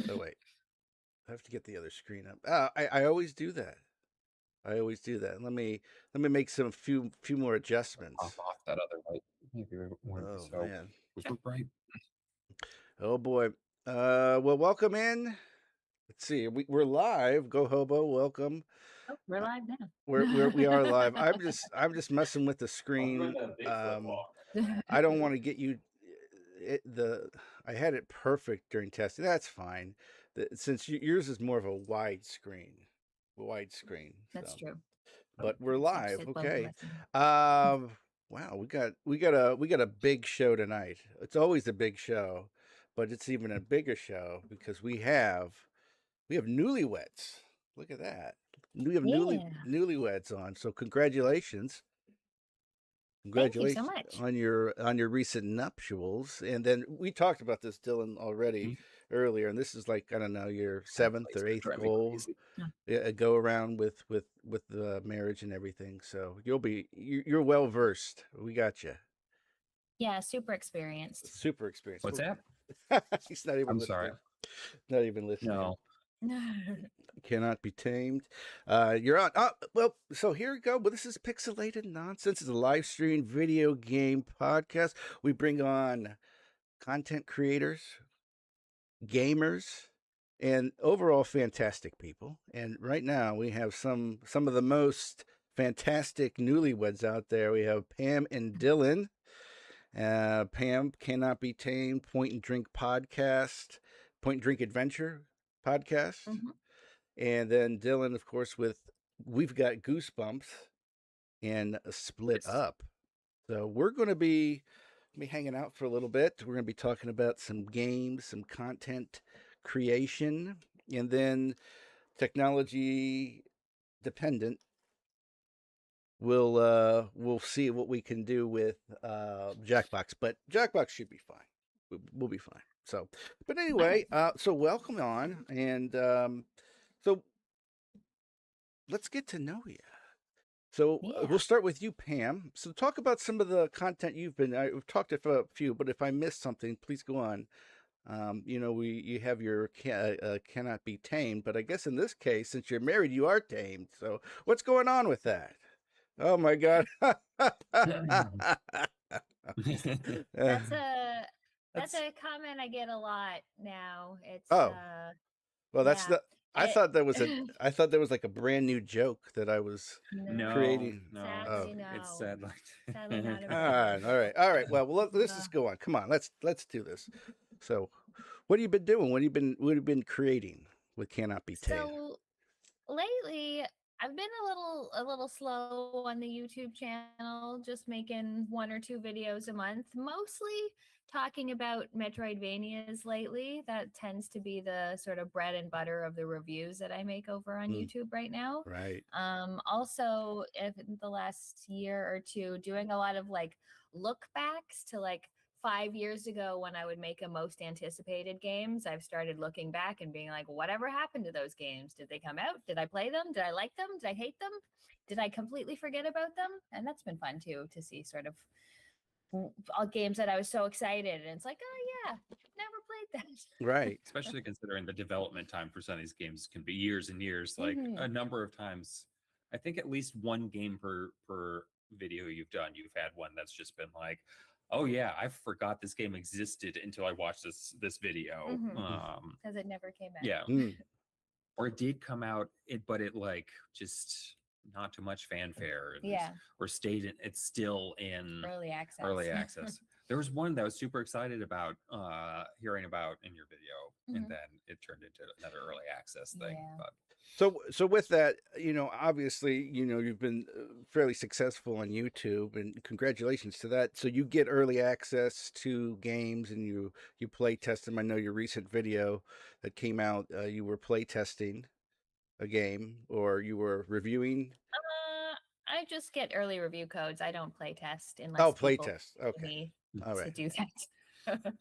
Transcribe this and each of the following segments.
Oh wait, I have to get the other screen up. I always do that. I always do that. Let me make some few more Pop adjustments. off that other light. Maybe it wouldn't be Oh so man. super bright. Oh boy. Well, welcome in. Let's see. We're live. Go Hobo. Welcome. Oh, we're live We are now. live. I'm just messing with the screen. I don't want to get you I had it perfect during testing. That's fine. Since yours is more of a wide screen. That's So, true. but we're So just live. fit both of Okay. us in. Wow, we got a big show tonight. It's always a big show, but it's even a bigger show because we have newlyweds. Look at that. We have Yeah. newlyweds on. So congratulations. Thank you so Congratulations much. on your recent nuptials. And then we talked about this, Dylan, already earlier. And this is like, I don't know, your seventh or eighth Drive me goal, crazy. go around with the marriage and everything. So you're well versed. We got you. Yeah, super experienced. Super experienced. What's that? He's not even I'm sorry. listening. Not even listening. No. Cannot be tamed. You're on. Oh, well, so here we go. Well, this is Pixilated Nonsense. It's a live stream video game podcast. We bring on content creators, gamers, and overall fantastic people. And right now we have some of the most fantastic newlyweds out there. We have Pam and Dylan. Pam Cannot Be Tamed, Point and Drink podcast, Point and Drink Adventure podcast. Mhm. And then Dylan, of course, with We've Got Goosebumps and Split Yes. Up. So we're going to be hanging out for a little bit. We're going to be talking about some games, some content creation, and then technology dependent. We'll see what we can do with JackBox, but JackBox should be fine. We'll be fine. So, but anyway, so welcome on, and so let's get to know you. So Yeah. we'll start with you, Pam. So talk about some of the content you've been. We've talked about a few, but if I missed something, please go on. You have your cannot be tamed, but I guess in this case, since you're married, you are tamed. So what's going on with that? Oh my God. That's a comment I get a lot now. It's Oh, well, that's yeah. I thought there was like a brand new joke that I was No, creating. sadly, Oh. It's no. sad like Sadly not All available. right. Well, let's just go on. Come on, let's do this. So, what have you been doing? What have you been creating with Cannot Be Tamed? So lately I've been a little slow on the YouTube channel, just making one or two videos a month, mostly talking about Metroidvanias lately. That tends to be the sort of bread and butter of the reviews that I make over on YouTube right now. Right. Also, if in the last year or two, doing a lot of like look backs to like 5 years ago when I would make a most anticipated games. I've started looking back and being like, whatever happened to those games? Did they come out? Did I play them? Did I like them? Did I hate them? Did I completely forget about them? And that's been fun too, to see sort of all games that I was so excited. And it's like, oh yeah, never played that. Right. especially considering the development time for some of these games can be years and years. Like a number of times, I think at least one game per video you've done, you've had one that's just been like, oh yeah, I forgot this game existed until I watched this video. Because it never came out. Yeah, Mm. or it did come out, but it like just not too much fanfare. Yeah. Or stayed in. It's still in Early access. Early access. There was one that I was super excited about hearing about in your video, and then it turned into another early access thing. Yeah. But So with that, obviously, you've been fairly successful on YouTube, and congratulations to that. So you get early access to games, and you play test them. I know your recent video that came out, you were play testing a game, or you were reviewing. I just get early review codes. I don't play test unless Play people test. pay Okay. me All to right. do that.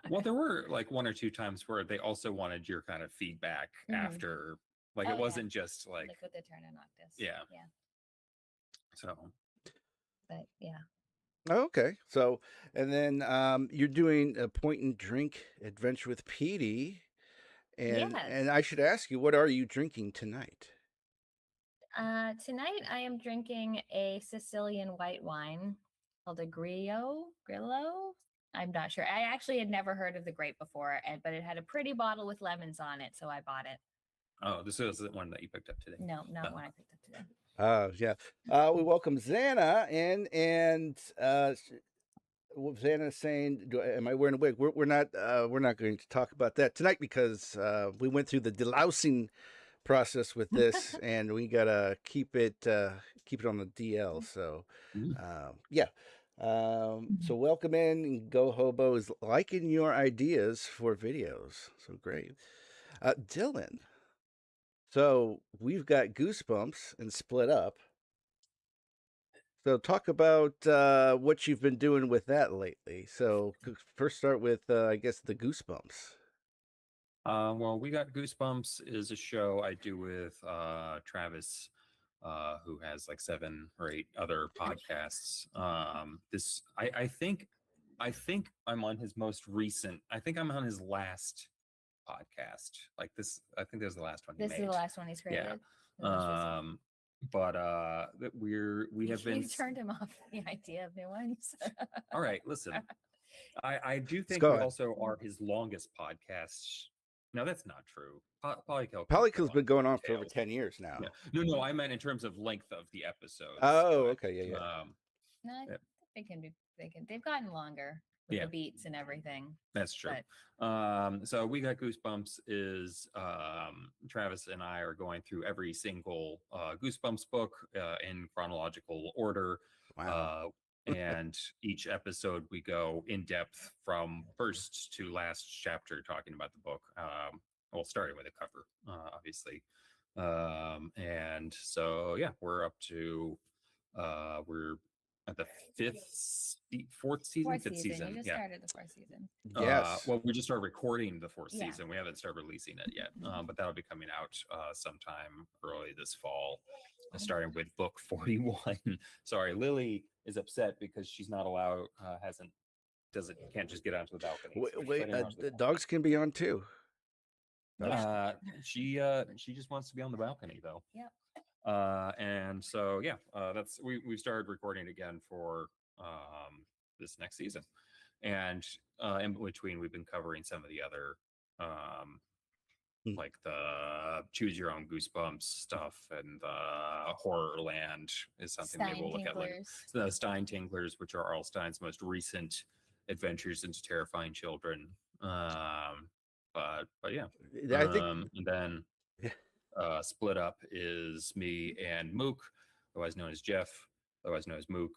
well, there were like one or two times where they also wanted your kind of feedback after. Like it wasn't just like with the Turn and Noctis. Yeah. Yeah. So. But yeah. Okay. So, and then you're doing a Point and Drink Adventure with Petey. And Yes. I should ask you, what are you drinking tonight? Tonight I am drinking a Sicilian white wine called a Grillo. I'm not sure. I actually had never heard of the grape before, but it had a pretty bottle with lemons on it, so I bought it. Oh, this is the one that you picked up today. No, not one I picked up today. Yeah. We welcome Xana in, and Xana is saying, "Am I wearing a wig?" We're not. We're not going to talk about that tonight because we went through the delousing process with this, and we gotta keep it on the DL. So, yeah. So welcome in, and Go Hobo is liking your ideas for videos. So great, Dylan. So we've got Goosebumps and Split Up. So talk about what you've been doing with that lately. So first start with I guess the Goosebumps. Well, We Got Goosebumps is a show I do with Travis, who has like 7 or 8 other podcasts. I think I'm on his most recent. I think I'm on his last podcast. Like this, I think this is the last one he This made. is the last one he's created. Yeah. That we have been. You turned him off the idea of new ones. All right, listen. I do think go we on. also are his longest podcast. No, that's not true. Polykill's been going on for over 10 years now. Yeah. No, I meant in terms of length of the episodes. Oh, okay, yeah. No, I Yeah. think they've gotten longer with Yeah. the beats and everything. That's true. But So We Got Goosebumps is Travis and I are going through every single Goosebumps book in chronological order. Wow. And each episode we go in depth from first to last chapter talking about the book. Well, starting with a cover, obviously. And so, yeah, we're up to, we're at the fourth season. You just started the fourth season. Yes. Well, we just started recording the fourth Yeah. season. We haven't started releasing it yet, but that'll be coming out sometime early this fall, starting with book 41. Sorry, Lily is upset because she's not allowed, can't just get onto the balcony. So Wait, the dogs can be on too. She just wants to be on the balcony though. Yep. And so yeah, we've started recording again for this next season, and in between we've been covering some of the other like the choose your own Goosebumps stuff, and Horrorland is something maybe we'll look at later. So the Stein Tinklers, which are Arl Stein's most recent adventures into terrifying children. But yeah, I think and then Split Up is me and Mook, otherwise known as Jeff, otherwise known as Mook,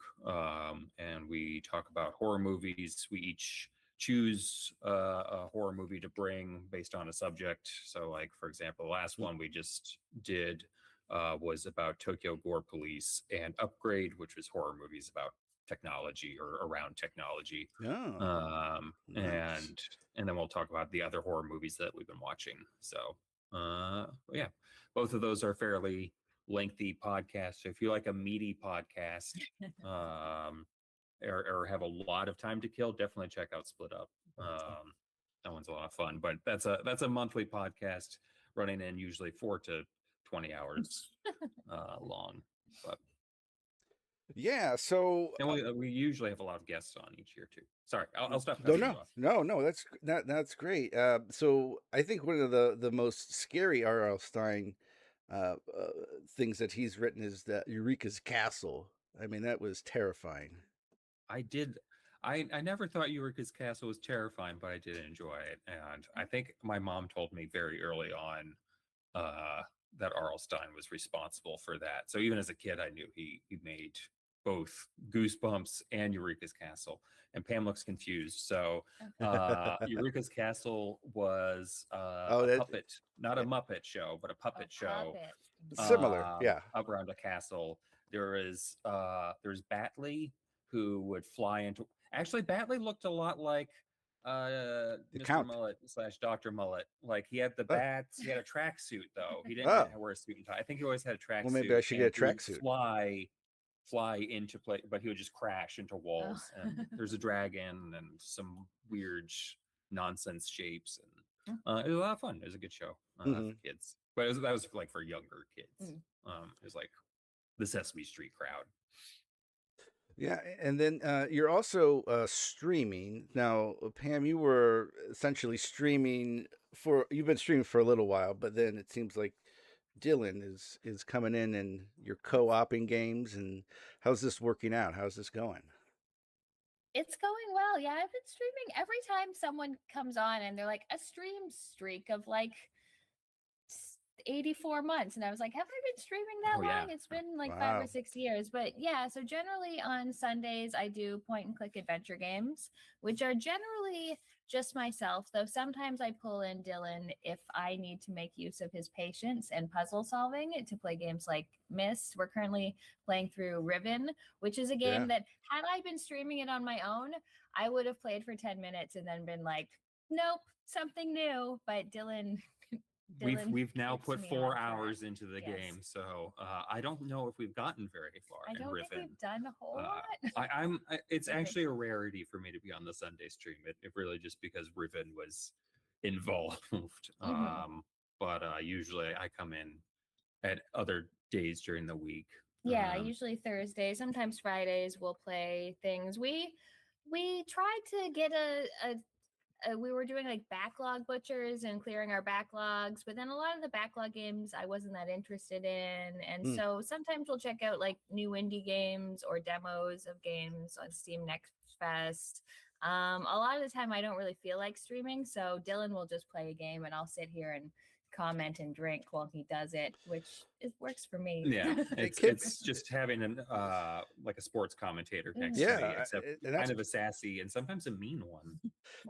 and we talk about horror movies. We each choose a horror movie to bring based on a subject. So, like for example, the last one we just did was about Tokyo Gore Police, and Upgrade, which was horror movies about technology or around technology. nice. And then we'll talk about the other horror movies that we've been watching. So yeah, both of those are fairly lengthy podcasts. So if you like a meaty podcast or have a lot of time to kill, definitely check out Split Up. That one's a lot of fun, but that's a monthly podcast running in usually 4 to 20 hours long. But yeah, so and we usually have a lot of guests on each year too. Sorry, I'll stop. No, that's great. So I think one of the most scary R.L. Stein things that he's written is that Eureka's Castle. I mean, that was terrifying. I never thought Eureka's Castle was terrifying, but I did enjoy it, and I think my mom told me very early on that R.L. Stein was responsible for that. So even as a kid, I knew he made both Goosebumps and Eureka's Castle. And Pam looks confused. So Eureka's Castle was a puppet, not a Muppet show, but a puppet show. Similar, yeah. Up around a castle. There's Batley, who would fly into. Actually, Batley looked a lot like Mr. Count. Mullet / Dr. Mullet. Like he had the bats. He had a tracksuit though. He didn't wear a suit and tie. I think he always had a tracksuit. Well, maybe I should get a tracksuit. Fly into play, but he would just crash into walls. And there's a dragon and some weird nonsense shapes. It was a lot of fun. It was a good show for kids, but that was like for younger kids. It was like the Sesame Street crowd. Yeah, and then you're also streaming now, Pam. You were essentially streaming you've been streaming for a little while, but then it seems like Dylan is coming in and you're co-oping games. And how's this working out? How's this going? It's going well. Yeah, I've been streaming every time someone comes on and they're like a stream streak of like 84 months, and I was like, have I been streaming that long? Yeah. It's been like Wow. 5 or 6 years. But yeah, so generally on Sundays I do point and click adventure games, which are generally just myself, though sometimes I pull in Dylan if I need to make use of his patience and puzzle solving to play games like Myst. We're currently playing through Riven, which is a game that had I been streaming it on my own, I would have played for 10 minutes and then been like, nope, something new. But Dylan We've now put 4 on track. hours into the game, so I don't know if we've gotten very far. I don't Riven. think we've done a whole lot. It's actually a rarity for me to be on the Sunday stream. It really just because Riven was involved. But usually I come in at other days during the week. Yeah, usually Thursday, sometimes Fridays we'll play things. We tried to get we were doing like backlog butchers and clearing our backlogs, but then a lot of the backlog games I wasn't that interested in. And so sometimes we'll check out like new indie games or demos of games on Steam Next Fest. A lot of the time I don't really feel like streaming, so Dylan will just play a game and I'll sit here and comment and drink while he does it, which works for me. Yeah, it's just having an like a sports commentator next to me, except kind of a sassy and sometimes a mean one.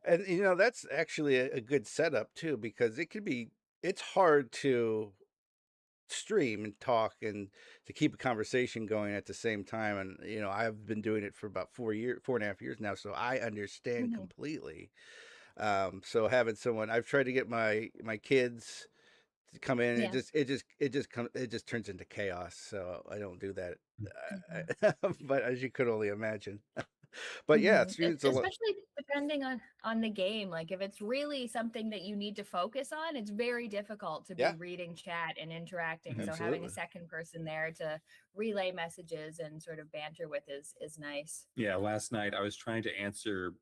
And that's actually a good setup too, because it's hard to stream and talk and to keep a conversation going at the same time. And I've been doing it for about 4.5 years now, so I understand completely. So having someone, I've tried to get my kids to come in, and it just turns into chaos. So I don't do that. But as you could only imagine. But yeah, especially depending on the game. Like if it's really something that you need to focus on, it's very difficult to be reading chat and interacting. Absolutely. So having a second person there to relay messages and sort of banter with is nice. Yeah, last night I was trying to answer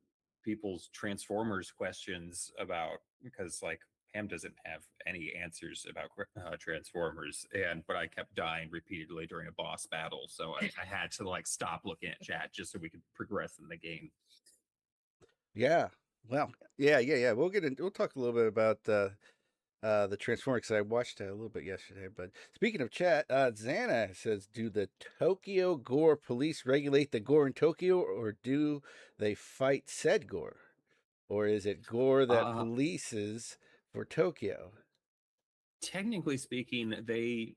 people's Transformers questions because like Pam doesn't have any answers about Transformers, but I kept dying repeatedly during a boss battle, so I had to like stop looking at chat just so we could progress in the game. Yeah, well, yeah. We'll talk a little bit about the Transformers, because I watched a little bit yesterday. But speaking of chat, Xana says, do the Tokyo Gore police regulate the gore in Tokyo, or do they fight said gore? Or is it gore that polices for Tokyo? Technically speaking,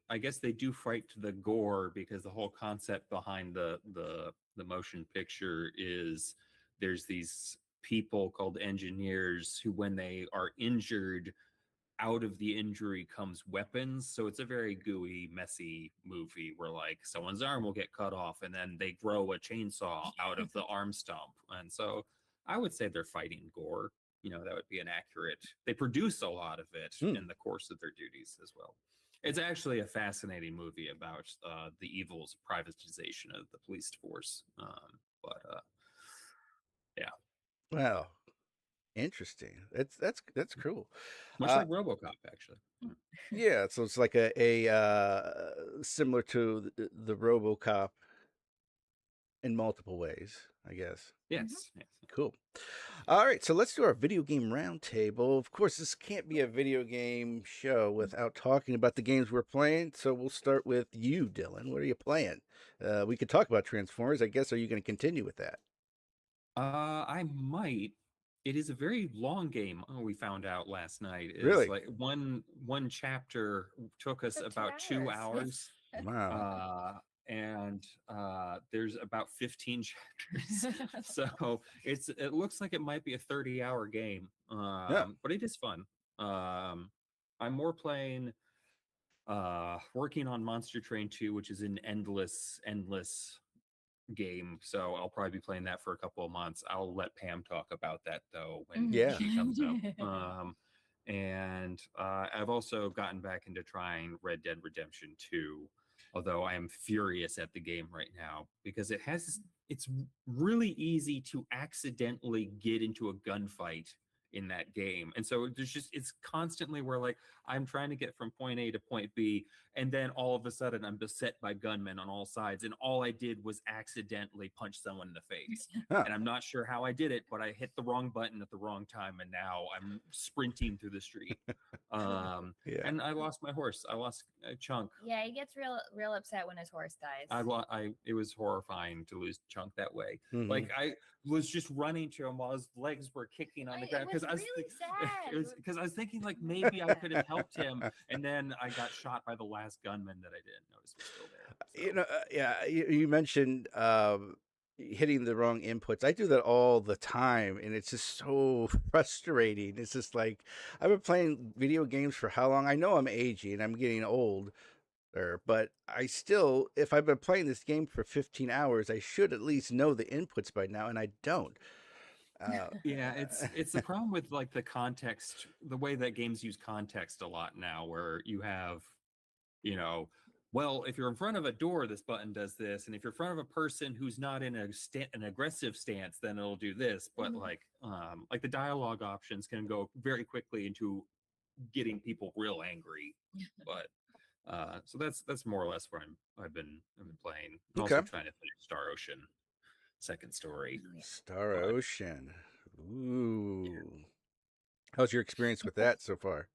I guess they do fight the gore, because the whole concept behind the motion picture is there's these people called engineers who, when they are injured, out of the injury comes weapons. So it's a very gooey, messy movie where like someone's arm will get cut off and then they grow a chainsaw out of the arm stump. And so I would say they're fighting gore. That would be an accurate. They produce a lot of it in the course of their duties as well. It's actually a fascinating movie about the evils of privatization of the police force. Yeah. Wow. Interesting. That's cool. Much like RoboCop, actually. Yeah, so it's like a similar to the RoboCop in multiple ways, I guess. Yes. Cool. All right, so let's do our video game roundtable. Of course, this can't be a video game show without talking about the games we're playing. So we'll start with you, Dylan. What are you playing? We could talk about Transformers, I guess. Are you going to continue with that? I might. It is a very long game. We found out last night. Really? Like one chapter took us about 2 hours. Wow. And there's about 15 chapters. So it looks like it might be a 30-hour game. But it is fun. I'm more playing working on Monster Train 2, which is an endless game, so I'll probably be playing that for a couple of months. I'll let Pam talk about that though when she comes up. And I've also gotten back into trying Red Dead Redemption 2, although I am furious at the game right now because it's really easy to accidentally get into a gunfight in that game. And so it's constantly where like I'm trying to get from point A to point B, and then all of a sudden I'm beset by gunmen on all sides, and all I did was accidentally punch someone in the face. Huh. And I'm not sure how I did it, but I hit the wrong button at the wrong time, and now I'm sprinting through the street. Yeah. And I lost my horse. I lost a Chunk. Yeah, he gets real upset when his horse dies. It was horrifying to lose Chunk that way. Mhm. Like I was just running to him while his legs were kicking on the ground It was really sad. Because I was thinking like maybe I could have helped him, and then I got shot by the last gunman that I didn't notice was still there. So. You know, yeah, you mentioned hitting the wrong inputs. I do that all the time, and it's just so frustrating. It's just like I've been playing video games for how long? I know I'm aging, I'm getting old, but I still, if I've been playing this game for 15 hours, I should at least know the inputs by now, and I don't. Yeah, it's the problem with like the context, the way that games use context a lot now, where you have, you know, well, if you're in front of a door, this button does this, and if you're in front of a person who's not in an aggressive stance, then it'll do this. But like the dialogue options can go very quickly into getting people real angry. But so that's more or less where I've been playing. I'm Okay. also trying to finish Star Ocean second story. Star but- Ocean. Ooh. How's your experience with that so far?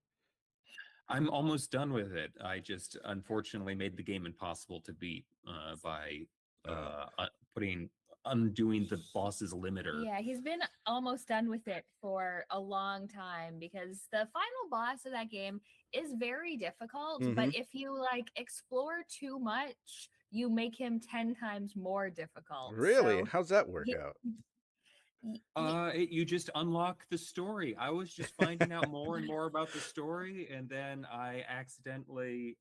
I'm almost done with it. I just unfortunately made the game impossible to beat by undoing the boss's limiter. Yeah, he's been almost done with it for a long time because the final boss of that game is very difficult. But if you like explore too much, you make him 10 times more difficult. Really? So How's that work out? You just unlock the story. I was just finding out more and more about the story, and then I accidentally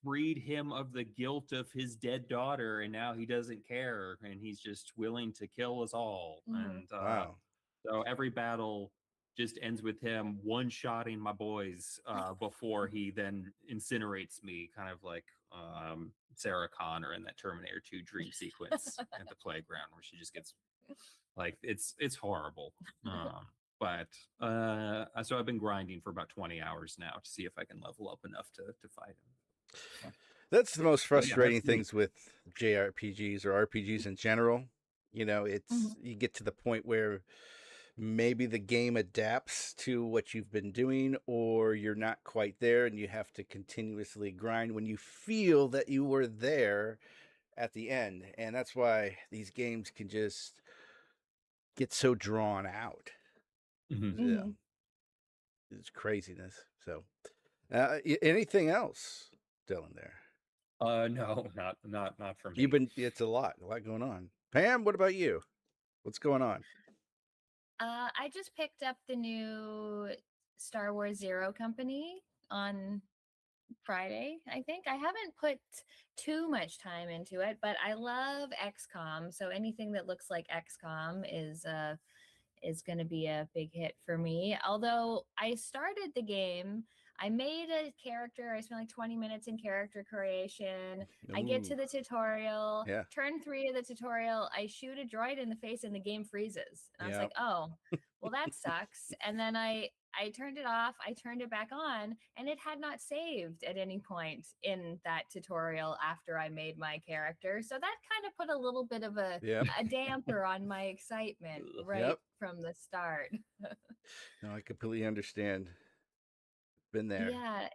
freed him of the guilt of his dead daughter, and now he doesn't care, and he's just willing to kill us all. And Wow. so every battle just ends with him one-shotting my boys before he then incinerates me, kind of like Sarah Connor in that Terminator 2 dream sequence at the playground, where she just gets like it's horrible. But so I've been grinding for about 20 hours now to see if I can level up enough to fight him. That's the most frustrating that's me. things with JRPGs or RPGs in general. You know, it's you get to the point where maybe the game adapts to what you've been doing, or you're not quite there and you have to continuously grind when you feel that you were there at the end. And that's why these games can just get so drawn out. Yeah. It's craziness. So, anything else, Dylan? There, No, not for me. It's a lot going on. Pam, what about you? What's going on? I just picked up the new Star Wars Zero Company on Friday, I think. I haven't put too much time into it, but I love XCOM, so anything that looks like XCOM is going to be a big hit for me. Although I started the game, I made a character. I spent like 20 minutes in character creation. I get to the tutorial. Yeah. Turn 3 of the tutorial. I shoot a droid in the face and the game freezes. And I was like, oh, well, that sucks. And then I turned it off. I turned it back on, and it had not saved at any point in that tutorial after I made my character. So that kind of put a little bit of a damper on my excitement from the start. No, I completely understand. Been there. Yeah,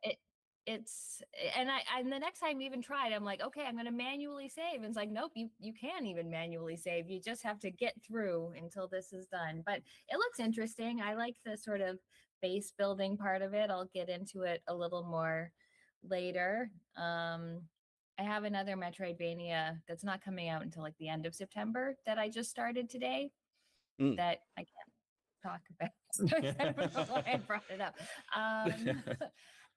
it's and the next time I even tried, I'm like, okay, I'm gonna manually save. And it's like, nope, you can't even manually save. You just have to get through until this is done. But it looks interesting. I like the sort of base building part of it. I'll get into it a little more later. I have another Metroidvania that's not coming out until like the end of September that I just started today that I can't talk about. So I don't know why I brought it up.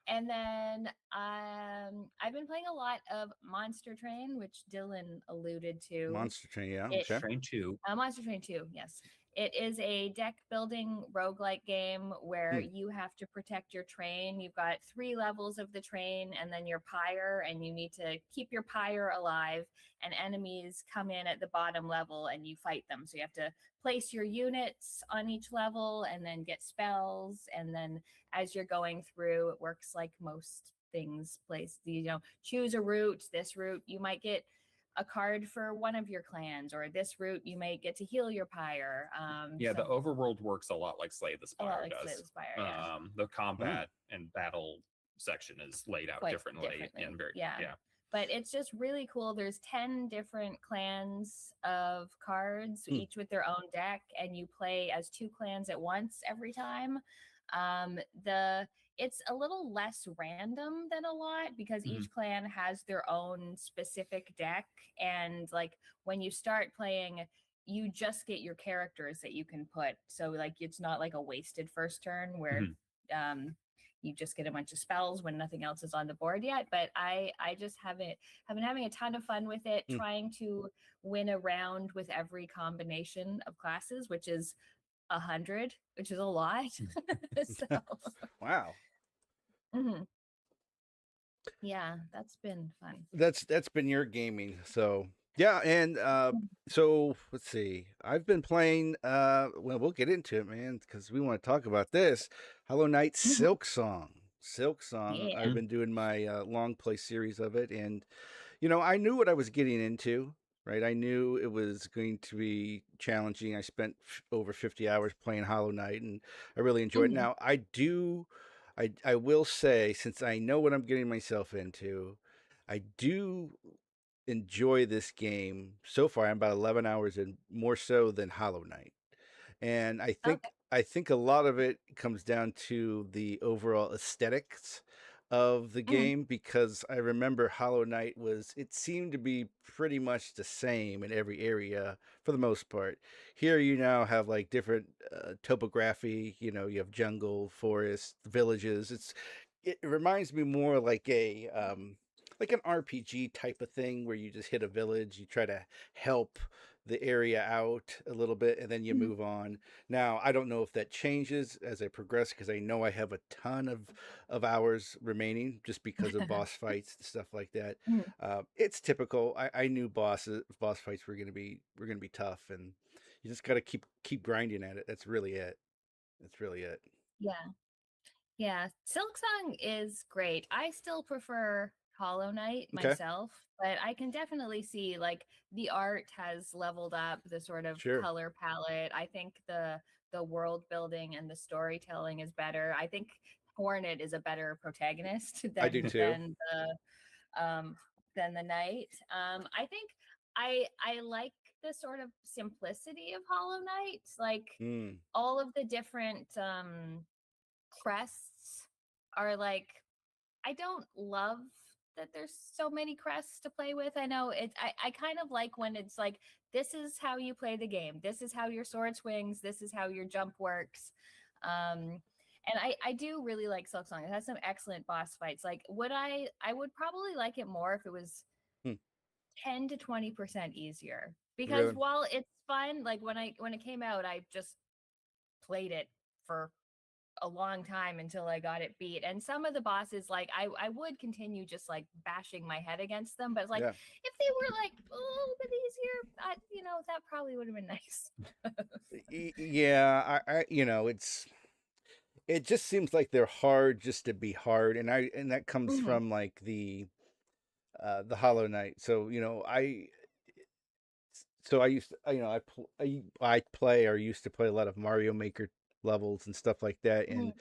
And then I've been playing a lot of Monster Train, which Dylan alluded to. Monster Train, yeah. Train 2. Monster Train 2, yes. It is a deck building roguelike game where Hmm. you have to protect your train. You've got 3 levels of the train and then your pyre, and you need to keep your pyre alive. And enemies come in at the bottom level and you fight them. So you have to place your units on each level and then get spells. And then as you're going through, it works like most things. Place, choose a route. This route, you might get a card for one of your clans, or this route you may get to heal your pyre. Yeah, the So overworld works a lot like Slay the a lot Spire like Slay does. the Spire, yeah, The Hmm. combat and battle section is laid out quite differently differently, and very yeah. yeah. But it's just really cool. There's 10 different clans of cards, Hmm. each with their own deck, and you play as 2 clans at once every time. The It's a little less random than a lot because Mhm. each clan has their own specific deck, and like when you start playing, you just get your characters that you can put. So like it's not like a wasted first turn where Mhm. um you just get a bunch of spells when nothing else is on the board yet. But I just have been having a ton of fun with it, Hmm. trying to win a round with every combination of classes, which is 100, which is a lot. So Wow. mhm. Yeah, that's been fun. That's been your gaming. So yeah, and so let's see. I've been playing well, we'll get into it, man, because we want to talk about this. Hollow Knight Mhm. Silk Song. Silk Song. Yeah. I've been doing my long play series of it, and I knew what I was getting into, right? I knew it was going to be challenging. I spent over 50 hours playing Hollow Knight, and I really enjoyed it. Mhm. Now, I will say, since I know what I'm getting myself into, I do enjoy this game so far. I'm about 11 hours in, more so than Hollow Knight. And Okay. I think a lot of it comes down to the overall aesthetics of the Mhm. game, because I remember Hollow Knight was, it seemed to be pretty much the same in every area for the most part. Here you now have like different topography, you have jungle, forest, villages. It reminds me more like an RPG type of thing where you just hit a village, you try to help the area out a little bit, and then you Mhm. move on. Now, I don't know if that changes as I progress, because I know I have a ton of hours remaining just because of boss fights and stuff like that. Mhm. It's typical. I knew boss fights were gonna be tough, and you just got to keep grinding at it. That's really it. That's really it. Yeah. Yeah, Silksong is great. I still prefer Hollow Knight Okay, myself, but I can definitely see like the art has leveled up, the sort of sure. color palette. I think the world building and the storytelling is better. I think Hornet is a better protagonist I do too. than the knight. I think I like the sort of simplicity of Hollow Knight, like Mm, all of the different crests are like, I don't love that there's so many crests to play with. I know I kind of like when it's like, this is how you play the game. This is how your sword swings. This is how your jump works. And I do really like Silk Song. It has some excellent boss fights. Like, I would probably like it more if it was hmm, 10 to 20% easier. Because really? while it's fun, like when it came out, I just played it for a long time until I got it beat. And some of the bosses, like I would continue just like bashing my head against them, but it's like Yeah. if they were like a little bit easier, that probably would have been nice. Yeah, it just seems like they're hard just to be hard, and that comes Hmm. from like the Hollow Knight. So I used to, I play or used to play a lot of Mario Maker levels and stuff like that, Hmm. and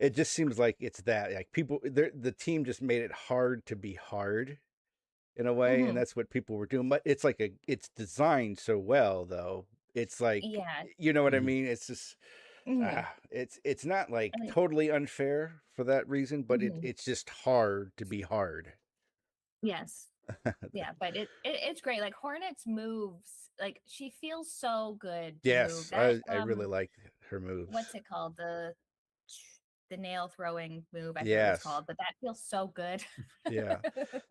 it just seems like it's that, like, the team just made it hard to be hard in a way, and Hmm. that's what people were doing. But it's designed so well, though. It's like, Yeah. you know what I Mhm. mean? It's just Hmm. it's not like And totally unfair for that reason, but mhm. it's just hard to be hard. Yes. Yeah, but it's great. Like Hornet's moves, like she feels so good to move. Yes, That I really like her moves. what's it called? The nail throwing move. I forget what it's Yes, called, but that feels so good. yeah.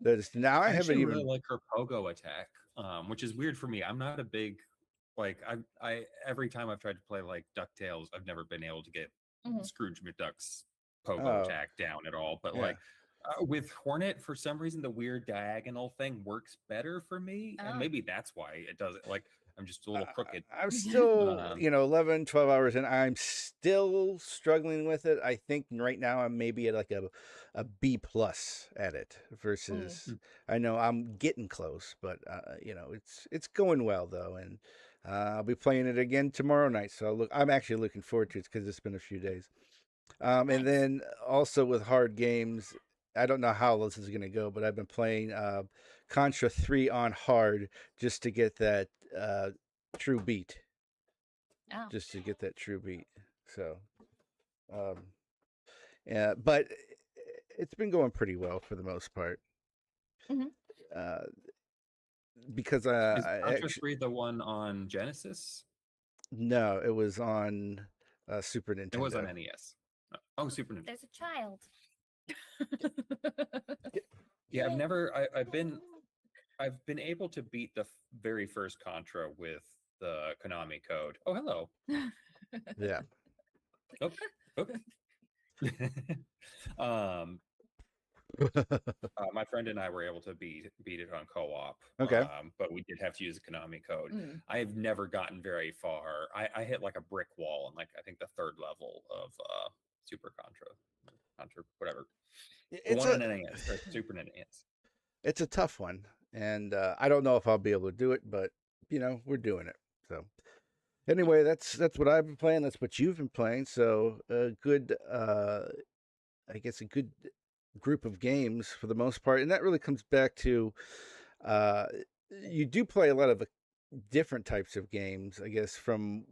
There's now I I haven't actually really even. like her pogo attack, which is weird for me. I'm not a big Like I every time I've tried to play like DuckTales, I've never been able to get Mhm. Scrooge McDuck's pogo Oh, attack down at all. But yeah. like with Hornet, for some reason, the weird diagonal thing works better for me, and Oh. maybe that's why it does it. Like I'm just a little crooked. I'm still, Um, 11, 12 hours in. I'm still struggling with it. I think right now I'm maybe at like a B plus at it versus, Mm. I know I'm getting close, but it's going well though. And I'll be playing it again tomorrow night. So I'm actually looking forward to it because it's been a few days. And Nice. then also with hard games, I don't know how this is going to go, but I've been playing Contra 3 on hard just to get that true beat. Oh. Just to get that true beat. So, um, yeah, but it's been going pretty well for the most part. Mhm. Uh, because is I Contra actually 3 the one on Genesis? no, it was on Super It was on Nintendo. NES. Oh, Super Nintendo. There's a child. Yeah, I've been able to beat the very first Contra with the Konami code. Oh, hello. Yeah. Oh, okay. um, my friend and I were able to beat it on co-op, Okay. but we did have to use the Konami code. Mm. I've never gotten very far. I hit like a brick wall on like I think the third level of Super Contra, whatever. The It's one a on NES or Super NES. it's a tough one, and I don't know if I'll be able to do it, but we're doing it. So anyway, that's what I've been playing. That's what you've been playing. So a good, I guess, a good group of games for the most part, and that really comes back to uh, you do play a lot of different types of games, I guess. From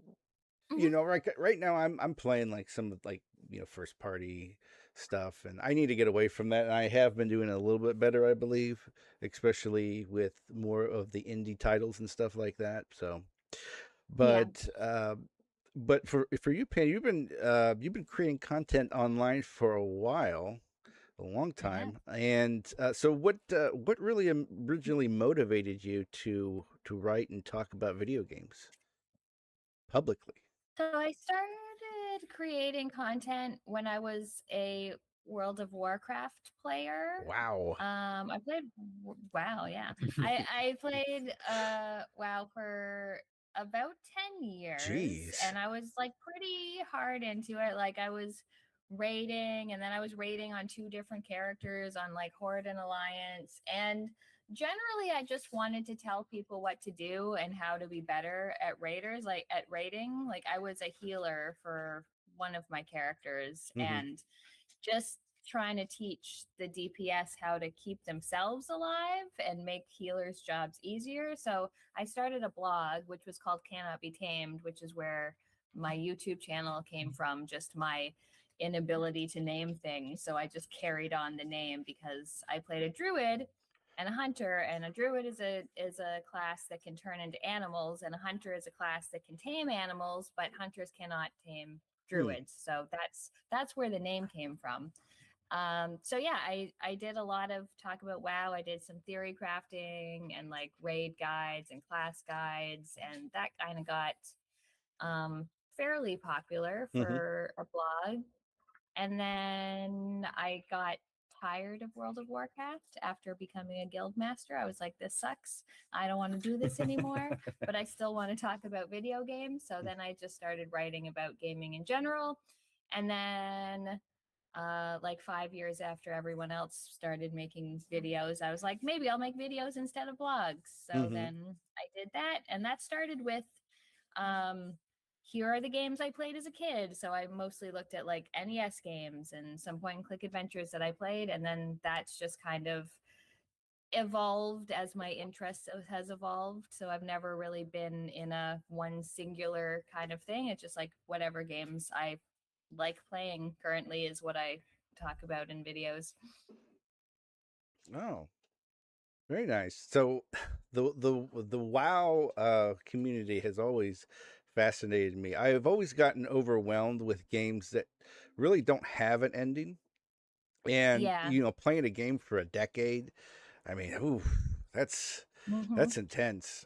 Mhm. right now, I'm playing like some of like first party stuff, and I need to get away from that. And I have been doing a little bit better, I believe, especially with more of the indie titles and stuff like that. So, Yeah. but for you, Pan, you've been creating content online for a while, a long Yeah. time. And so what really originally motivated you to write and talk about video games publicly? So I started creating content when I was a World of Warcraft player. Wow. I played WoW, yeah. I played WoW for about 10 years Jeez. and I was like pretty hard into it. Like I was raiding and then I was raiding on two different characters on like Horde and Alliance, and generally I just wanted to tell people what to do and how to be better at raiders, like at raiding. Like I was a healer for one of my characters Mm-hmm. and just trying to teach the DPS how to keep themselves alive and make healers' jobs easier. So I started a blog which was called Cannot Be Tamed, which is where my YouTube channel came from, just my inability to name things. So I just carried on the name because I played a druid and a hunter, and a druid is a class that can turn into animals, and a hunter is a class that can tame animals, but hunters cannot tame druids. So that's where the name came from. So yeah, I did a lot of talk about WoW. I did some theory crafting and like raid guides and class guides, and that kind of got fairly popular Mm-hmm. for a blog. And then I got tired of World of Warcraft after becoming a guild master. I was like, this sucks. I don't want to do this anymore, but I still want to talk about video games. So then I just started writing about gaming in general. And then like 5 years after everyone else started making videos, I was like, maybe I'll make videos instead of blogs. So Mm-hmm. then I did that. And that started with um, here are the games I played as a kid. So I mostly looked at like NES games and some point and click adventures that I played. And then that's just kind of evolved as my interest has evolved. So I've never really been in a one singular kind of thing. It's just like whatever games I like playing currently is what I talk about in videos. Oh, very nice. So the WoW community has always fascinated me. I have always gotten overwhelmed with games that really don't have an ending. And Yeah. playing a game for a decade, I mean, ooh, that's Mm-hmm. that's intense.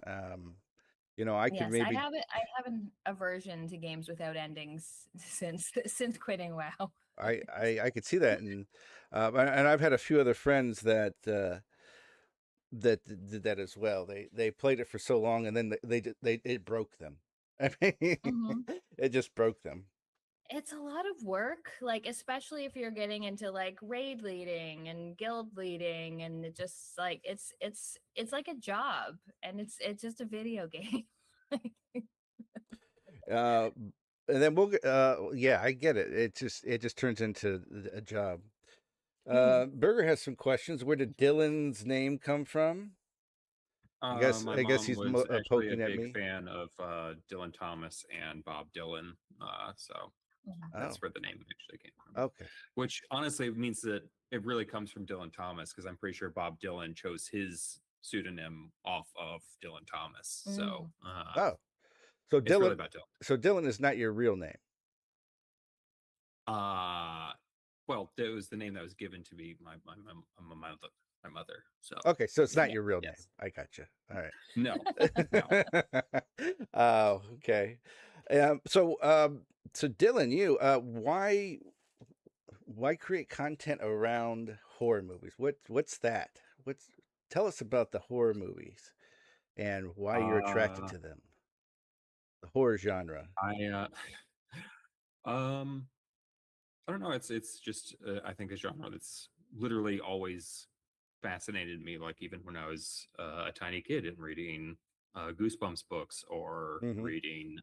I could Yes, I maybe have it. I have an aversion to games without endings since quitting WoW. I could see that, and I've had a few other friends that did that as well. They played it for so long, and then they it broke them. I mean, Hmm. it just broke them. It's a lot of work, like especially if you're getting into like raid leading and guild leading, and it just like it's like a job, and it's just a video game. Uh, and then yeah, I get it. It just turns into a job. Mm. Burger has some questions. Where did Dylan's name come from? My I guess mom he's was actually a poking at big me. fan of Dylan Thomas and Bob Dylan, so Mhm. Oh, that's where the name actually came from. okay. Which honestly means that it really comes from Dylan Thomas, because I'm pretty sure Bob Dylan chose his pseudonym off of Dylan Thomas. So Mm. Oh, so it's really Dylan, about Dylan. Dylan is not your real name. Uh, well, that was the name that was given to me my mother. So Okay, so it's not Yeah. your real name. yes, I gotcha. All no, no. right. Oh, okay. So Dylan, you why create content around horror movies? What's that? What's Tell us about the horror movies and why you're attracted Uh, to them. The horror genre. I um I don't know. It's just I think a genre that's literally always fascinated me. Like even when I was a tiny kid and reading Goosebumps books, or Hmm. reading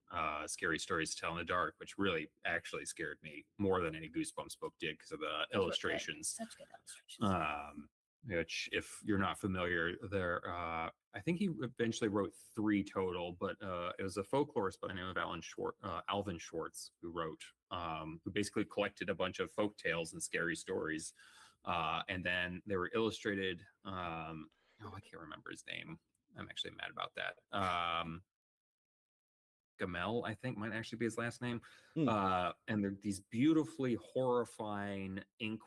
Scary Stories to Tell in the Dark, which really actually scared me more than any Goosebumps book did because of the Those were good. illustrations. Such good illustrations. Um, which, if you're not familiar, I think he eventually wrote three total, but it was a folklorist by the name of Alvin Schwartz, who who basically collected a bunch of folk tales and scary stories, and then they were illustrated. Oh, I can't remember his name. I'm actually mad about that. Gamel, I think, might actually be his last name. Hmm. And they're these beautifully horrifying ink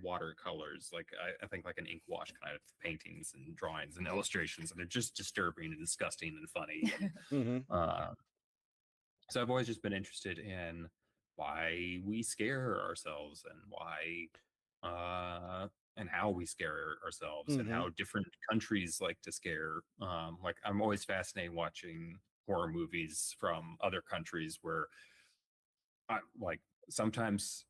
watercolors, like I think like an ink wash kind of paintings and drawings and illustrations, and they're just disturbing and disgusting and funny. And Hmm. so I've always just been interested in why we scare ourselves, and why and how we scare ourselves, and Hmm. how different countries like to scare. Like I'm always fascinated watching horror movies from other countries where like sometimes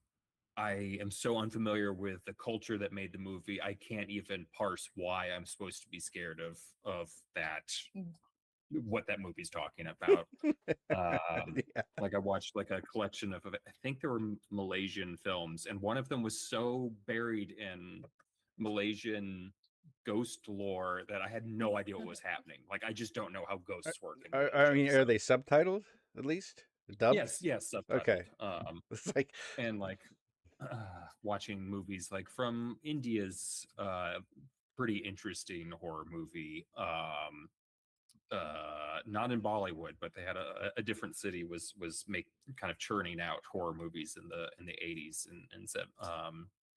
I am so unfamiliar with the culture that made the movie, I can't even parse why I'm supposed to be scared of that, what that movie's talking about. Yeah. Like I watched like a collection of, I think there were Malaysian films, and one of them was so buried in Malaysian ghost lore that I had no idea what was happening. Like I just don't know how ghosts work in I Malaysia. mean, So are they subtitled at least? Dubbed? yes, subtitled. Okay. It's like, And like watching movies like from India's pretty interesting horror movie. Not in Bollywood, but they had a different city was make kind of churning out horror movies in the 80s and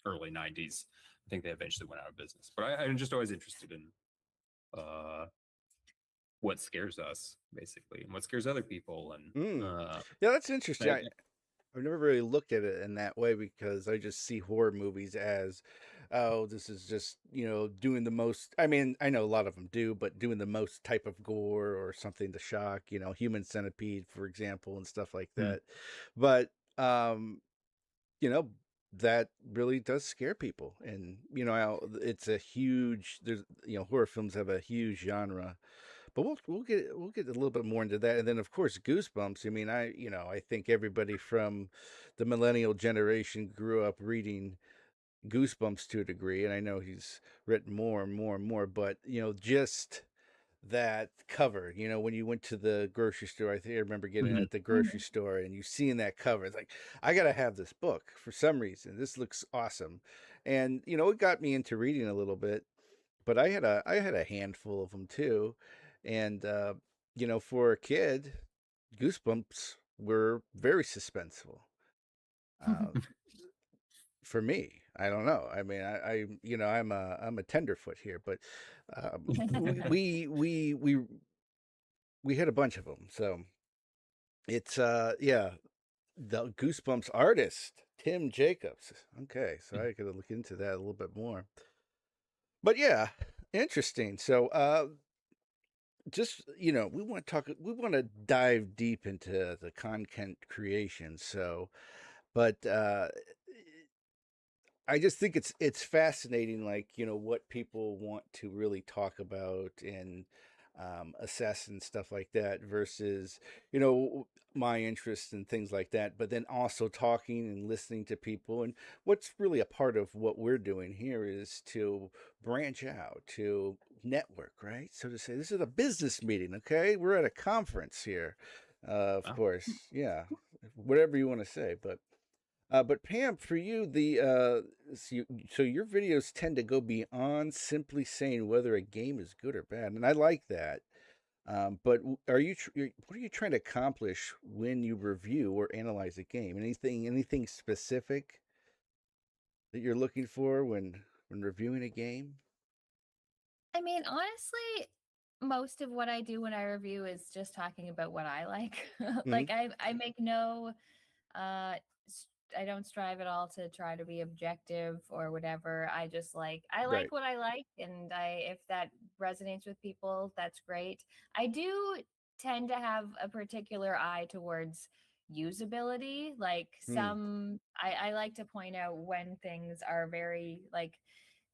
early 90s. I think they eventually went out of business. But I'm just always interested in uh, what scares us, basically, and what scares other people. And mm. Yeah, that's interesting. I, I've never really looked at it in that way because I just see horror movies as, oh, this is just, doing the most. I mean, I know a lot of them do, but doing the most type of gore or something to shock, human centipede, for example, and stuff like hmm, that. But, you know, that really does scare people. And, it's a huge, horror films have a huge genre, but we'll get a little bit more into that. And then of course Goosebumps. I mean, I think everybody from the millennial generation grew up reading Goosebumps to a degree, and I know he's written more and more and more, but just that cover, when you went to the grocery store, I think I remember getting it mhm. at the grocery store and you seeing that cover, it's like, I gotta have this book for some reason. This looks awesome. And it got me into reading a little bit, but I had a handful of them too, and for a kid, Goosebumps were very suspenseful. Uh, for me, I don't know. I mean, I'm a tenderfoot here, but we we had a bunch of them. So it's yeah, the Goosebumps artist, Tim Jacobs. Okay, so I gotta look into that a little bit more. But yeah, interesting. So just we want to talk, we want to dive deep into the content creation. So but I just think it's fascinating, like what people want to really talk about and assess and stuff like that, versus you know my interests and things like that. But then also talking and listening to people, and what's really a part of what we're doing here is to branch out, to network, right? So to say, this is a business meeting, okay? We're at a conference here, of Wow. course, yeah, whatever you want to say, but Pam, for you, so your videos tend to go beyond simply saying whether a game is good or bad, and I like that. But what are you trying to accomplish when you review or analyze a game? Anything specific that you're looking for when reviewing a game? I mean, honestly, most of what I do when I review is just talking about what I like. Hmm. Like I make no uh s- I don't strive at all to try to be objective or whatever. I Right. like what I like, and I if that resonates with people, that's great. I do tend to have a particular eye towards usability. Like Hmm. I like to point out when things are very like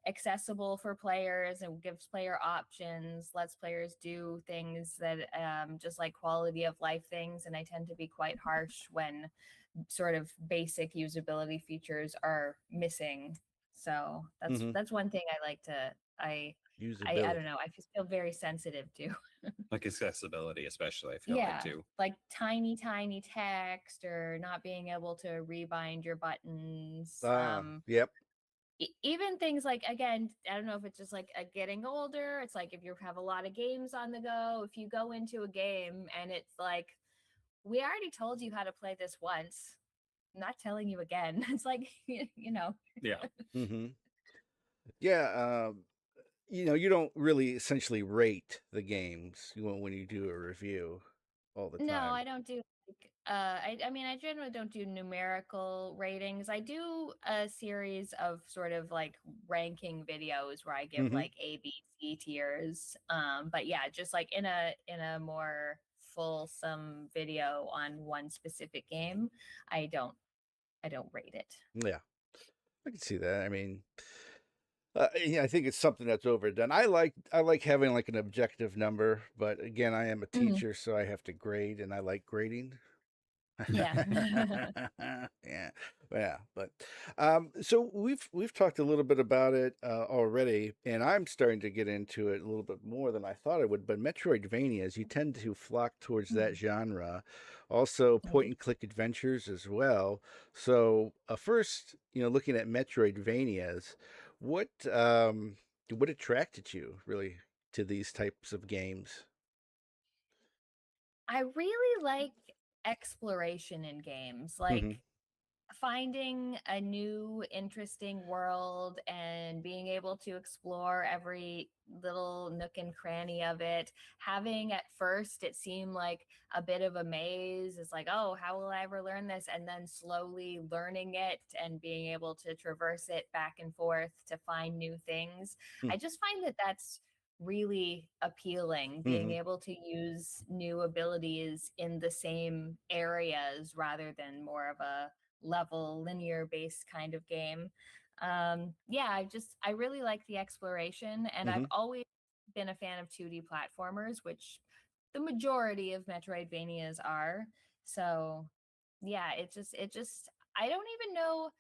accessible for players and gives player options, lets players do things that just like quality of life things. And I tend to be quite harsh when sort of basic usability features are missing. So Hmm. that's one thing I like to I don't Usability. know. I just feel very sensitive to. Like accessibility, especially, I feel like Yeah, too. like tiny text or not being able to rebind your buttons. Yep. Even things like, again, I don't know if it's just like getting older. It's like if you have a lot of games on the go, if you go into a game and it's like, we already told you how to play this once, I'm not telling you again. It's like, you know. Yeah. Hmm. Yeah. You don't really essentially rate the games when you do a review all the No, time. I don't do like I mean I generally don't do numerical ratings. I do a series of sort of like ranking videos where I give Hmm. like A, B, C tiers. But yeah, just like in a more fulsome video on one specific game, I don't I don't rate it. Yeah, I can see that. I mean, yeah, I think it's something that's overdone. I like having like an objective number, but again, I am a Mhm. teacher, so I have to grade, and I like grading. Yeah. Yeah, yeah, but so we've talked a little bit about it already, and I'm starting to get into it a little bit more than I thought I would. But Metroidvanias, you tend to flock towards that Mhm. genre, also I point do. and click adventures as well. So first, looking at Metroidvanias, what what attracted you really to these types of games? I really like exploration in games. Like Hmm. finding a new interesting world and being able to explore every little nook and cranny of it. Having at first it seemed like a bit of a maze. It's like, oh, how will I ever learn this? And then slowly learning it and being able to traverse it back and forth to find new things. I just find that that's really appealing, being Hmm. able to use new abilities in the same areas rather than more of a level linear based kind of game. Yeah, I really like the exploration, and I've Hmm. always been a fan of 2D platformers, which the majority of Metroidvanias are. So yeah, it just I don't even know,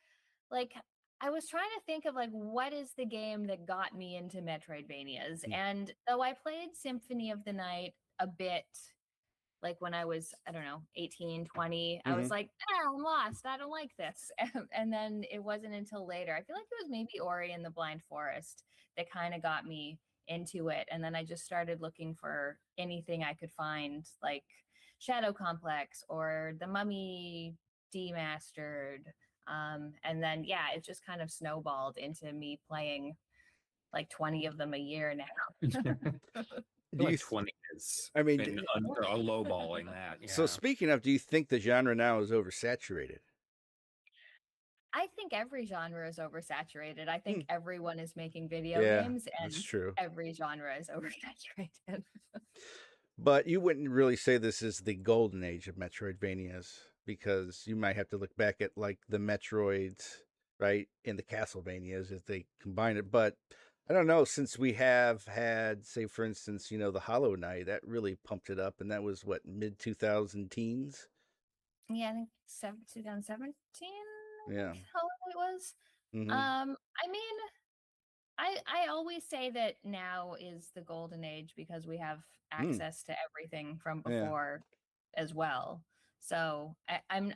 like, I was trying to think of like what is the game that got me into Metroidvanias, and though I played Symphony of the Night a bit, like when I was, I don't know, 18, 20, I Hmm. was like, I'm lost. I don't like this. And then it wasn't until later. I feel like it was maybe Ori and the Blind Forest that kind of got me into it. And then I just started looking for anything I could find, like Shadow Complex or The Mummy Demastered. And then, yeah, it just kind of snowballed into me playing like 20 of them a year now. I Do feel you? like 20 is I mean, been a lowballing that. so Yeah. speaking of, do you think the genre now is oversaturated? I think every genre is oversaturated. I think Hmm. everyone is making video Yeah, games, that's and true. every genre is oversaturated. But you wouldn't really say this is the golden age of Metroidvanias because you might have to look back at like the Metroids, right, and the Castlevanias if they combine it. But I don't know, since we have had, say, for instance, the Hollow Knight, that really pumped it up, and that was what, mid 2000 teens? Yeah, I think 2017, I think Yeah. how long it was. Mm-hmm. I mean, I always say that now is the golden age because we have Mm. access to everything from Yeah. before as well. So I'm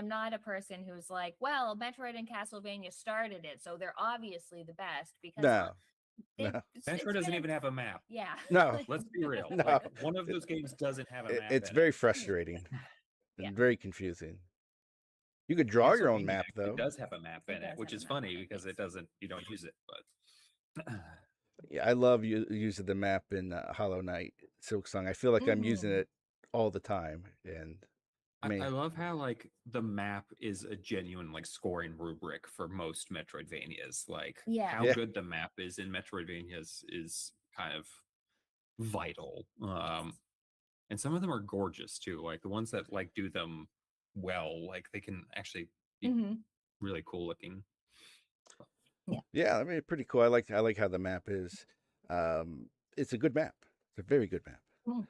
not a person who's like, well, Metroid and Castlevania started it, so they're obviously the best because No. they've No. Metroid it's doesn't been even have a map. yeah. No. Let's be real. No. Like one of those games doesn't have a map It's in very it. frustrating Yeah. and very confusing. You could draw your own Castlevania map, actually though. does have a map It in it, does which have a is map funny in it, because yes. you don't use it. But Yeah, I love using the map in Hollow Knight Silk Song. I feel like I'm using Mm. it all the time, and I man, love how like the map is a genuine like scoring rubric for most Metroidvanias. Like Yeah. how yeah, good the map is in Metroidvanias is kind of vital. And some of them are gorgeous too. Like the ones that like do them well, like they can actually be Hmm. really cool looking. yeah. I mean, pretty cool. I like how the map is. It's a good map. It's a very good map. Mm.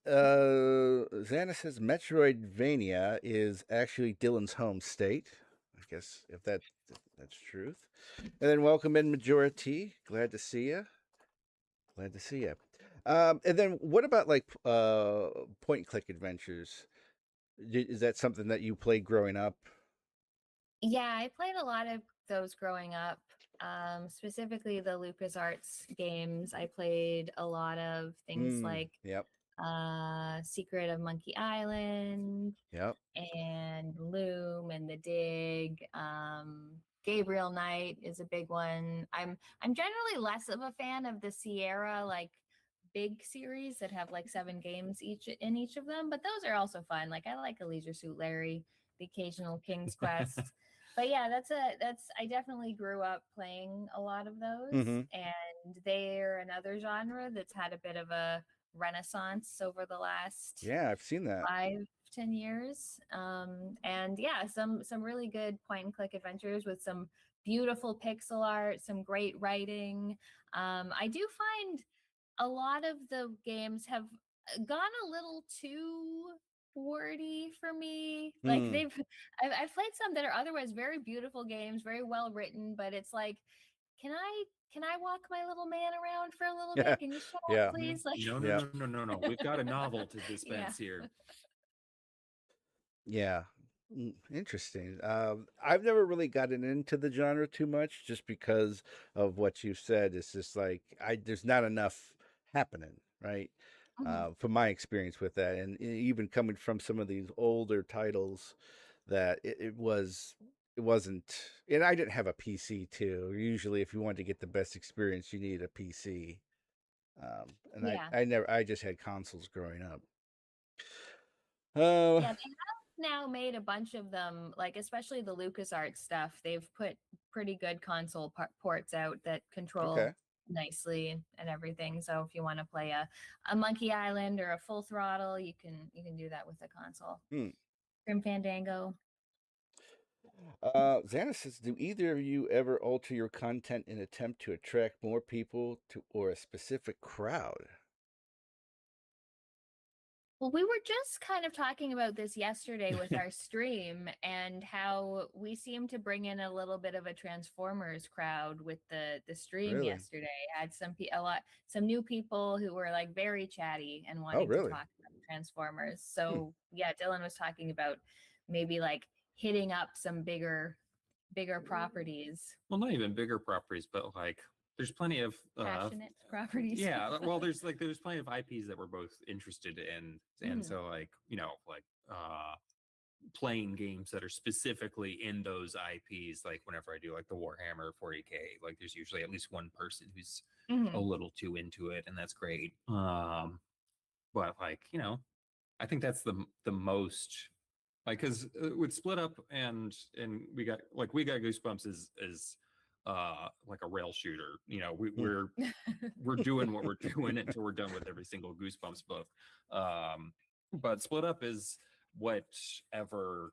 Xana says Metroidvania is actually Dylan's home state. I guess if that's truth. And then welcome in Majority. Glad to see you. Glad to see you. And then what about like point and click adventures? Is that something that you played growing up? Yeah, I played a lot of those growing up. Specifically the LucasArts games. I played a lot of things like Yep. Secret of Monkey Island Yep. and Loom and The Dig. Gabriel Knight is a big one. I'm generally less of a fan of the Sierra like big series that have like 7 games each of them, but those are also fun. Like I like a Leisure Suit Larry, the occasional King's Quest. But yeah, that's I definitely grew up playing a lot of those, Mm-hmm. and they're another genre that's had a bit of a renaissance over the last Yeah, I've seen that. 5-10 years. And yeah, some really good point and click adventures with some beautiful pixel art, some great writing. I do find a lot of the games have gone a little too wordy for me. Like Hmm. I've played some that are otherwise very beautiful games, very well written, but it's like, can I walk my little man around for a little Yeah. bit? Can you shut up, Yeah. please? Like, No, no, Yeah. no, no, no, no. We've got a novel to yeah. dispense here. Yeah. Interesting. I've never really gotten into the genre too much, just because of what you said. It's just like there's not enough happening, right? Mhm. From my experience with that, and even coming from some of these older titles, that it wasn't. And I didn't have a PC too. Usually, if you wanted to get the best experience, you need a PC. And Yeah. I just had consoles growing up. Uh, Yeah, they have now made a bunch of them, like especially the LucasArts stuff. They've put pretty good console ports out that okay. control nicely and everything. So if you want to play a Monkey Island or a Full Throttle, you can do that with the console. Hmm. Grim Fandango. Xana says, do either of you ever alter your content in attempt to attract more people to or a specific crowd? Well, we were just kind of talking about this yesterday with our stream and how we seem to bring in a little bit of a Transformers crowd with the stream Really? yesterday. Had some new people who were like very chatty and Oh, wanting to really? talk about Transformers. Hmm. So, yeah, Dylan was talking about maybe like hitting up some bigger properties, Well, not even bigger properties, but like there's plenty of passionate properties. yeah, well there's plenty of IPs that we're both interested in, and Mhm. so like, like playing games that are specifically in those IPs. Like whenever I do like the Warhammer 40K, like there's usually at least one person who's a little too into it, and that's great. But like, I think that's the most, like, because with Split Up and we got Goosebumps is like a rail shooter. We're doing what we're doing until we're done with every single Goosebumps book. But Split Up is whatever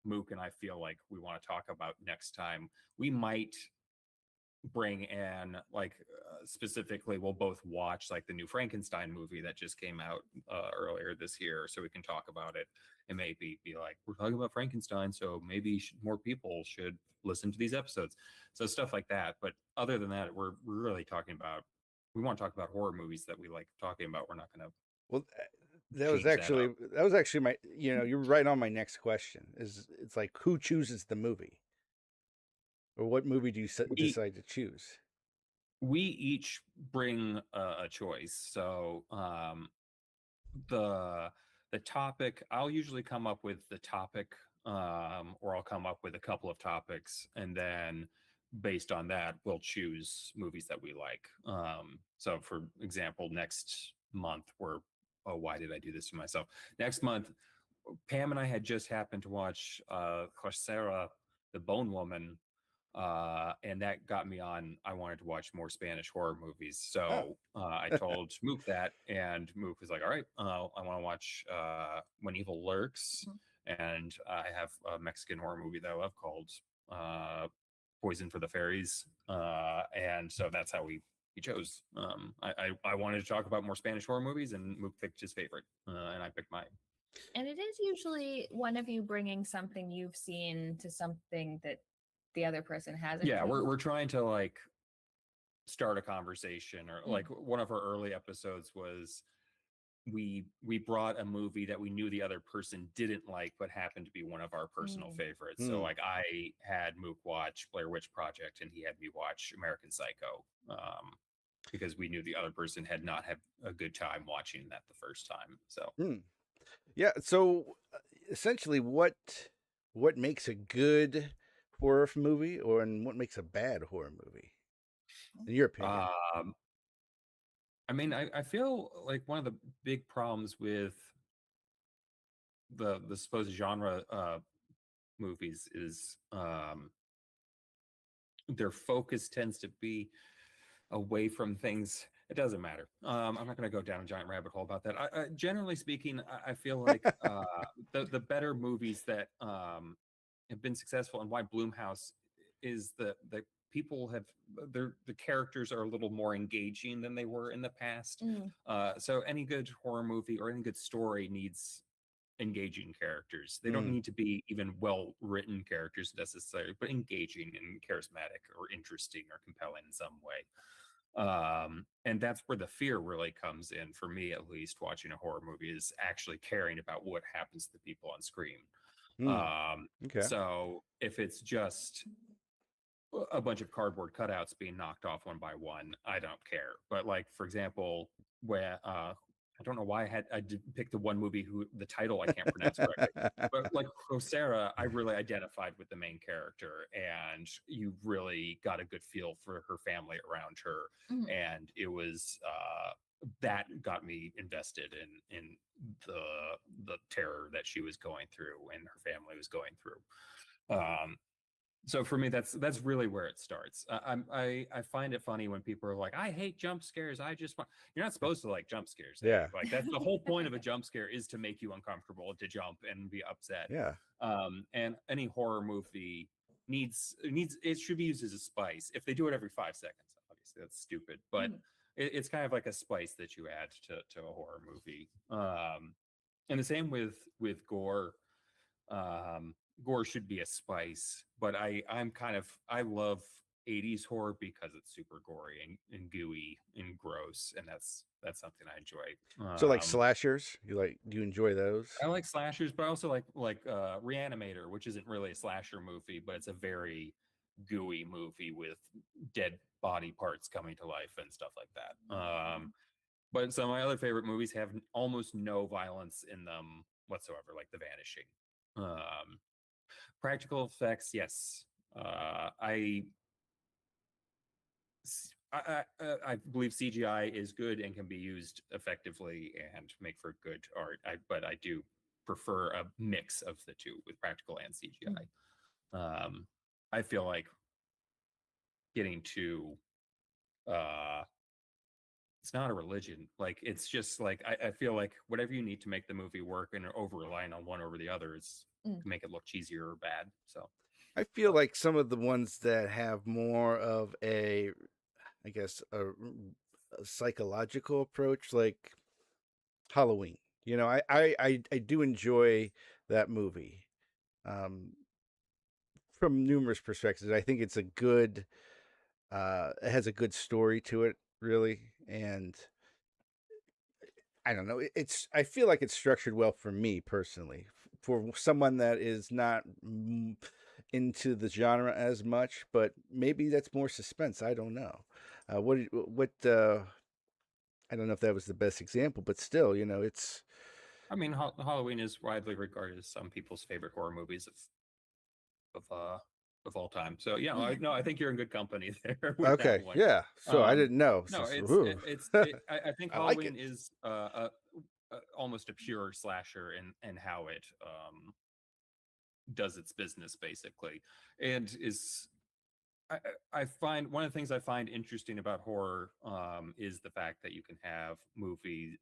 Mook and I feel like we want to talk about next time. We might bring in specifically, we'll both watch like the new Frankenstein movie that just came out earlier this year, so we can talk about it and maybe be like, we're talking about Frankenstein, so maybe more people should listen to these episodes. So stuff like that. But other than that, we're really talking about, we want to talk about horror movies that we like talking about. We're not going to Well, change that up. that was actually my, you're right on my next question. It's like, who chooses the movie, or what movie do you decide to choose? We each bring a choice. So the topic, I'll usually come up with the topic, or I'll come up with a couple of topics, and then based on that, we'll choose movies that we like. So for example, next month why did I do this to myself? Next month, Pam and I had just happened to watch Cosera, the Bone Woman, and that got me on. I wanted to watch more Spanish horror movies, so I told Mook that, and Mook was like, "All right, I want to watch When Evil Lurks," and I have a Mexican horror movie that I love called Poison for the Fairies, and so that's how we chose. I wanted to talk about more Spanish horror movies, and Mook picked his favorite, and I picked mine. And it is usually one of you bringing something you've seen to something that the other person hasn't. Yeah, we're trying to like start a conversation, or like one of our early episodes was we brought a movie that we knew the other person didn't like but happened to be one of our personal favorites. So like I had Mook watch Blair Witch Project and he had me watch American Psycho, because we knew the other person had not had a good time watching that the first time. So yeah, so essentially what makes a good horror movie, and what makes a bad horror movie, in your opinion? I mean, I feel like one of the big problems with the supposed genre movies is their focus tends to be away from things. It doesn't matter. I'm not going to go down a giant rabbit hole about that. Generally speaking, I feel like the better movies that have been successful, and why Blumhouse is the people have the characters are a little more engaging than they were in the past. So any good horror movie or any good story needs engaging characters. They don't need to be even well written characters necessarily, but engaging and charismatic or interesting or compelling in some way. And that's where the fear really comes in, for me at least, watching a horror movie, is actually caring about what happens to the people on screen. Okay. So if it's just a bunch of cardboard cutouts being knocked off one by one, I don't care. But like, for example, where I don't know why I did pick the one movie who the title I can't pronounce correctly, but like Cosera, I really identified with the main character, and you really got a good feel for her family around her, and it was that got me invested in the terror that she was going through and her family was going through. So for me, that's really where it starts. I find it funny when people are like, "I hate jump scares. I just want." You're not supposed to like jump scares. Yeah. Like that's the whole point of a jump scare, is to make you uncomfortable, to jump and be upset. Yeah. And any horror movie needs it should be used as a spice. If they do it every 5 seconds, obviously that's stupid. But it's kind of like a spice that you add to a horror movie. And the same with gore. Gore should be a spice, but I love 80s horror because it's super gory and gooey and gross, and that's something I enjoy. So like slashers, do you enjoy those? I like slashers, but I also like Reanimator, which isn't really a slasher movie, but it's a very gooey movie with dead body parts coming to life and stuff like that. But some of my other favorite movies have almost no violence in them whatsoever, like The Vanishing. Um, Practical effects, yes. I believe CGI is good and can be used effectively and make for good art. But I do prefer a mix of the two with practical and CGI. I feel like getting to it's not a religion. Like it's just like I feel like whatever you need to make the movie work and over relying on one over the other is can make it look cheesier or bad. So I feel like some of the ones that have more of a, I guess, a psychological approach, like Halloween. I do enjoy that movie um, from numerous perspectives. I think it's a good, it has a good story to it, really, and I don't know. I feel like it's structured well for me personally. For someone that is not into the genre as much, but maybe that's more suspense. I don't know. What? I don't know if that was the best example, but still, it's I mean, Halloween is widely regarded as some people's favorite horror movies of uh of all time. So yeah, I think you're in good company there with that okay. one. Yeah. So I didn't know. No, Ooh. I think I like it. Halloween is almost a pure slasher in how it does its business basically, and is I find one of the things I find interesting about horror is the fact that you can have movies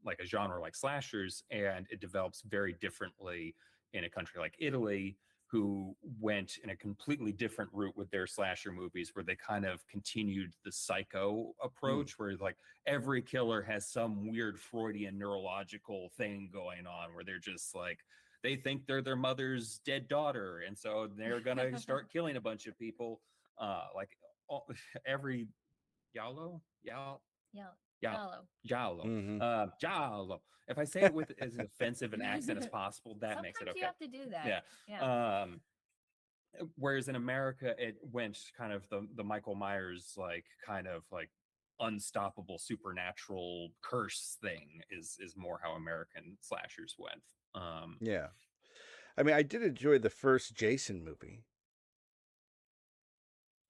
like a genre like slashers, and it develops very differently in a country like Italy, who went in a completely different route with their slasher movies, where they kind of continued the psycho approach, where like every killer has some weird Freudian neurological thing going on, where they're just like they think they're their mother's dead daughter, and so they're gonna start killing a bunch of people. Like every Yalo, Yeah. Yal, Yellow. Jalo, Mm-hmm. Jalo. If I say it with as offensive an accent as possible, that Sometimes makes it you okay. have to do that. Yeah. Yeah. Whereas in America, it went kind of the Michael Myers like kind of like unstoppable supernatural curse thing is more how American slashers went. Yeah. I mean, I did enjoy the first Jason movie.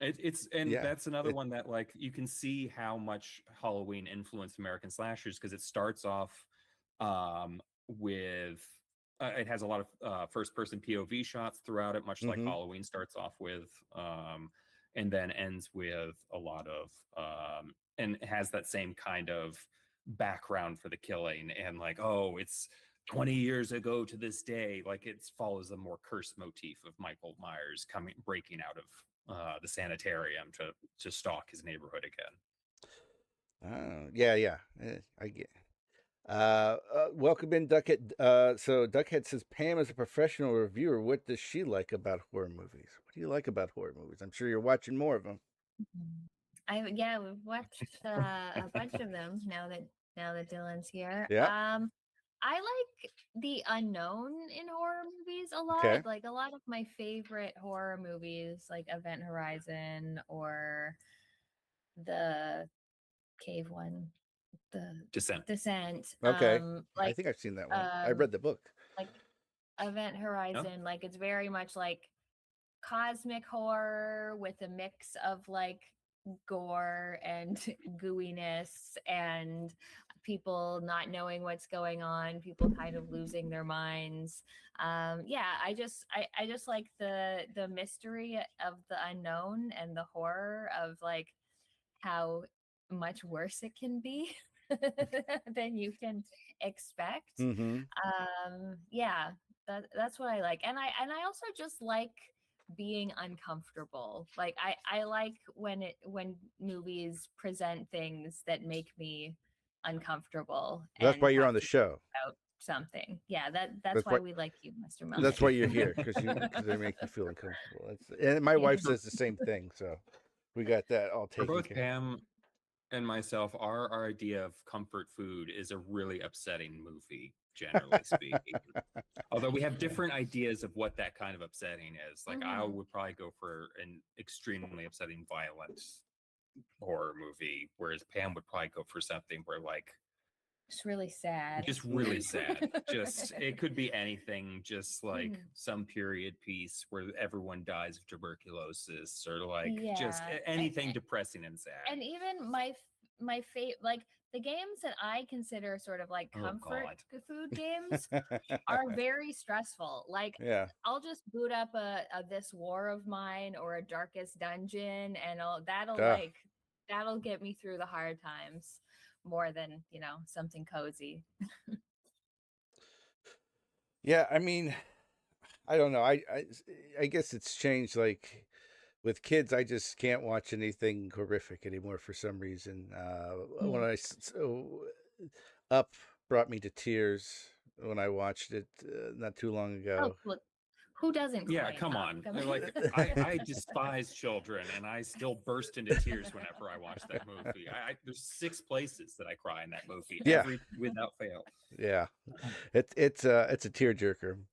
It's and Yeah. that's another one that like you can see how much Halloween influenced American slashers, because it starts off with it has a lot of first person POV shots throughout it, much like Mm-hmm. Halloween starts off with, and then ends with a lot of and it has that same kind of background for the killing, and like, oh, it's 20 years ago to this day, like it follows a more cursed motif of Michael Myers breaking out of the sanitarium to stalk his neighborhood again. Oh, yeah, yeah. I get. Welcome in, Duckhead. So Duckhead says Pam is a professional reviewer. What does she like about horror movies? What do you like about horror movies? I'm sure you're watching more of them. We've watched a bunch of them now that Dylan's here. Yeah. I like the unknown in horror movies a lot. Okay. Like a lot of my favorite horror movies, like Event Horizon or the cave one, the Descent. Descent. Okay. I think I've seen that one. I Um, read the book. like Event No? Horizon, like it's very much like cosmic horror with a mix of like gore and gooiness and people not knowing what's going on, people kind of losing their minds. I just like the mystery of the unknown and the horror of like how much worse it can be than you can expect. Mm-hmm. Yeah, that's what I like. And I also just like being uncomfortable. Like I like when movies present things that make me uncomfortable That's and why you're have on the to show. think about something. Yeah, that's That's why why. we like you, Mr. That's Melnick. why you're here because they make you feel uncomfortable. And my wife says the same thing. So we got that all For taken both care. Pam and myself, our idea of comfort food is a really upsetting movie, generally speaking. Although we have different ideas of what that kind of upsetting is. Like I Mhm. would probably go for an extremely upsetting, violent horror movie, whereas Pam would probably go for something where like It's really sad. Just really sad. Just it could be anything, just like some period piece where everyone dies of tuberculosis, or like just Yeah. anything depressing and sad. And even my favorite, like the games that I consider sort of like comfort food games are very stressful. Like Yeah. I'll just boot up a This War of Mine or a Darkest Dungeon, and that'll get me through the hard times more than, something cozy. Yeah, I mean, I don't know. I guess it's changed. Like with kids, I just can't watch anything horrific anymore for some reason. When Up brought me to tears when I watched it not too long ago. Well, who doesn't? Yeah, come on. Like I despise children, and I still burst into tears whenever I watch that movie. There's 6 places that I cry in that movie, Yeah. without fail. Yeah, it's a tearjerker.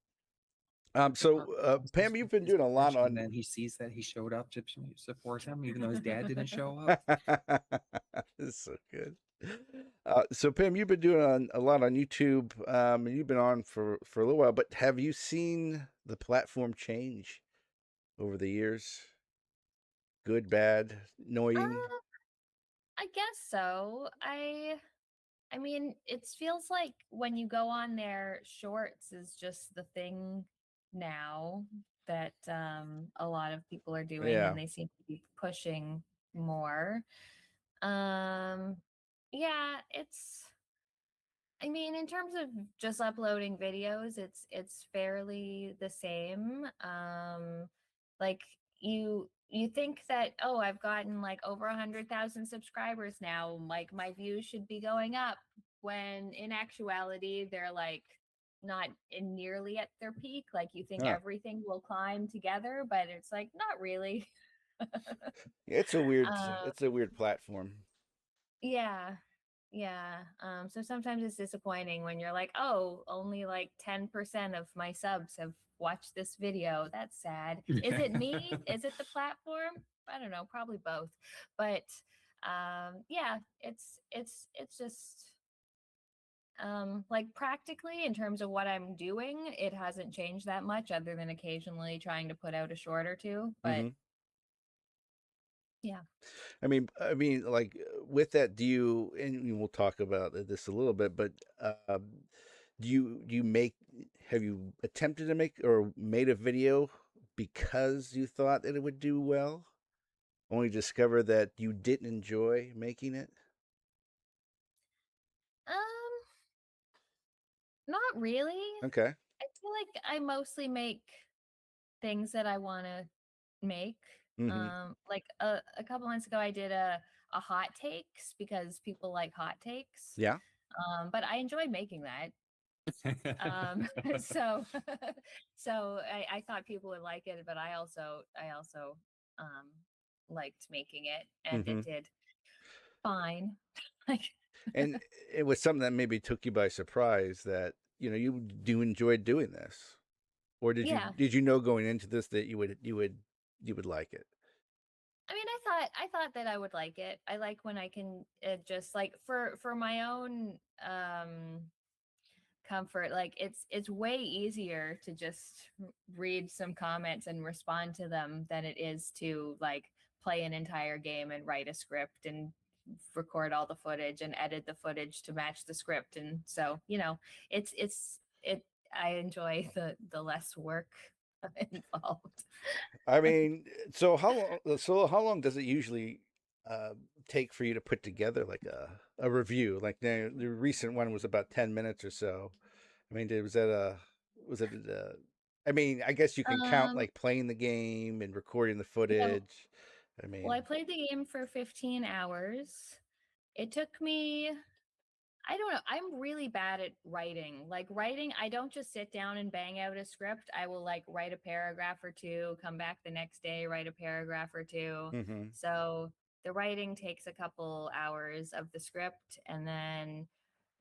So Pam, you've been doing a lot on. And then he sees that he showed up to support him, even though his dad didn't show up. This is so good. So Pam, you've been doing a lot on YouTube, and you've been on for a little while. But have you seen the platform change over the years? Good, bad, annoying? I guess so. I mean, it feels like when you go on there, shorts is just the thing now that a lot of people are doing, Yeah. and they seem to be pushing more. Yeah, I mean, in terms of just uploading videos, it's fairly the same. Like you think that, oh, I've gotten like over 100,000 subscribers now, like my views should be going up, when in actuality they're like not nearly at their peak. Like you think everything will climb together, but it's like not really. It's a weird platform. Yeah. Yeah. So sometimes it's disappointing when you're like, oh, only like 10% of my subs have watched this video. That's sad. Is it me? Is it the platform? I don't know, probably both. But yeah, it's just like practically in terms of what I'm doing, it hasn't changed that much other than occasionally trying to put out a short or two. But yeah. I mean, like with that, do you? And we'll talk about this a little bit, but do you make? Have you attempted to make or made a video because you thought that it would do well, only discover that you didn't enjoy making it? Not really. Okay. I feel like I mostly make things that I want to make. Like a couple months ago, I did a hot takes because people like hot takes. Yeah. But I enjoyed making that. So so I thought people would like it, but I also liked making it, and it did fine. Like And it was something that maybe took you by surprise that you do enjoy doing this, or did you know going into this that you would like it? I mean, I thought that I would like it. I like when I can just like for my own comfort, like it's way easier to just read some comments and respond to them than it is to like play an entire game and write a script and record all the footage and edit the footage to match the script. And so, it's I enjoy the less work involved. I mean, so how long does it usually take for you to put together like a review? Like the recent one was about 10 minutes or so. I mean, was it I mean, I guess you can count like playing the game and recording the footage. I mean, well, I played the game for 15 hours. It took me, I don't know. I'm really bad at writing. Like writing, I don't just sit down and bang out a script. I will like write a paragraph or two, come back the next day, write a paragraph or two. So the writing takes a couple hours of the script, and then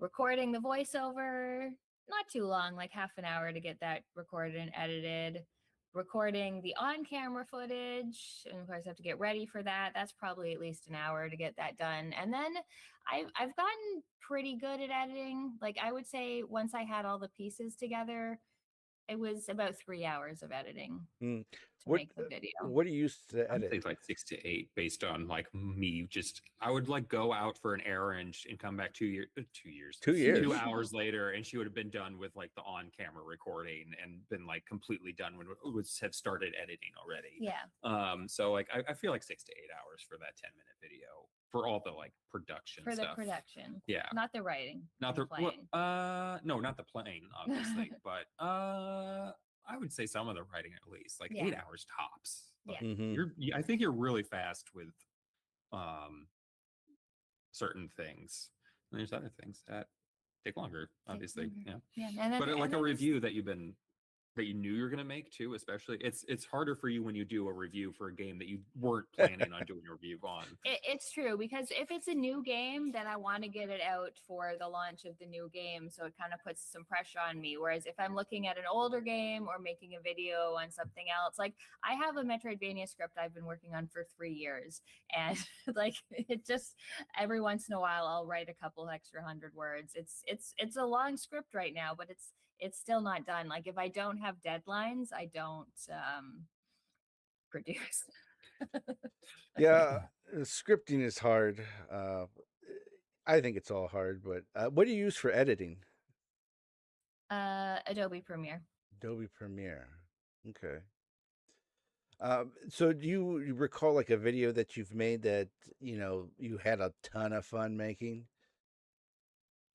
recording the voiceover, not too long, like half an hour to get that recorded and edited. recording the on-camera footage, and of course I have to get ready for that. That's probably at least an hour to get that done. And then I've gotten pretty good at editing. Like I would say once I had all the pieces together, it was about 3 hours of editing Mm. to make the video. What do you use to I would edit? say like 6 to 8 based on like me. Just I would like go out for an errand and come back 2 years, 2 years. 2 hours later, and she would have been done with like the on-camera recording and been like completely done when it would have started editing already. Yeah. So like I feel like 6 to 8 hours for that 10-minute video for all the like production For the stuff. production. Yeah. Not the writing. Not the playing. no, not the playing, obviously, but I would say some of the writing at least, like Yeah. 8 hours tops. Like, Yeah. I think you're really fast with certain things. And there's other things that take longer, obviously. longer. Yeah. Yeah. And then, But and like a then review that you knew you were going to make too, especially it's harder for you when you do a review for a game that you weren't planning on doing a review on. It's true, because if it's a new game, then I want to get it out for the launch of the new game, so it kind of puts some pressure on me. Whereas if I'm looking at an older game or making a video on something else, like I have a Metroidvania script I've been working on for 3 years, and like it just every once in a while I'll write a couple extra 100 words. It's a long script right now, but it's still not done. Like if I don't have deadlines, I don't produce. Yeah, scripting is hard. I think it's all hard, but what do you use for editing? Adobe Premiere. Adobe Premiere. Okay. So do you recall like a video that you've made that, you had a ton of fun making?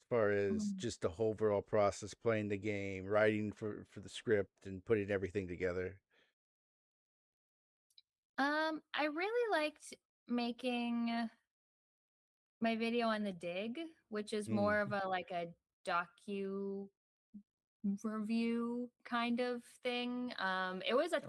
As far as just the whole overall process, playing the game, writing for the script and putting everything together. I really liked making my video on the dig, which is more of a like a docu review kind of thing. It was a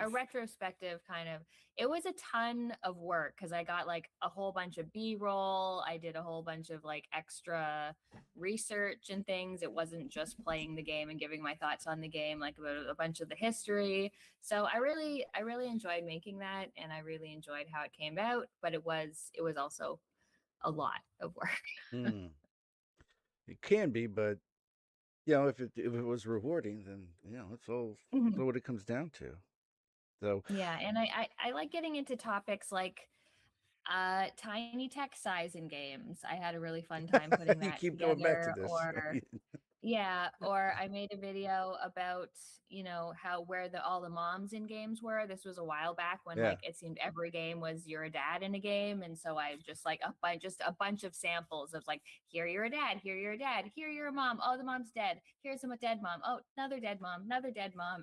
retrospective kind of. It was a ton of work because I got like a whole bunch of B-roll. I did a whole bunch of like extra research and things. It wasn't just playing the game and giving my thoughts on the game, like about a bunch of the history. So I really enjoyed making that, and I really enjoyed how it came out. But it was also a lot of work. It can be, but if it was rewarding, then that's all what it comes down to. So yeah, and I like getting into topics like tiny text size in games. I had a really fun time putting that keep together. going back to this. Or I made a video about where all the moms in games were. This was a while back when like it seemed every game was you're a dad in a game, and so I just like a bunch of samples of like, here you're a dad, here you're a dad, here you're a mom, oh the mom's dead, here's a dead mom, oh another dead mom,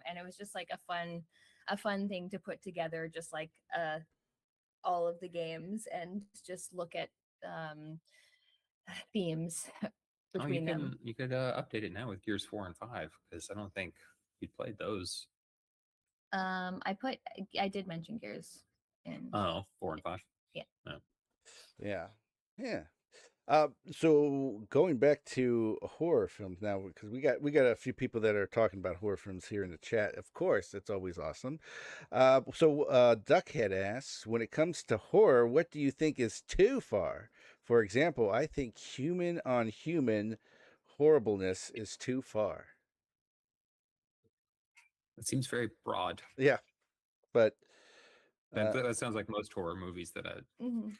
and it was just like a fun thing to put together, just like all of the games and just look at themes between them. You could update it now with Gears 4 and 5, because I don't think you'd played those. I did mention Gears in 4 and 5. Yeah. Yeah. So going back to horror films now, because we got a few people that are talking about horror films here in the chat. Of course, that's always awesome. So Duckhead asks, when it comes to horror, what do you think is too far? For example, I think human on human horribleness is too far. It seems very broad. Yeah, but that sounds like most horror movies that I'm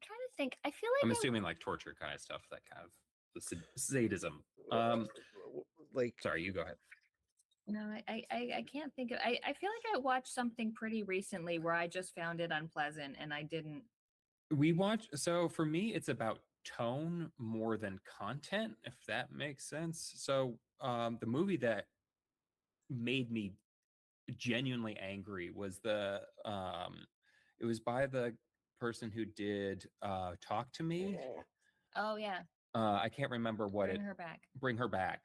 trying to think. I feel like I'm assuming like torture kind of stuff, that kind of the sadism. like, sorry, you go ahead. No, I can't think of. I feel like I watched something pretty recently where I just found it unpleasant and I didn't. So for me, it's about tone more than content, if that makes sense. So the movie that made me genuinely angry was it was by the person who did Talk to Me. Oh yeah. I can't remember what Bring Her Back.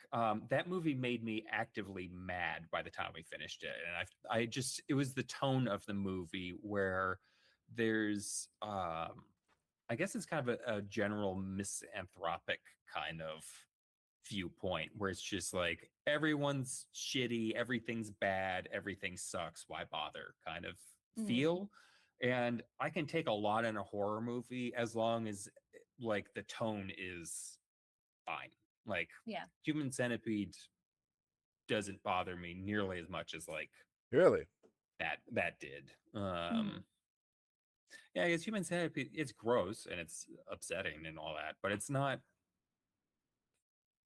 That movie made me actively mad by the time we finished it, and it was the tone of the movie where there's I guess it's kind of a general misanthropic kind of viewpoint where it's just like everyone's shitty, everything's bad, everything sucks, why bother kind of feel. And I can take a lot in a horror movie as long as like the tone is fine. Like Yeah. Human Centipede doesn't bother me nearly as much as like Really? that did. Yeah, I guess Human Centipede, it's gross and it's upsetting and all that, but it's not.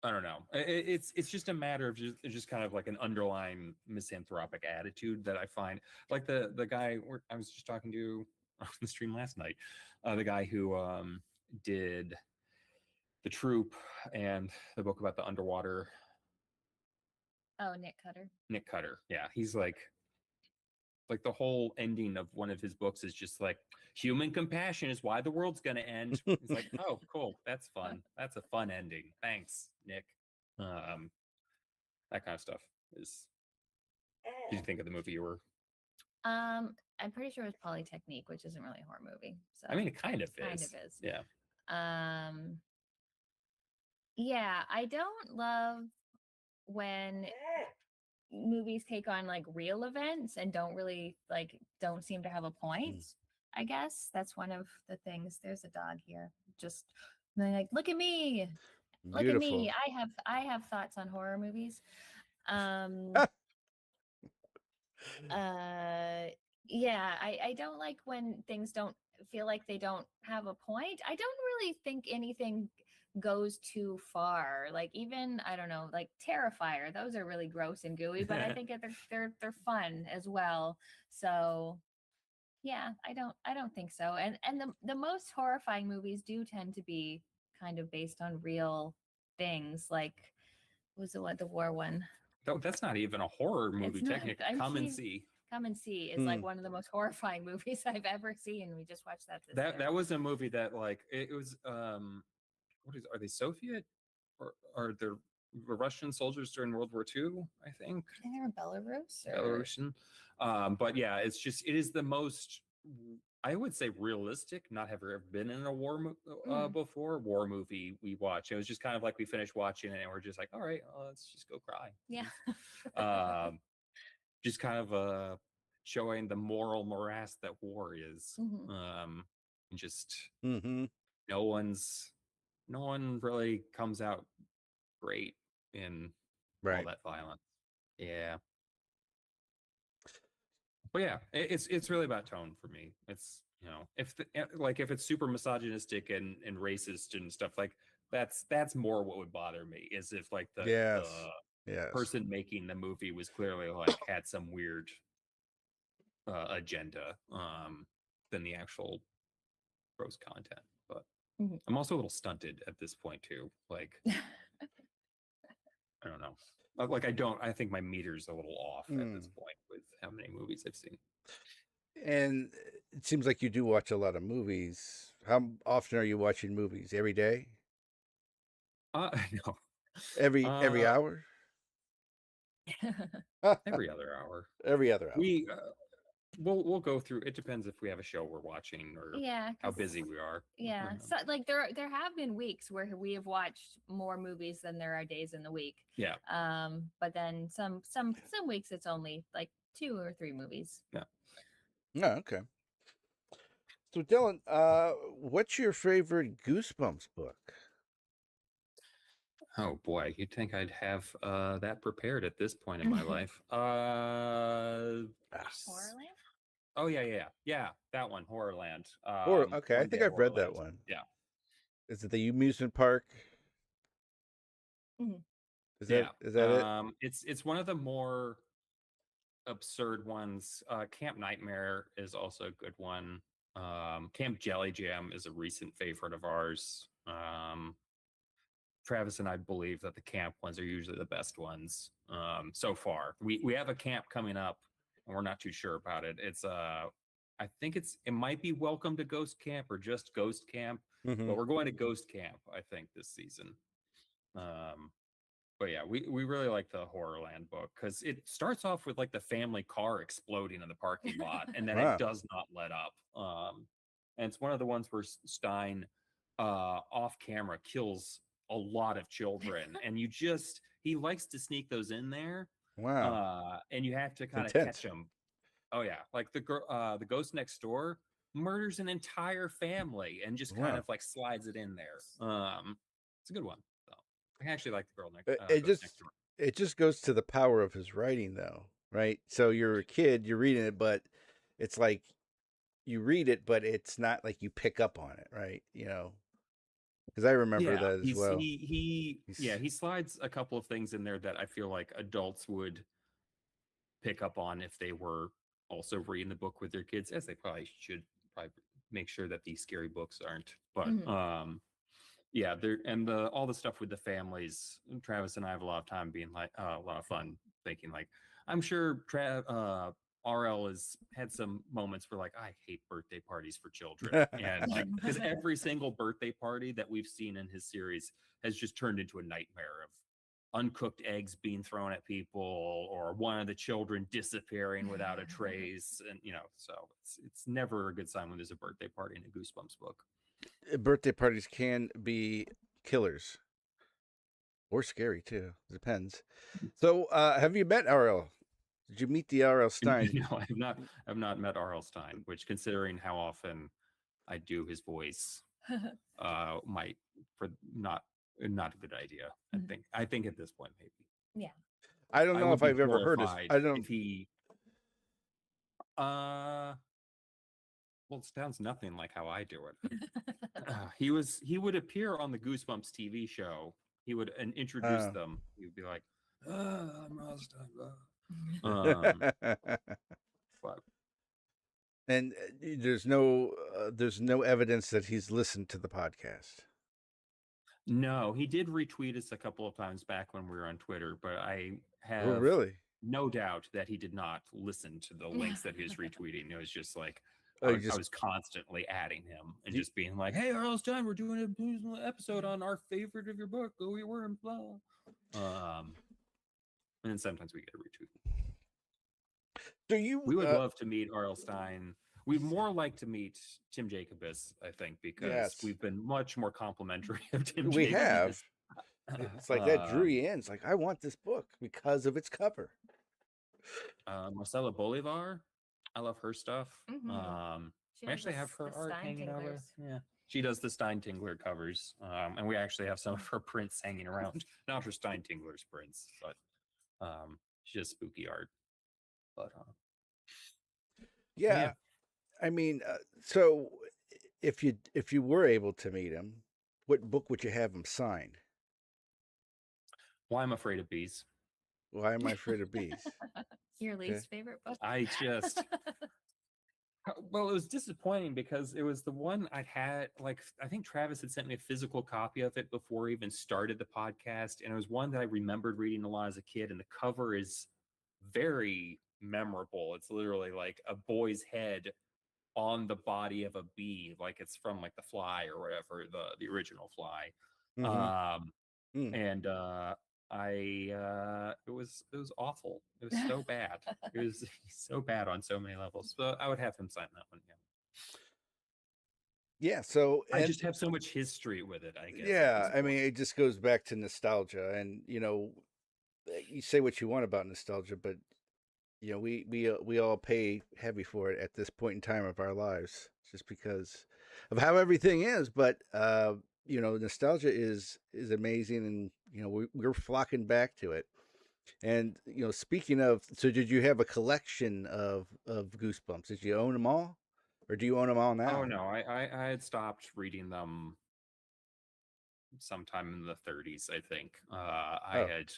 I don't know. It's just a matter of just kind of like an underlying misanthropic attitude that I find. Like the guy I was just talking to on the stream last night, the guy who did The Troop and the book about the underwater. Oh, Nick Cutter. Nick Cutter. Yeah, he's like the whole ending of one of his books is just like human compassion is why the world's going to end. He's like, oh, cool, that's fun. That's a fun ending. Thanks, Nick. That kind of stuff is. Did you think of the movie you were? I'm pretty sure it was Polytechnique, which isn't really a horror movie. So I mean, it kind of is. Kind of is. Yeah. Yeah, I don't love when movies take on like real events and don't seem to have a point. I guess that's one of the things. There's a dog here. Just like, look at me. Look at me. I have thoughts on horror movies. Yeah, I don't like when things don't feel like they don't have a point. I don't really think anything goes too far. Like even I don't know, like Terrifier. Those are really gross and gooey, but I think they're fun as well. So yeah, I don't think so. And the most horrifying movies do tend to be kind of based on real things. Like what was the war one? No, that's not even a horror movie. Technically, Come and See. Come and See is like one of the most horrifying movies I've ever seen. We just watched that this year. That was a movie that like it was are they Soviet or are they Russian soldiers during World War II? I think they're Belarus. Belarusian. But yeah, it is the most, I would say, realistic. Not have ever been in a war before war movie we watched. It was just kind of like we finished watching it and we're just like, all right, let's just go cry. Yeah. Just kind of showing the moral morass that war is. Just no one really comes out great in all that violence. Yeah. But yeah, it's really about tone for me. It's, you know, if it's super misogynistic and racist and stuff, like that's more what would bother me, is if like the person making the movie was clearly like had some weird agenda than the actual gross content. But I'm also a little stunted at this point too. Like I don't know. Like I think my meter's a little off at this point with how many movies I've seen. And it seems like you do watch a lot of movies. How often are you watching movies? Every day? No. Every hour? Every other hour. Every other hour. We'll go through. It depends if we have a show we're watching or how busy we are. Yeah, so like there have been weeks where we have watched more movies than there are days in the week. Yeah. But then some weeks it's only like 2 or 3 movies. Yeah. Oh, okay. So Dylan, what's your favorite Goosebumps book? Oh boy, you'd think I'd have that prepared at this point in my life. Horrorland? Oh yeah, that one, Horrorland. Okay, I think I've read that one. Yeah. Is it the amusement park? Is that it? It's one of the more absurd ones. Camp Nightmare is also a good one. Camp Jelly Jam is a recent favorite of ours. Travis and I believe that the camp ones are usually the best ones so far. We have a camp coming up and we're not too sure about it. It's I think it might be Welcome to Ghost Camp or just Ghost Camp, but we're going to Ghost Camp, I think, this season. But yeah, we really like the Horrorland book because it starts off with like the family car exploding in the parking lot, and then it does not let up. And it's one of the ones where Stein off camera kills a lot of children, and he likes to sneak those in there, Wow. and you have to It's kind of intense. catch them. Oh yeah, like the ghost next door murders an entire family and just kind Wow. of like slides it in there. It's a good one. So I actually like the It ghost next just door. it just goes to the power of his writing, though, right? So you're a kid, you're reading it, but it's like you read it, but it's not like you pick up on it, right? Because I remember Yeah, that as well. he slides a couple of things in there that I feel like adults would pick up on if they were also reading the book with their kids, as they probably should. Probably make sure that these scary books aren't. But yeah, there and all the stuff with the families. Travis and I have a lot of time being like a lot of fun thinking like I'm sure RL has had some moments where like I hate birthday parties for children, and like because every single birthday party that we've seen in his series has just turned into a nightmare of uncooked eggs being thrown at people or one of the children disappearing without a trace, and so it's never a good sign when there's a birthday party in a Goosebumps book. Birthday parties can be killers or scary too. Depends. So, have you met RL? Did you meet the RL Stein? No, I've not met R.L. Stein, which, considering how often I do his voice, might for not a good idea. I think at this point maybe. Yeah. I don't I know would if be I've ever heard his. horrified I don't. if he. Well, it sounds nothing like how I do it. He would appear on the Goosebumps TV show. He would introduce them. He would be like, "I'm Rosstein." But And there's no evidence that he's listened to the podcast. no, he did retweet us a couple of times back when we were on Twitter, but I Oh, have really? no doubt that he did not listen to the links that he was retweeting. It was just like Oh, I was constantly adding him and just being like, "Hey, R.L. Stein, we're doing an episode on our favorite of your book, Go Your Worm, blah." And then sometimes we get a retweet. Do you? We would love to meet R.L. Stein. We'd more like to meet Tim Jacobus, I think, because Yes. we've been much more complimentary of Tim We Jacobus. have. It's like that drew you in. It's like, I want this book because of its cover. Marcela Bolivar, I love her stuff. She We actually have her art hanging over. Yeah, she does the Stein Tingler covers, and we actually have some of her prints hanging around. Not her Stein Tingler's prints, but she does spooky art. But Yeah. I mean, so if you were able to meet him, what book would you have him sign? Why I'm Afraid of Bees. Why Am I Afraid of Bees? Your least favorite book? I just well, it was disappointing because it was the one I had. Like, I think Travis had sent me a physical copy of it before we even started the podcast, and it was one that I remembered reading a lot as a kid. And the cover is very memorable. It's literally like a boy's head on the body of a bee, like it's from like The Fly or whatever, the original Fly. And it was awful. It was so bad. It was so bad on so many levels. So I would have him sign that one. Yeah. So I just have so much history with it, I guess. Yeah, I mean, it just goes back to nostalgia, and you say what you want about nostalgia, but we all pay heavy for it at this point in time of our lives, just because of how everything is. But nostalgia is amazing, and we're flocking back to it. And speaking of, so did you have a collection of Goosebumps? Did you own them all, or do you own them all now? Oh no, I had stopped reading them sometime in the 30s, I think. I had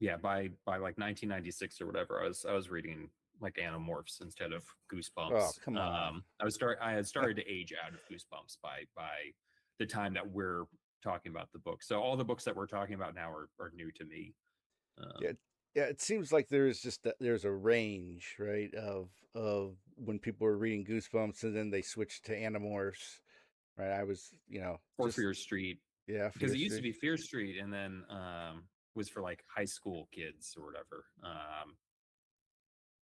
yeah, by like 1996 or whatever, I was reading like Animorphs instead of Goosebumps. Oh, come on. I had started to age out of Goosebumps by the time that we're talking about the book. So all the books that we're talking about now are new to me. Yeah, it seems like there's a range, right, of when people were reading Goosebumps and then they switched to Animorphs, right? I was, or Fear Street. Yeah, because it used to be Fear Street, and then was for like high school kids or whatever.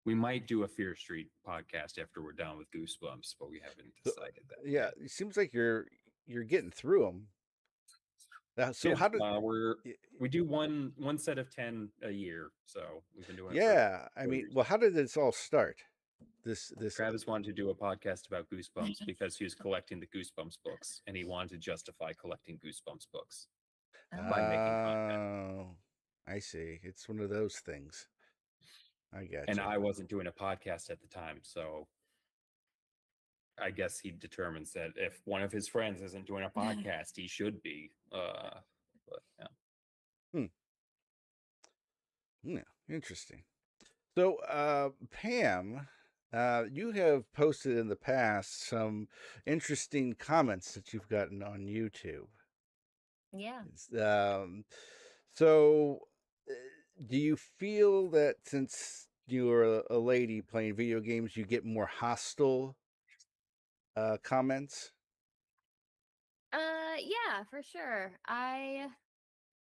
We might do a Fear Street podcast after we're done with Goosebumps, but we haven't decided that. Yeah, it seems like you're you're getting through them. So Yeah, how did? we do one set of 10 a year, so we've been doing it for Yeah, I 4 mean, years. well, how did this all start? This Travis wanted to do a podcast about Goosebumps because he was collecting the Goosebumps books, and he wanted to justify collecting Goosebumps books by making content. Oh, I see. It's one of those things. I got And you. I wasn't doing a podcast at the time, so I guess he determines that if one of his friends isn't doing a podcast, he should be. But yeah. Yeah, interesting. So, Pam, you have posted in the past some interesting comments that you've gotten on YouTube. Yeah. So, uh, do you feel that since you're a lady playing video games, you get more hostile comments? Yeah, for sure.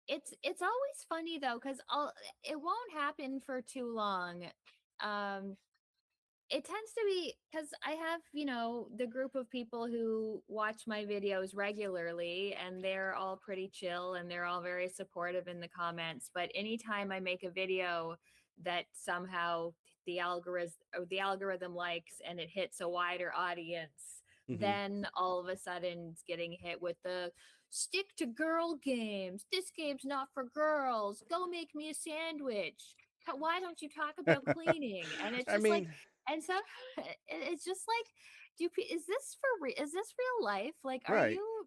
It's always funny though, because it won't happen for too long. Um, it tends to be because I have, the group of people who watch my videos regularly, and they're all pretty chill and they're all very supportive in the comments. But anytime I make a video that somehow the algorithm likes and it hits a wider audience, Mm-hmm. then all of a sudden it's getting hit with the stick to girl games. This game's not for girls. Go make me a sandwich. Why don't you talk about cleaning? And it's I just like, mean, and so it's just like, is this is this real life? Like, are right. you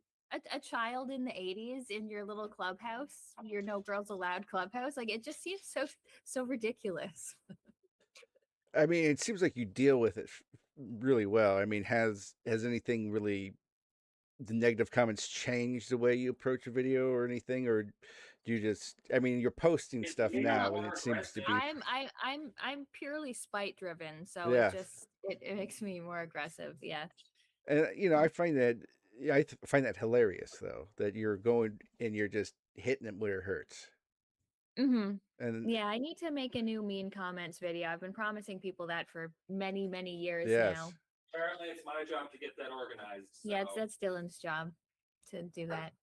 a child in the 80s in your little clubhouse, your no girls allowed clubhouse? Like, it just seems so ridiculous. I mean, it seems like you deal with it really well. I mean, has anything really the negative comments changed the way you approach a video or anything, or do you just? I mean, you're posting It's stuff made now, more and it seems to be I'm purely spite driven, so yeah. it makes me more aggressive. Yeah. And I find that find that hilarious though that you're going and you're just hitting it where it hurts. Mm-hmm. And Yeah, I need to make a new mean comments video. I've been promising people that for many, many years now. yes, Apparently, it's my job to get that organized. Yeah, so- that's Dylan's job to do that.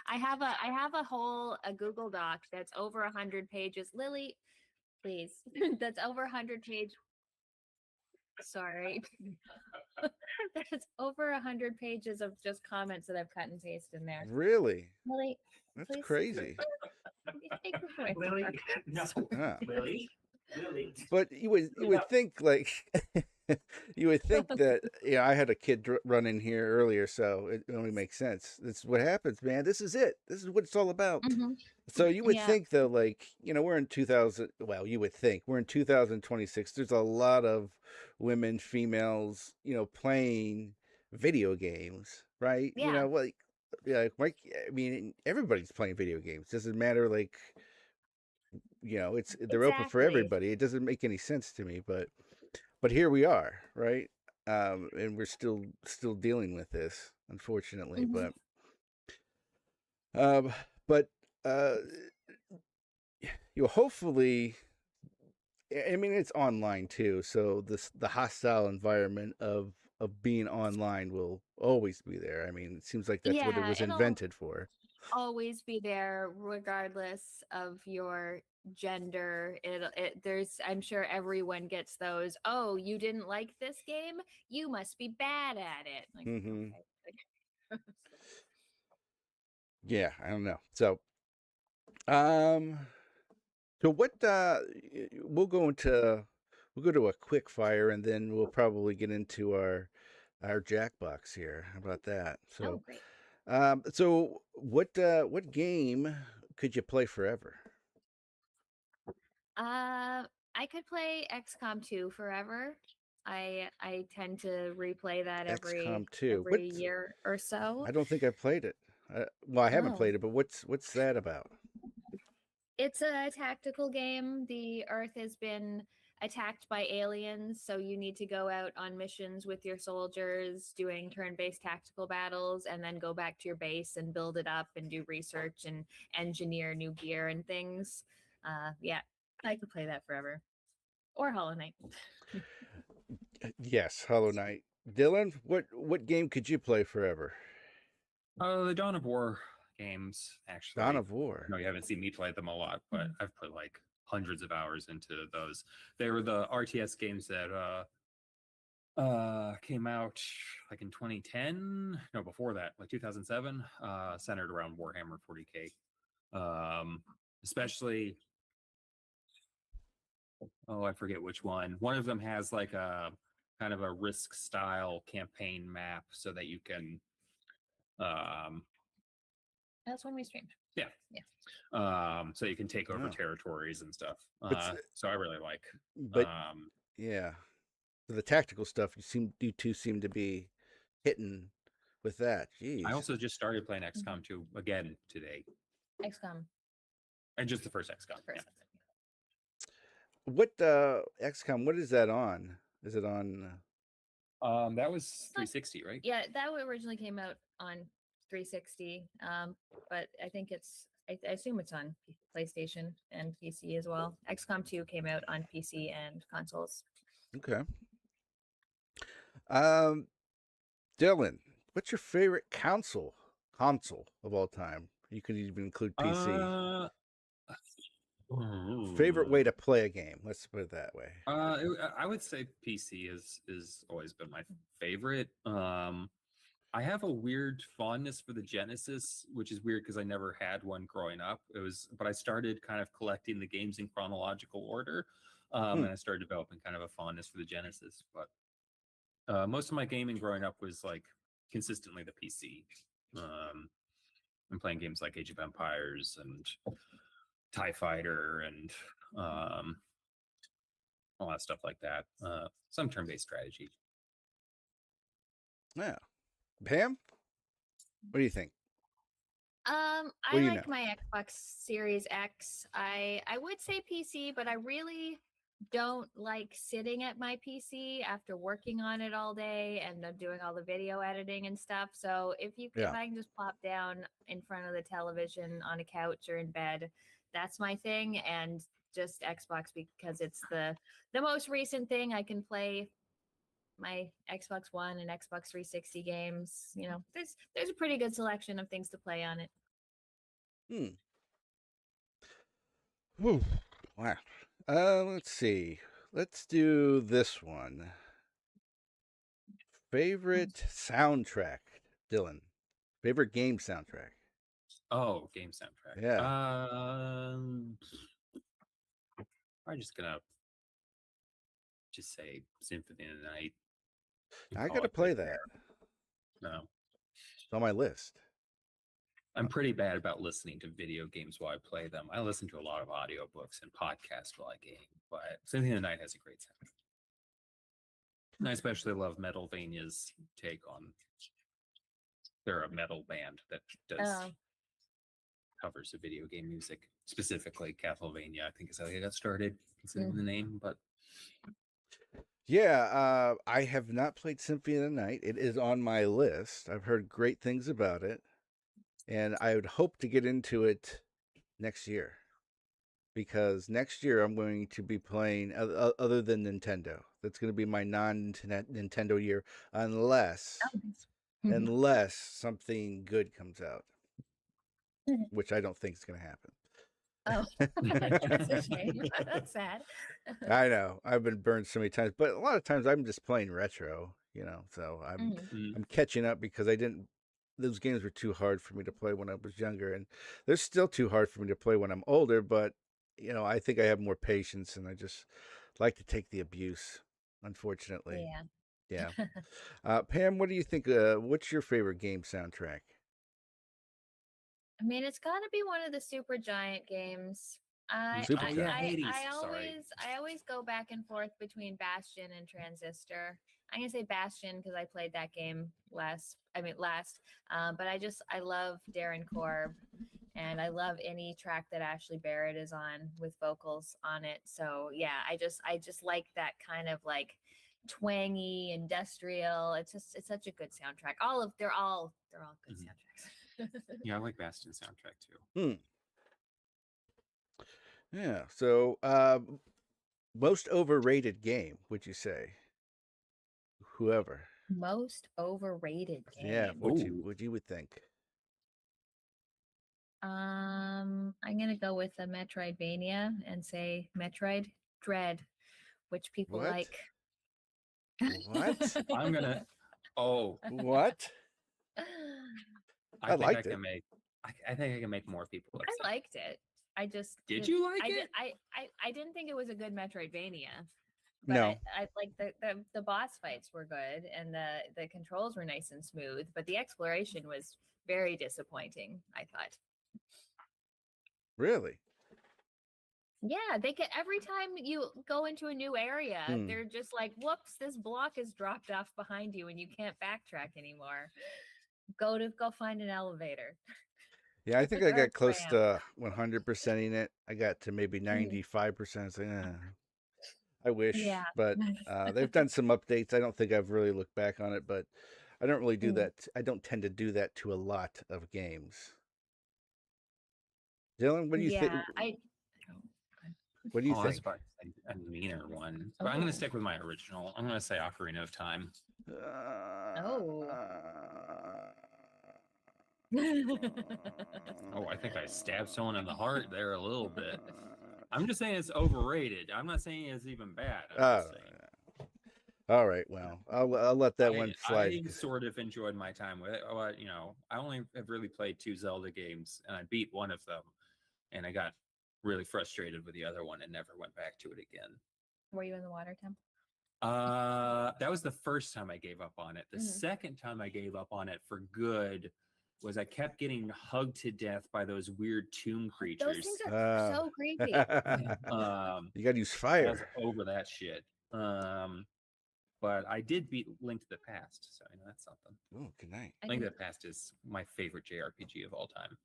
I have a whole Google Doc that's over 100 pages. Lily, please. That's over 100 page. Sorry. That's over 100 pages of just comments that I've cut and pasted in there. really, Lily, that's please. crazy. Please take this away from Lily, her. no. Huh. Lily. But you would think like you would think that I had a kid run in here earlier, so it only makes sense. That's what happens, man. This is it. This is what it's all about. Mhm. So you would Yeah. think though, like we're in 2000. Well, you would think we're in 2026. There's a lot of women, females, playing video games, right? Yeah. Like I mean, everybody's playing video games. Doesn't matter, like they're open for Exactly. everybody. It doesn't make any sense to me, but here we are, right? And we're still dealing with this, unfortunately. Mhm. But hopefully, I mean, it's online too, so the hostile environment of being online will always be there. I mean, it seems like that's what it Yeah, was it'll invented for. always be there regardless of your gender. There's, I'm sure everyone gets those, oh, you didn't like this game, you must be bad at it. Like, Hmm. okay. Yeah, I don't know. Um, so what? We'll go to a quick fire, and then we'll probably get into our JackBox here. How about that? Oh, great. So what game could you play forever? I could play XCOM 2 forever. I tend to replay that XCOM 2. every year or so. I don't think I played it. Well, I haven't Oh. played it, but what's that about? It's a tactical game. The Earth has been attacked by aliens, so you need to go out on missions with your soldiers, doing turn-based tactical battles, and then go back to your base and build it up and do research and engineer new gear and things. Yeah, I could play that forever. Or Hollow Knight. Yes, Hollow Knight. Dylan, what game could you play forever? The Dawn of War games, actually. Dawn of War. No, you haven't seen me play them a lot, but I've put like hundreds of hours into those. They were the RTS games that came out like in 2010. No, before that, like 2007. Centered around Warhammer 40K. Especially, oh, I forget which one. One of them has like a kind of a risk style campaign map so that you can That's when we streamed. yeah. So you can take over Oh. territories and stuff. But So I really like. But yeah, the tactical stuff you two seem to be hitting with that. Jeez. I also just started playing XCOM 2 again today, XCOM. and just the first XCOM. First. What XCOM? What is that on? Is it on? That was 360, right? Yeah, that originally came out on 360, but I think I assume it's on PlayStation and PC as well. XCOM 2 came out on PC and consoles. Okay. Dylan, what's your favorite console of all time? You could even include PC. Favorite way to play a game. Let's put it that way. I would say PC is always been my favorite. I have a weird fondness for the Genesis, which is weird because I never had one growing up. But I started kind of collecting the games in chronological order, and I started developing kind of a fondness for the Genesis. But most of my gaming growing up was like consistently the PC. I'm playing games like Age of Empires and TIE Fighter and a lot of stuff like that. Some turn-based strategy. Yeah. Pam, what do you think? I like my Xbox Series X. I would say PC, but I really don't like sitting at my PC after working on it all day and doing all the video editing and stuff. So if I can just plop down in front of the television on a couch or in bed, that's my thing. And just Xbox because it's the most recent thing. I can play my Xbox One and Xbox 360 games. You know, there's a pretty good selection of things to play on it. Whew. Wow. Let's see. Let's do this one. Favorite soundtrack, Dylan. Favorite game soundtrack. Oh, game soundtrack. Yeah. I'm just gonna say Symphony of the Night. I gotta play that. No. It's on my list. I'm pretty bad about listening to video games while I play them. I listen to a lot of audiobooks and podcasts while I game, but Symphony of the Night has a great soundtrack. And I especially love Metalvania's take on. They're a metal band that does covers of video game music, specifically Castlevania. I think is how they got started, considering the name. But yeah, I have not played Symphony of the Night. It is on my list. I've heard great things about it. And I would hope to get into it next year, because next year I'm going to be playing other than Nintendo. That's going to be my non-Nintendo year, unless something good comes out, which I don't think is going to happen. Oh, that's a shame. That's sad. I know. I've been burned so many times, but a lot of times I'm just playing retro, so I'm catching up because those games were too hard for me to play when I was younger, and they're still too hard for me to play when I'm older, but I think I have more patience, and I just like to take the abuse, unfortunately. Yeah. Pam, what do you think? What's your favorite game soundtrack? I mean, it's got to be one of the Supergiant games. I always go back and forth between Bastion and Transistor. I'm gonna say Bastion because I played that game last. But I love Darren Korb, and I love any track that Ashley Barrett is on with vocals on it. So yeah, I just like that kind of like twangy industrial. It's such a good soundtrack. They're all good soundtracks. Yeah, I like Bastion's soundtrack too. Yeah. So, most overrated game, would you say? Whoever. Most overrated game. Yeah. What you would think? I'm gonna go with a Metroidvania and say Metroid Dread, which people What? like. What? I'm gonna. Oh, What? I I think I liked it. can make. I think I can make more people I upset. liked it. I just Did you like I did it? I didn't think it was a good Metroidvania, but No. I like the boss fights were good and the controls were nice and smooth, but the exploration was very disappointing, I thought. Really? Yeah, they can every time you go into a new area, Hmm. they're just like, whoops, this block is dropped off behind you and you can't backtrack anymore. Go find an elevator. Yeah, I think I Or a got close ramp. to 100%ing it. I got to maybe 95%. It's like, I wish, Yeah. but they've done some updates. I don't think I've really looked back on it, but I don't really do Mm. that. I don't tend to do that to a lot of games. Dylan, what do you think? Yeah, What do you Oh, I was think? about to say a meaner one, but I'm gonna stick with my original. I'm gonna say Ocarina of Time. Oh. Oh, I think I stabbed someone in the heart there a little bit. I'm just saying it's overrated. I'm not saying it's even bad. I'm just saying. All right. Well, I'll let that one slide. I sort of enjoyed my time with it. You know, I only have really played 2 Zelda games, and I beat one of them, and I got really frustrated with the other one and never went back to it again. Were you in the water temple? That was the first time I gave up on it. The second time I gave up on it for good was I kept getting hugged to death by those weird tomb creatures. Those things are so creepy. You got to use fire. I was over that shit. But I did beat Link to the Past, so you know that's something. Oh, good night. Link to the Past is my favorite JRPG of all time.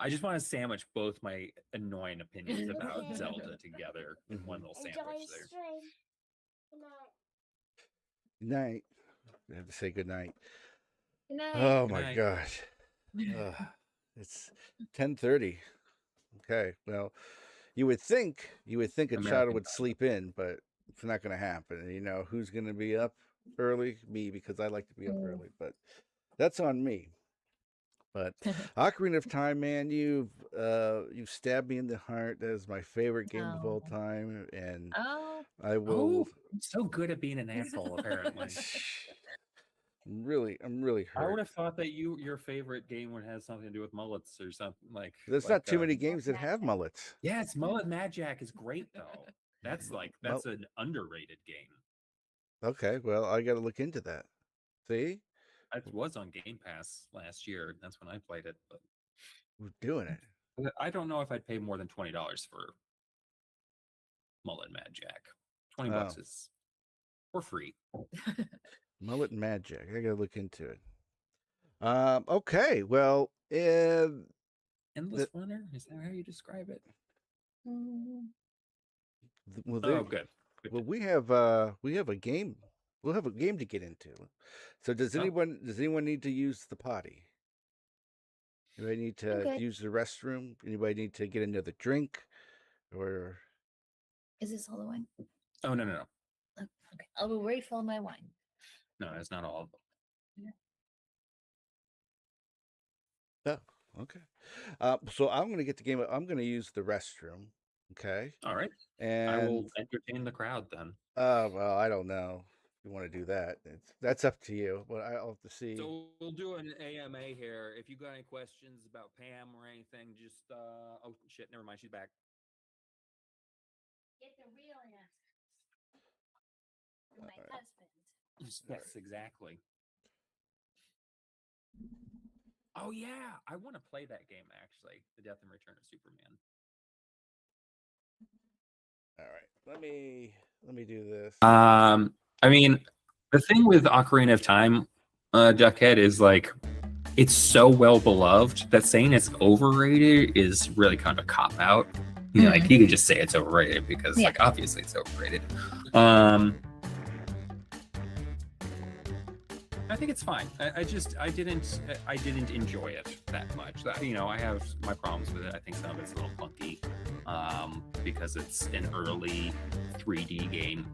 I just want to sandwich both my annoying opinions about Zelda together in one little sandwich there. Good night. I have to say good night. Good night. Oh Good my night. gosh. It's 10:30. Okay. Well, you would think a child American would time. sleep in, but it's not going to happen. You know who's going to be up early? Me, because I like to be up early. But that's on me. But Ocarina of Time, man, you've stabbed me in the heart. That is my favorite game of all time, and I will. Oh, I'm so good at being an asshole, apparently. I'm really hurt. I would have thought that your favorite game would have something to do with mullets or something like. There's not too many games that have mullets. Yes, Mullet Mad Jack is great though. That's an underrated game. Okay, well, I got to look into that. See, It was on Game Pass last year. That's when I played it. But we're doing it. I don't know if I'd pay more than $20 for Mullet Mad Jack. $20 is for free. Mullet Magic. I gotta look into it. Okay. Well, Endless Runner? Is that how you describe it? well, good. Well, we have a game. We'll have a game to get into. So does anyone need to use the potty? Anybody need to use the restroom? Anybody need to get another drink? Or is this all the wine? Oh no. Oh, okay, I will refill my wine. No, that's not all of them. Oh, okay. So I'm going to get the game. I'm going to use the restroom. Okay. All right. And I will entertain the crowd then. Well, I don't know if you want to do that. That's up to you. But I'll have to see. So we'll do an AMA here. If you got any questions about Pam or anything, just oh shit, never mind, she's back. Get the real answers from my husband. Yes, exactly. Oh yeah, I want to play that game actually. The Death and Return of Superman. All right, let me do this. I mean, the thing with Ocarina of Time, Duckhead, is like it's so well beloved that saying it's overrated is really kind of a cop out. You know, like you could just say it's overrated because, like, obviously it's overrated. I think it's fine. I didn't enjoy it that much. You know, I have my problems with it. I think some of it's a little clunky because it's an early 3D game.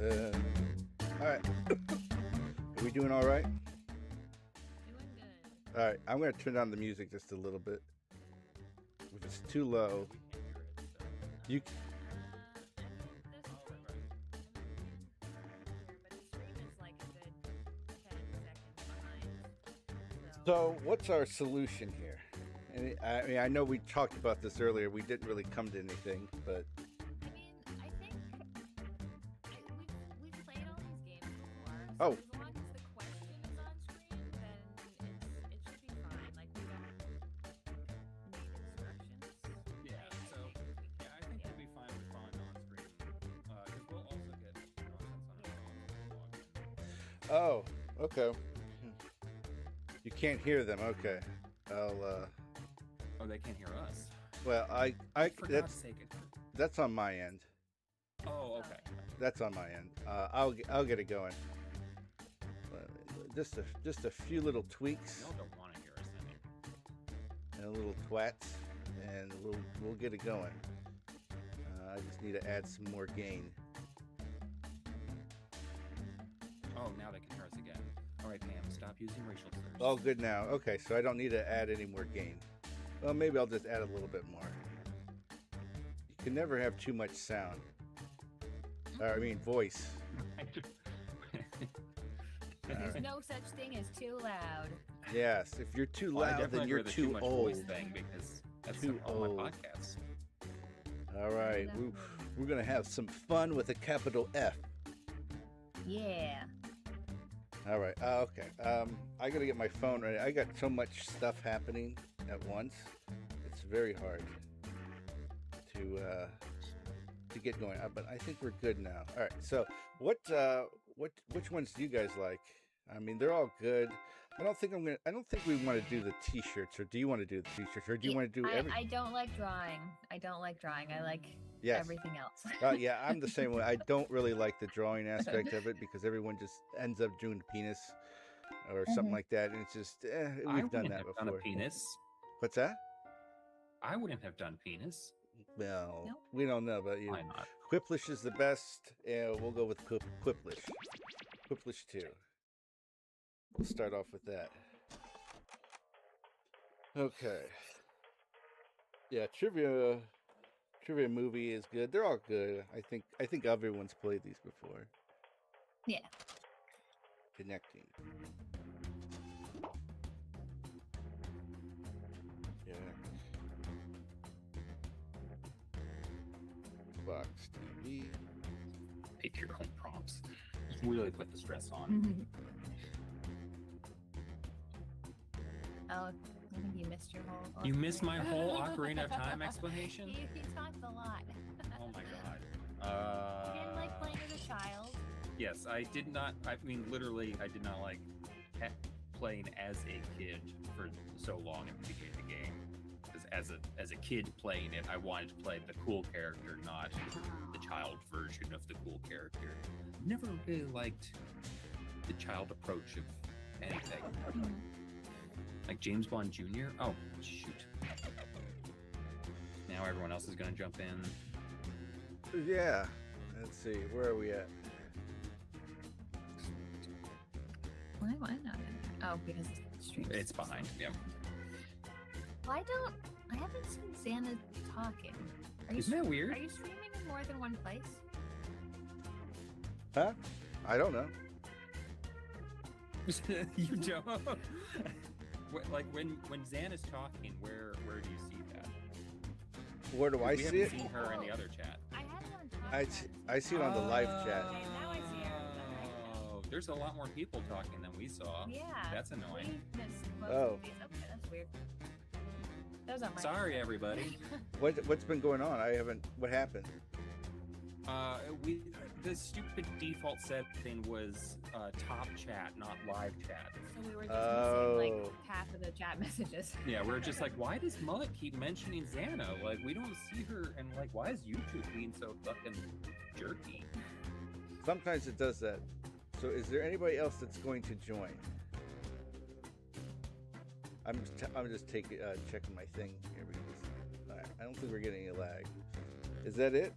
All right. Are we doing all right? Doing good. All right. I'm going to turn down the music just a little bit. If it's too low, you. But the stream is like a good 10 seconds behind. So, what's our solution here? And I mean, I know we talked about this earlier. We didn't really come to anything, but I mean, I think we've played all these games before. So Oh. as long as the question is on screen, then it should be fine. Like we don't need instructions. Yeah, so yeah, I think we'll be fine with Fawn on screen. Because we'll also get nonsense on our phone. oh, okay. You can't hear them. Okay. I'll. Oh, they can't hear us. Well, I. For God's sake. That's on my end. Oh, okay. That's on my end. I'll get it going. Just a few little tweaks Y'all don't want to hear us then. and a little twats, and we'll get it going. I just need to add some more gain. Oh, now they can hear us again. All right, Pam, stop using racial slurs. Oh, good now. Okay, so I don't need to add any more gain. Well, maybe I'll just add a little bit more. You can never have too much sound. I mean, voice. There's no such thing as too loud. Yes, if you're too Well, I loud, then definitely you're agree with too the too much old. voice thing because that's Too all my old. podcasts. All right, we're gonna have some fun with a capital F. Yeah. All right. Okay. I gotta get my phone ready. I got so much stuff happening at once. It's very hard to get going. But I think we're good now. All right. So which ones do you guys like? I mean, they're all good. I don't think we want to do the T-shirts, or do you want to do the T-shirts, or do you want to do everything? I don't like drawing. I like Yes. everything else. Yeah, I'm the same way. I don't really like the drawing aspect of it because everyone just ends up doing penis or something like that, and it's just I we've done wouldn't that have done a before. penis. What's that? I wouldn't have done penis. Well, Nope. we don't know about you. Why not? Quiplish is the best, and we'll go with Quiplish. Quiplish 2. We'll start off with that. Okay. Yeah, trivia movie is good. They're all good. I think everyone's played these before. Yeah. Connecting. Yeah. Box TV. Make your own prompts. Really put the stress on. Oh, I think you missed your whole. You missed my whole Ocarina of Time explanation? You talked a lot. Oh my god. You didn't like playing as a child. Yes, I did not. I mean, literally, I did not like playing as a kid for so long at the beginning of the game. Because as a kid playing it, I wanted to play the cool character, not the child version of the cool character. Never really liked the child approach of anything. Like James Bond Jr. Oh, shoot. Now everyone else is going to jump in. Yeah. Let's see. Where are we at? Why am I not in there? Oh, because the stream. It's behind. Yeah. I haven't seen Xana talking. Isn't that weird? Are you streaming in more than one place? Huh? I don't know. You don't. Like when Xana's talking, where do you see that? Where do 'Cause I we see haven't it? seen her in the other chat. I had it on top. I see it on the live chat. Okay, now I see her. Oh, there's a lot more people talking than we saw. Yeah. That's annoying. We missed most Oh. of these. Okay, that's weird. Those are my. Sorry, everybody. What's been going on? I haven't. What happened? The stupid default setting was top chat, not live chat. So we were just missing like Oh. half of the chat messages. Yeah, we're just like, why does Mullet keep mentioning Xana? Like, we don't see her, and like, why is YouTube being so fucking jerky? Sometimes it does that. So, is there anybody else that's going to join? I'm just checking my thing here because I don't think we're getting any lag. Is that it?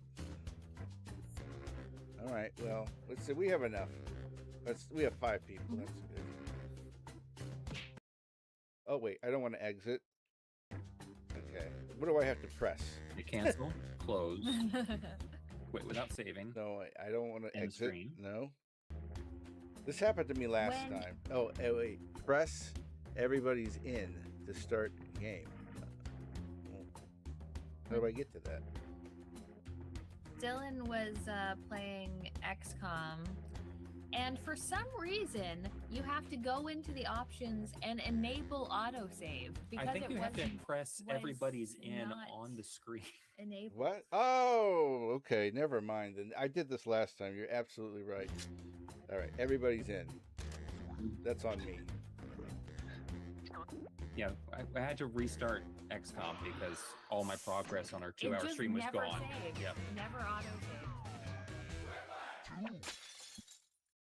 All right. right. Well, let's see. We have enough. We have 5 people. That's good. Oh wait, I don't want to exit. Okay. What do I have to press? You cancel, close, quit without saving. No, I don't want to End exit. screen. No. This happened to me last time. Oh, wait. Press everybody's in to start the game. How do I get to that? Dylan was playing XCOM, and for some reason, you have to go into the options and enable autosave because I think you have to press was everybody's in not on the screen. enabled. What? Oh, okay. Never mind. Then I did this last time. You're absolutely right. All right, everybody's in. That's on me. Yeah, I had to restart XCOM because all my progress on our 2-hour stream was never gone. Saved. Yep. Never autosaved.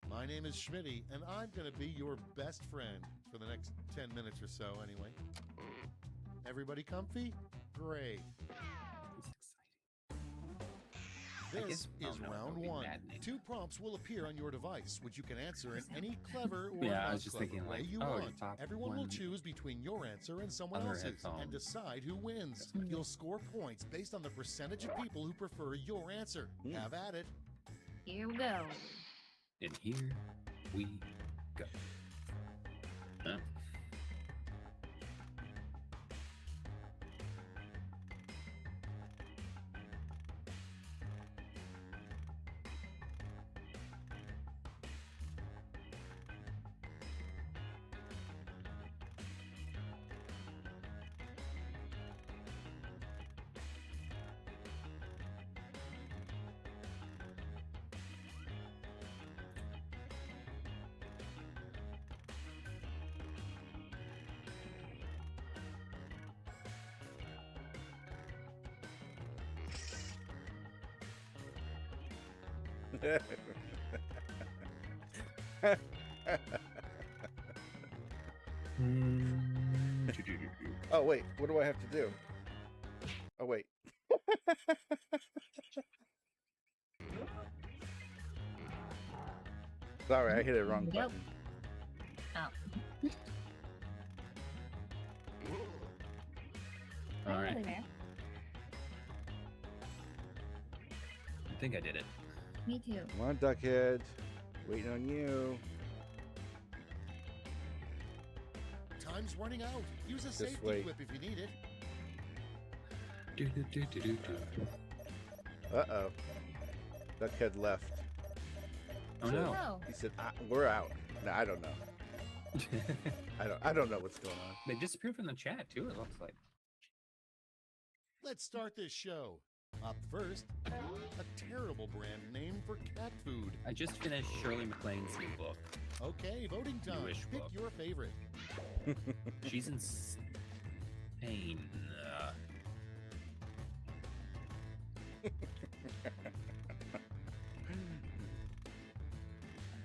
My name is Schmitty, and I'm going to be your best friend for the next 10 minutes or so, anyway. Everybody comfy? Great. This is round 1. 2 prompts will appear on your device, which you can answer in any clever or Yeah, I not was just clever thinking, way like, you oh, want. you top Everyone will one choose between your answer and someone other else's and headphone. decide who wins. You'll score points based on the percentage of people who prefer your answer. Have at it. Here we go. And here we go. Huh? Oh wait, what do I have to do? Oh wait. Sorry, I hit a wrong Nope. button. Oh. All right. Really there. I think I did it. Me too. Come on, Duckhead. Waiting on you. Time's running out. Use a Just safety wait. whip if you need it. Uh-oh. Duckhead left. Oh no. Oh. He said, "We're out." No, I don't know. I don't know what's going on. They disappeared from the chat too, it looks like. Let's start this show. Up first, a terrible brand name for cat food. I just finished Shirley MacLaine's new book. Okay, voting time. Newish Pick book. your favorite. She's in Spain.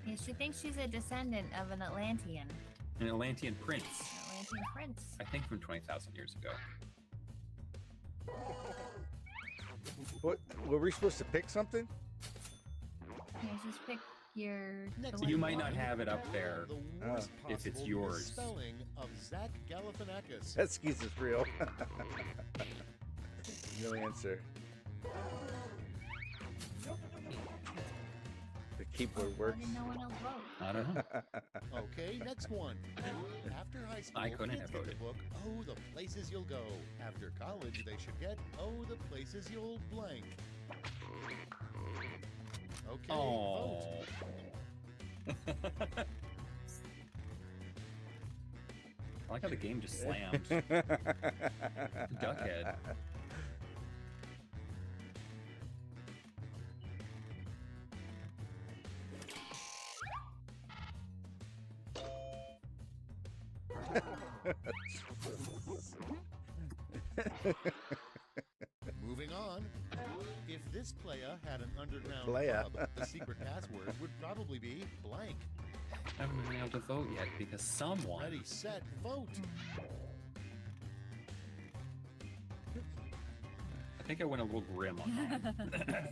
Yeah, she thinks she's a descendant of an Atlantean. An Atlantean prince. Atlantean prince. I think from 20,000 years ago. What? Were we supposed to pick something? Yeah, just pick your. Next the You one might you not want. have it up there. The worst if it's possible yours. spelling of Zach Galifianakis. That skis is real. No answer. The keyboard Why works. did no one else vote? I don't know. Okay, next one. After high school, I couldn't kids have get the voted. book Oh, the Places You'll Go. After college, they should get Oh, the Places You'll Blank. Okay, Oh. vote. I like how the game just slammed. Duckhead. Moving on. If this playa had an underground Playa. club, the secret password would probably be blank. I haven't been able to vote yet because someone. Ready, set, vote. I think I went a little grim on that.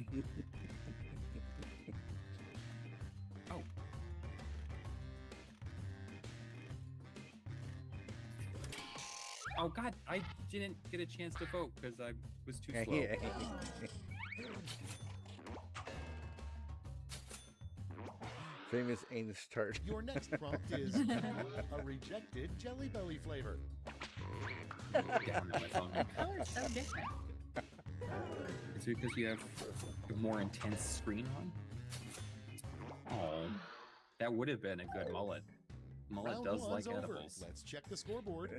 Oh God, I didn't get a chance to vote because I was too slow. Yeah. Famous anus tart. Your next prompt is a rejected Jelly Belly flavor. Down on my phone. The color's so different. Is it because you have a more intense screen on? Oh, that would have been a good mullet. Mullet Round does one's like over. edibles. Let's check the scoreboard.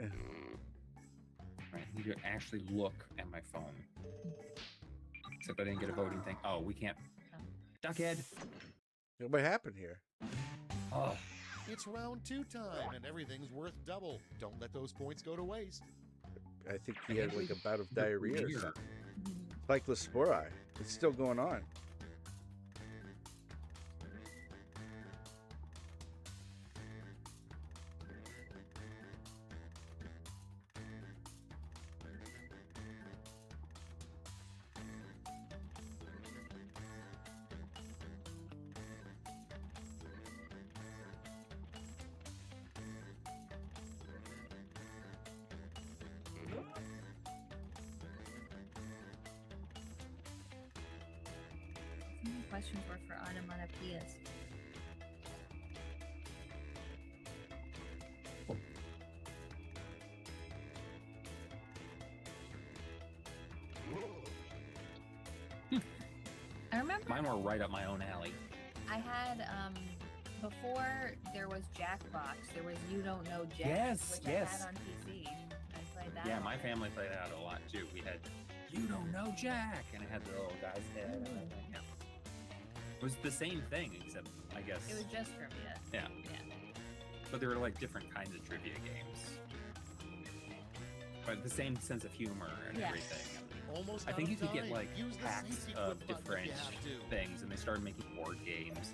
Right, I need to actually look at my phone. Except I didn't get a voting thing. Oh, we can't. Duckhead. What happened here? Oh, It's round 2 time, and everything's worth double. Don't let those points go to waste. I think he had like a bout of diarrhea or weird. something. Cyclospori. It's still going on. Questions were for onomatopoeias. I remember mine were right up my own alley. I had before there was JackBox, there was You Don't Know Jack, Yes, which yes. I had on PC. I played that. Yeah, one. my family played that a lot too. We had You Don't Know Jack, and it had the little guy's head. And everything. Yeah. It was the same thing, except I guess. It was just trivia. Yeah, Yeah. but there were like different kinds of trivia games, but the same sense of humor and Yeah. everything. Almost I out think of you could get time. like Use the packs safety of quit button if different you have to. things, and they started making board games.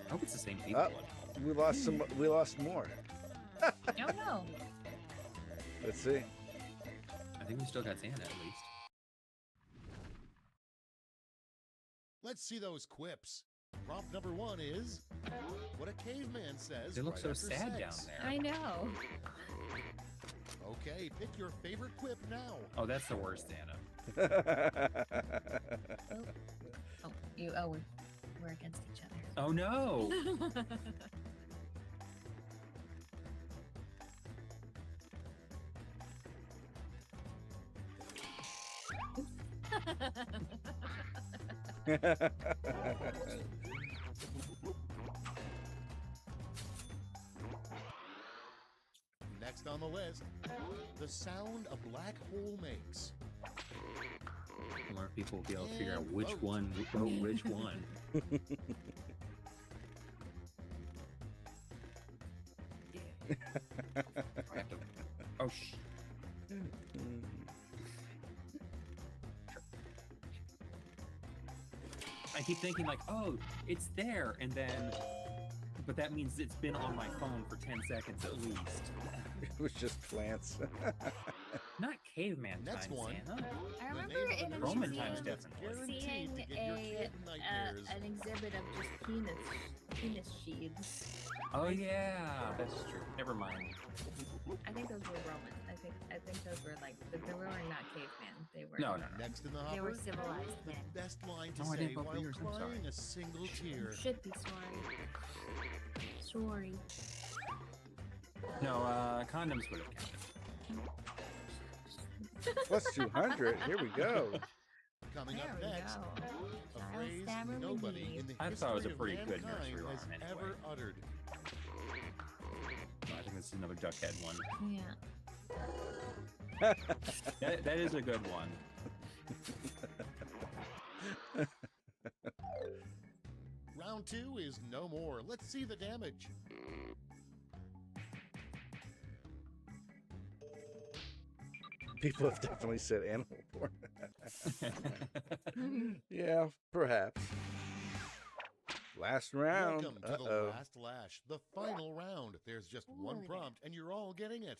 I hope it's the same people. Oh, we lost some. We lost more. Oh no. Let's see. I think we still got Santa at least. Let's see those quips. Prompt number 1 is what a caveman says. They look right so after sad sex. down there. I know. Okay, pick your favorite quip now. Oh, that's the worst Santa. Oh, we're against each other. Oh no! Next on the list, the sound a black hole makes. More people will be able to figure out And which vote. one wrote which one. I have to- Oh sh! I keep thinking like, oh, it's there, and then, but that means it's been on my phone for 10 seconds at least. It was just plants. Not caveman Next time, one. Santa. I The remember name of in the a Roman museum times museum that's definitely. seeing guaranteed to give your kid nightmares. an exhibit of just penis sheaths. Oh yeah, that's true. Never mind. I think those were Roman. I think those were like they were not cavemen. They were No. Next in the They hopper, were civilized the men. best line to Oh, I say didn't vote for while yours, I'm sorry. crying a single tear. You should be sorry. Sorry. No, condoms would have counted. Plus 200. Here we go. Coming There up we next, go. a Child phrase stabber nobody McGee. in the I history thought it was a of pretty good mankind nursery has rhyme anyway. ever uttered. I think this is another Duckhead one. Yeah. That is a good one. Round 2 is no more. Let's see the damage. People have definitely said animal porn. Yeah, perhaps. Last round. Welcome to the Uh-oh. last lash, the final round. There's just one Ooh. prompt, and you're all getting it.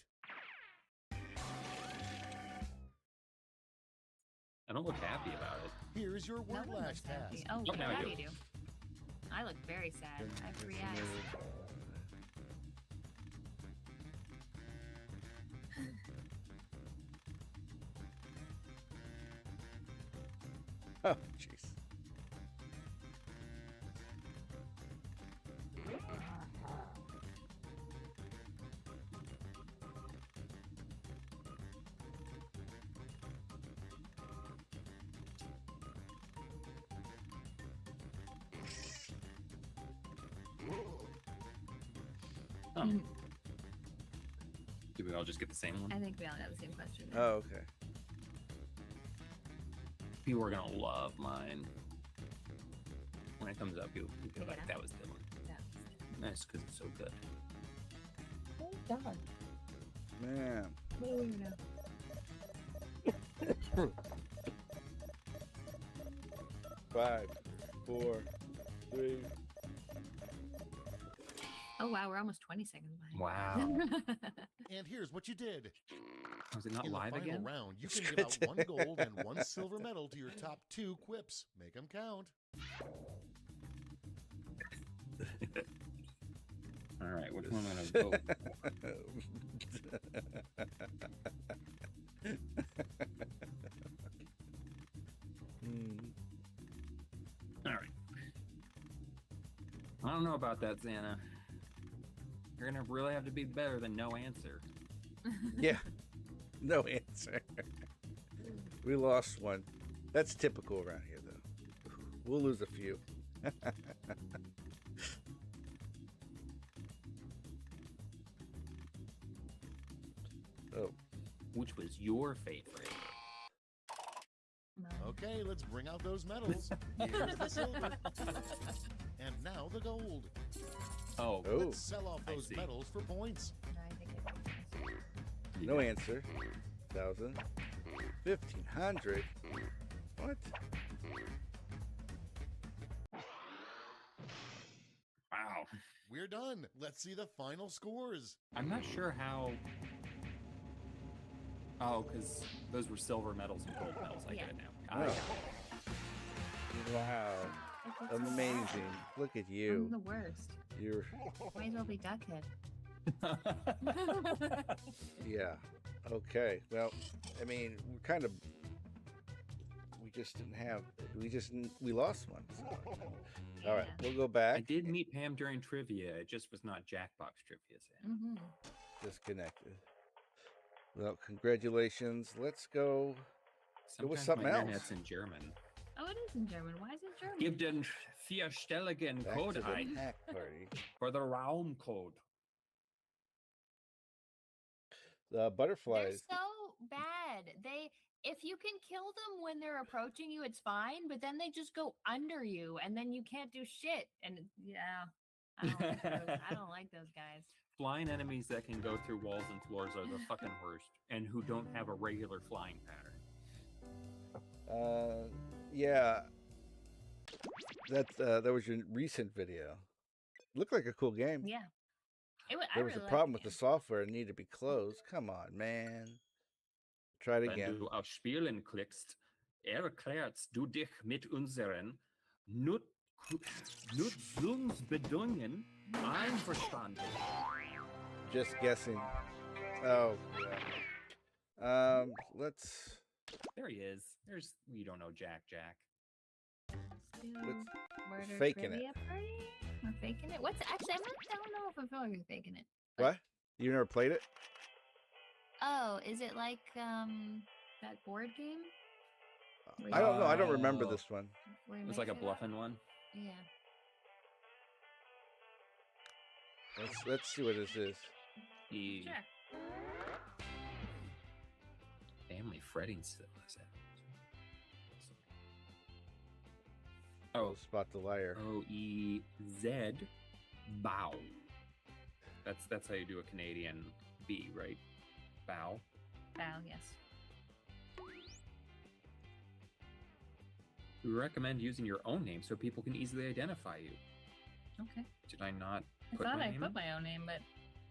I don't look happy about it. Here's your No word one lash looks happy. task. Oh, Oh, now I now do. you do. I look very sad. I have 3 eyes. Oh, jeez. Oh. Do we all just get the same I one? think we all got the same question. Oh, okay. People are gonna love mine. When it comes up, people be like, Yeah. that was the one. Yeah. Nice, because it's so good. Oh, God. Man. What do we know? Five, four, three. Oh, wow. We're almost 20 seconds behind. Wow. And here's what you did. Was it not In the live final again? round, you It's can give good out to- 1 gold and 1 silver medal to your top 2 quips. Make them count. All right, which one am I gonna vote for? Hmm. All right. I don't know about that, Xana. You're gonna really have to be better than no answer. Yeah. No answer. We lost one. That's typical around here, though. We'll lose a few. Oh, Which was your favorite? No. Okay, let's bring out those medals. Here's the silver. And now the gold. Oh, oh, Let's sell off I those see. medals for points. No, I think it no answer. 1,000. 1,500. What? wow. We're done. Let's see the final scores. I'm not sure how. Oh, because those were silver medals and gold medals. I get it now. Oh. I Wow. That's Amazing. Look at I'm you. the worst. You're, Might as well be Duckhead. got it. yeah. Okay. Well, I mean, we're kind of, we just didn't have, we lost one. So. All right. We'll go I back. did meet Pam during trivia. It just was not JackBox trivia. Xana. Mm-hmm. Disconnected. Well, congratulations. Let's go. It was Sometimes something my else. internet's in German. Oh, it is in German. Why is it German? Gib den vierstelligen Back Code to the ein hack party. for the Raum code. The They're butterflies. so bad. If you can kill them when they're approaching you, it's fine. But then they just go under you, and then you can't do shit. And yeah, I don't like those. I don't like those guys. Flying enemies that can go through walls and floors are the fucking worst, and who don't have a regular flying pattern. Yeah. That was your recent video. Looked like a cool game. Yeah, There was a problem with the software. It needed to be closed. Come on, man. Try it Wenn again. du auf Spielen klickst, erklärst du dich mit unseren Nutzungsbedingungen einverstanden. Just guessing. Oh, yeah. Let's. There he is. There's you don't know Jack. Murder faking it. trivia party? We're faking it. What's actually? I don't know if I feel like we're faking it. What? You never played it? Oh, is it like that board game? Where I don't you- know. I don't remember Oh. this one. where you It's make like a shit up? bluffing one. Yeah. Let's see what this is. The Sure. family fretting still is it? Oh, Oh, spot the liar. OEZ bow. That's how you do a Canadian B, right? Bow. Bow, yes. We recommend using your own name so people can easily identify you. Okay. Did I not I put thought my I name put in? my own name, but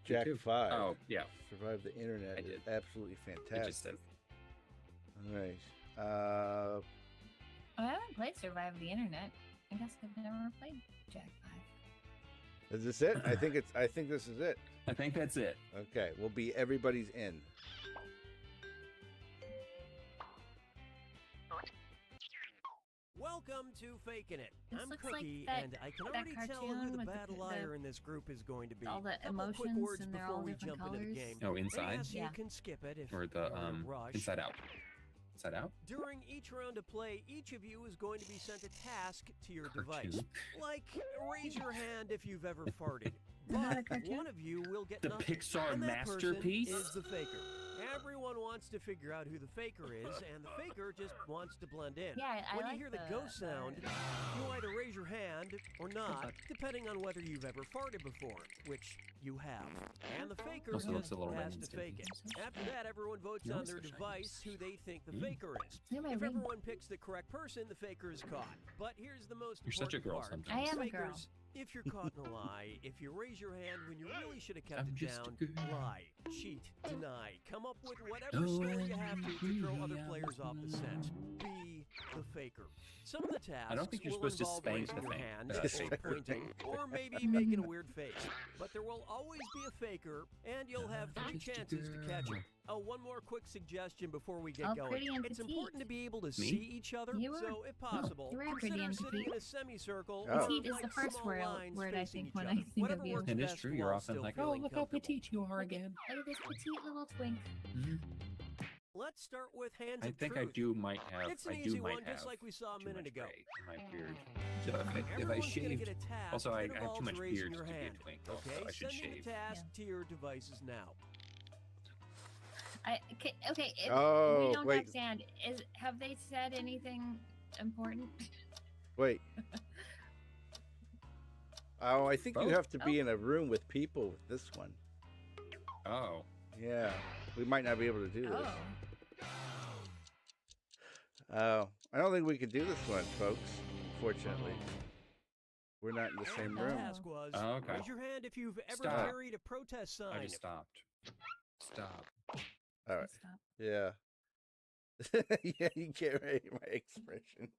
Jack too. 5. Oh, yeah. Survived the internet. I Is did. absolutely It fantastic. just says All right. I haven't played Survive the Internet. I guess I've never played Jack 5. Is this it? I think this is it. I think that's it. Okay. We'll be everybody's in. Welcome to Faking It. This I'm looks like Cookie, that- and I can that already tell who cartoon the with bad the- liar in this group is going to be. all the Couple quick emotions, words and they're before all we different jump into the colors. game. Oh, inside? Yes, Yeah. you can skip it if Or the you're in a rush. Inside Out. Inside Out? During each round of play, each of you is going to be sent a task to your Cartoon. device. Like, raise your hand if you've ever farted. Not a But cartoon? one of you will get The nothing, Pixar and that person masterpiece? is the faker. Everyone wants to figure out who the faker is, and the faker just wants to blend in. Yeah, I When like you hear the ghost sound, you either raise your hand or not, depending on whether you've ever farted before, which you have. And the faker Also looks just a little has Ren to and fake it. Stimpy. After that, everyone votes No, on it's their so shiny. device who they think the Mm. faker is. Look at my If ring. everyone picks the correct person, the faker is caught. But here's the most You're such a important girl part. sometimes. I am a girl. Fakers, if you're caught in a lie, if you raise your hand when you really should have kept I'm it just a down, girl. lie, cheat, deny, come up with whatever story you have to throw other players off the scent. Be the faker. Some of the tasks I don't think you're will supposed to involve spank raising the your thing. hand, Faker. or pointing, or maybe making a weird face. But there will always be a faker, and you'll have 3 Just a chances to catch girl. him. Oh, one more quick suggestion before we get Oh, going. pretty and It's petite. important to be able to Me? see each other, You are. so if possible, You are pretty consider and sitting in petite. a semicircle. Oh. or Petite is the like first small word lines I facing think each when other. I think Whatever of you. works It is best true, you're while often still like, feeling comfortable. you are again. Look at this petite little twink. Let's start with hands I of think truth. I might have. It's an I easy do might one, just have like we saw a too minute much ago. gray in my beard. So if I Everyone's gonna shaved, get a task also I that have too much involves raising beard to your be a hand. twink. Okay, Also, I should sending shave. the task to your devices now. Okay. If Oh, we don't wait. understand. Have they said anything important? Wait. Oh, I think you Oh. have to be in a room with people with this one. Oh, Yeah, we might not be able to do this. Oh. Oh, I don't think we can do this one, folks. Fortunately, we're not in the same The room. task was, Oh, okay. raise your hand if you've ever Stop. carried a protest sign. I just stopped. Stop. All right. Stop. Yeah. Yeah, you can't read my expression.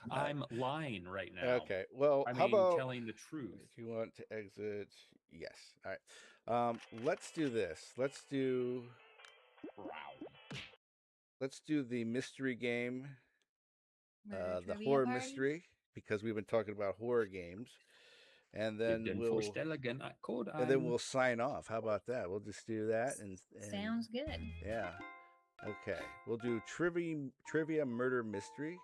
I'm lying right now. Okay. Well, I how mean, about telling the truth. if you want to exit? Yes. All right. Let's do this. Let's do the mystery game, Murder the trivia horror party? mystery, because we've been talking about horror games, and then we'll sign off. How about that? We'll just do that and Sounds good. yeah. Okay. We'll do trivia murder mystery.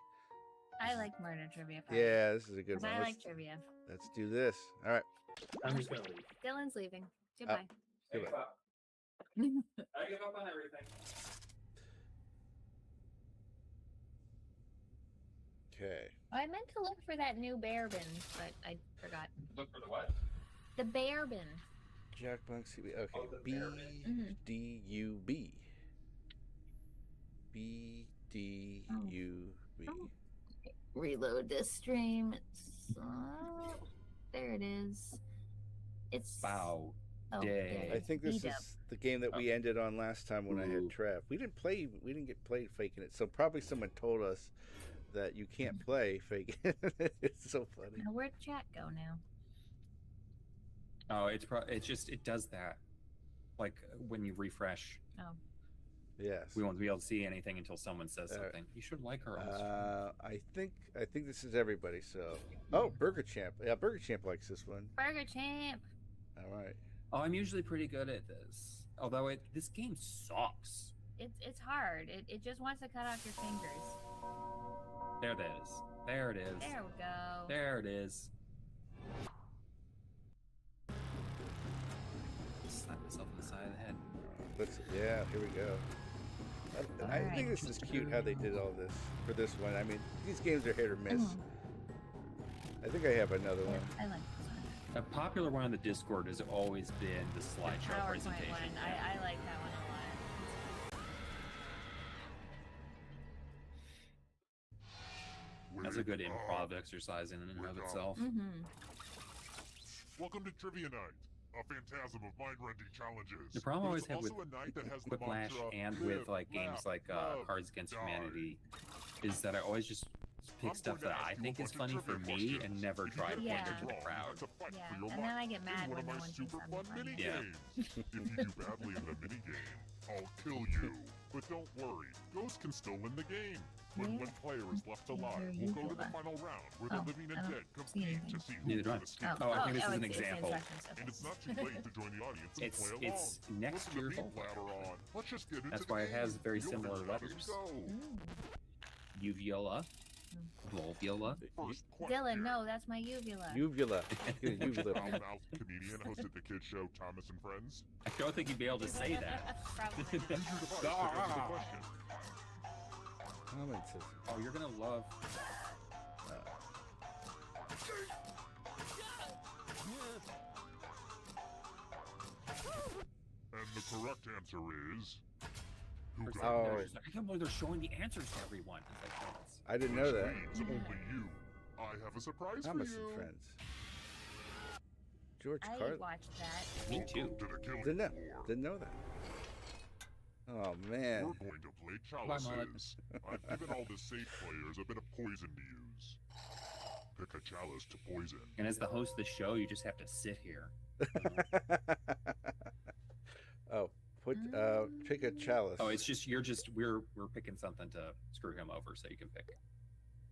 I like murder trivia party. Yeah, this is a good 'Cause one. I Let's, like trivia. let's do this. All right. I'm just gonna leave. Dylan's leaving. Goodbye. I give up. I give up on everything. Okay. I meant to look for that new bear bin, but I forgot. Look for the what? The bear bin. JackBox CB. Okay. Oh, the bear bin. BDUB. BDUB. Reload this stream. It's there it is. It's Wow. Oh, Day. there it I is. think this B-dub. is the game that we ended on last time when I had Ooh. Trev. We didn't get played faking it, so probably someone told us that you can't play faking it. It's so funny. Now, where'd chat go now? Oh, it's it does that. Like when you refresh, Oh, Yes. we won't be able to see anything until someone says Uh, something. You should like her. Also. I think this is everybody. So, oh, Burger Champ. Yeah, Burger Champ likes this one. Burger Champ. All right. Oh, I'm usually pretty good at this. Although this game sucks. It's hard. It just wants to cut off your fingers. There it is. There it is. There we go. There it is. Slap myself in the side of the head. Yeah, here we go. I Alright. think this is cute how they did all this for this one. I mean, these games are hit or miss. I think I have another Yeah, one. I like this one. A popular one on the Discord has always been the slideshow PowerPoint presentation. one. I like that one a lot. That's a good improv exercise in and of itself. Mm-hmm. Welcome to Trivia Night, a phantasm of mind-rending challenges. The problem I always It's have with also a night that has the Whiplash mantra, and live, with like games laugh, like love, Cards Against die. Humanity is that I always just pick I'm stuff going to that I ask you a think is bunch funny of for trivia me questions. and never If you try to get Yeah. pander to the wrong, crowd. it's a fight Yeah, for your and then I life. get mad It's when one no of my one super thinks I'm fun funny. mini Yeah. games. If you do badly in the mini game, I'll kill you. But don't worry, Ghost can still win the game. But one player is left alive, we'll go to the final round where the living and dead compete to see who Neither do I. can escape. Oh, I think this is an it's the example. instructions, okay. And it's not too late to join the audience and play along. It's next Listen to year's me old. blabber on. Let's just get into That's the why it has game. very You'll similar figure it out as we letters. go. Uvula. Volvula. First question. Dylan, no, that's my uvula. Uvula. Get a uvula. Foul-mouthed comedian hosted the kids show Thomas and Friends. I don't think you'd be able to say that. Probably. Use your device to answer the question. Comments. Oh, you're gonna love. And the correct answer is... Who For a got second, Oh. I was just like, I can't believe they're showing the answers to everyone. It's like, oh, that's- I didn't know that. Which means only you. I have a surprise Thomas for you. and Friends. George I Carlin. watched that. Me too. To the killing Didn't know. floor. Didn't know that. Oh man. We're going to play Mullet. chalices. I've given all the safe players a bit of poison to use. Pick a chalice to poison. And as the host of the show, you just have to sit here. Oh, pick a chalice. Oh, it's just we're picking something to screw him over, so you can pick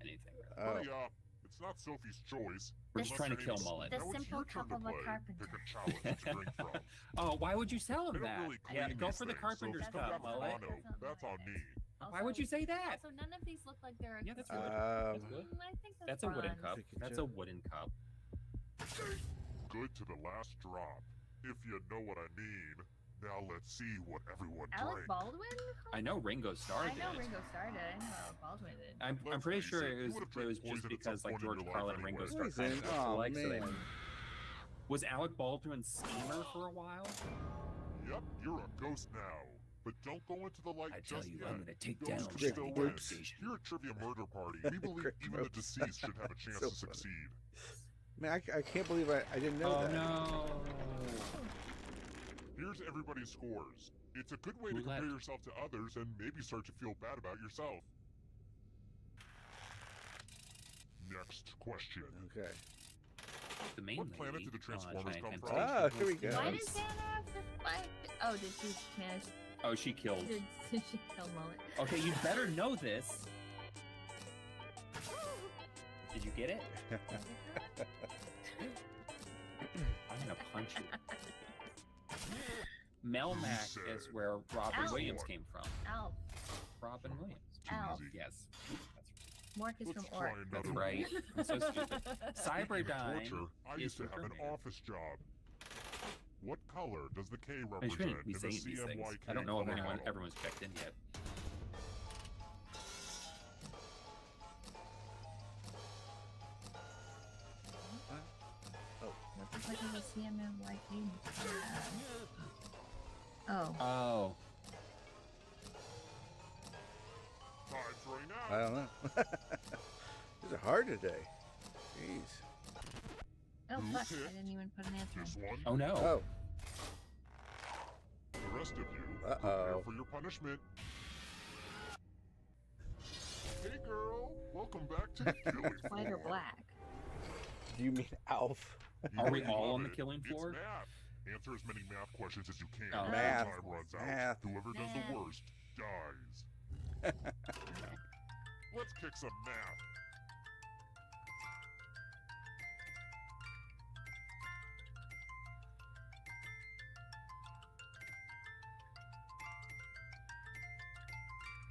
anything. Really. Oh. Hurry up. It's not Sophie's choice. We're just trying to kill Unless Mullet. The Now it's simple your turn cup to of a play. carpenter. Pick a chalice to drink from. Oh, why would you tell I him don't that? really Yeah, clean go these for the things, carpenter's so if cup, you got Mullet. mono, that's on me. Why would you say that? Also, none of these look like they're. Yeah, that's good. Um, That's good. I think That's a wooden bronze. cup. Pick a That's jug. a wooden cup. Good to the last drop. If you know what I mean. Now let's see what everyone Alec drank. Baldwin? I know Ringo Starr I did know it. Ringo Starr did. I know Alec Baldwin did. I'm Let's pretty face sure it, it you was would've it was drank just poison at because some like point George in your Carlin life and Ringo anyway. Starr kind Poison? of looked Oh, alike, so they man. was Alec Baldwin Schemer for a while. Yep, you're a ghost now. But don't go into the light I tell just you, yet. I'm gonna take Ghosts down can Rick still Brooks. win. Here at Trivia Murder Party, we believe Rick even the Brooks. deceased should have a chance So to funny. succeed. Man, I can't believe I didn't know Oh that. no! Here's everybody's scores. It's a good way to Roulette. compare yourself to others and maybe start to feel bad about yourself. Next question. Okay. The main What planet lady did the on Transformers Giant come Ant from? Station Ah, here we was go. Why Ghost. does Santa have the five? Oh, did she manage? Oh, she killed. Did she kill Mullet? Okay, you better know this. Did you get it? I'm gonna punch you. Melmac said? is where Robin Ow. Williams came from. Alf. Robin Williams. Too Ow. easy. Yes. Mork is Let's from try Orc. another That's one. right. I'm so stupid. Cyberdyne Torture. I is used to from have an Terminator. office job. What color does the K I represent shouldn't be in the saying these things. CMYK I don't know if color anyone, model? everyone's checked in yet. Looks like there's a CMMYK. Oh. Oh. Time's running I out. don't know. These are hard today. Jeez. Oh, Who fuck. picked I didn't even put an answer This in. one. Oh no. Oh. The rest of you, Uh-oh. prepare for your punishment. Hey girl, welcome back to the killing White or floor. black? Do you mean Alf? You Are know we you all love on the it. killing floor? It's math. Answer as many math questions as you can. Oh. before Math. Time runs out. Math. Whoever does Math. the worst dies. Let's kick some math.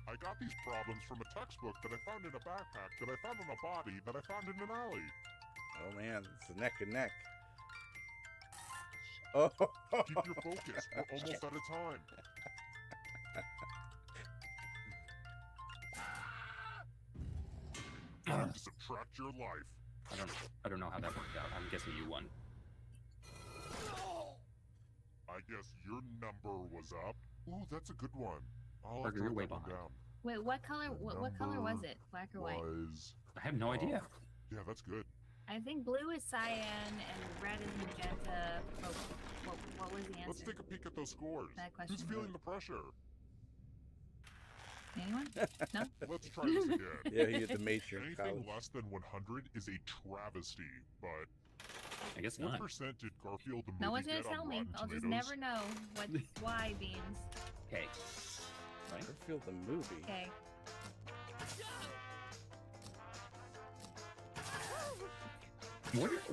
I got these problems from a textbook that I found in a backpack that I found on a body that I found in an alley. Oh man, it's neck and neck. Oh. Keep your focus. We're almost out of time. Time to subtract your life. I don't know how that worked out. I'm guessing you won. I guess your number was up. Ooh, that's a good one. I'll have Parker, to you're write way that one behind. down. Wait, what color? What color was Number it? Black or white? Was I have no idea. yeah, that's good. I think blue is cyan and red is magenta. Oh, what was the answer? Let's take a peek at those scores. Bad question. Who's feeling the pressure? Anyone? No. Let's try this again. Yeah, he had the major in Anything college. less than 100 is a travesty, but I guess what not. percent did Garfield the movie No one's gonna get on tell me. Rotten I'll just Tomatoes? never know what why beans. Okay. Right? Garfield the movie. Okay.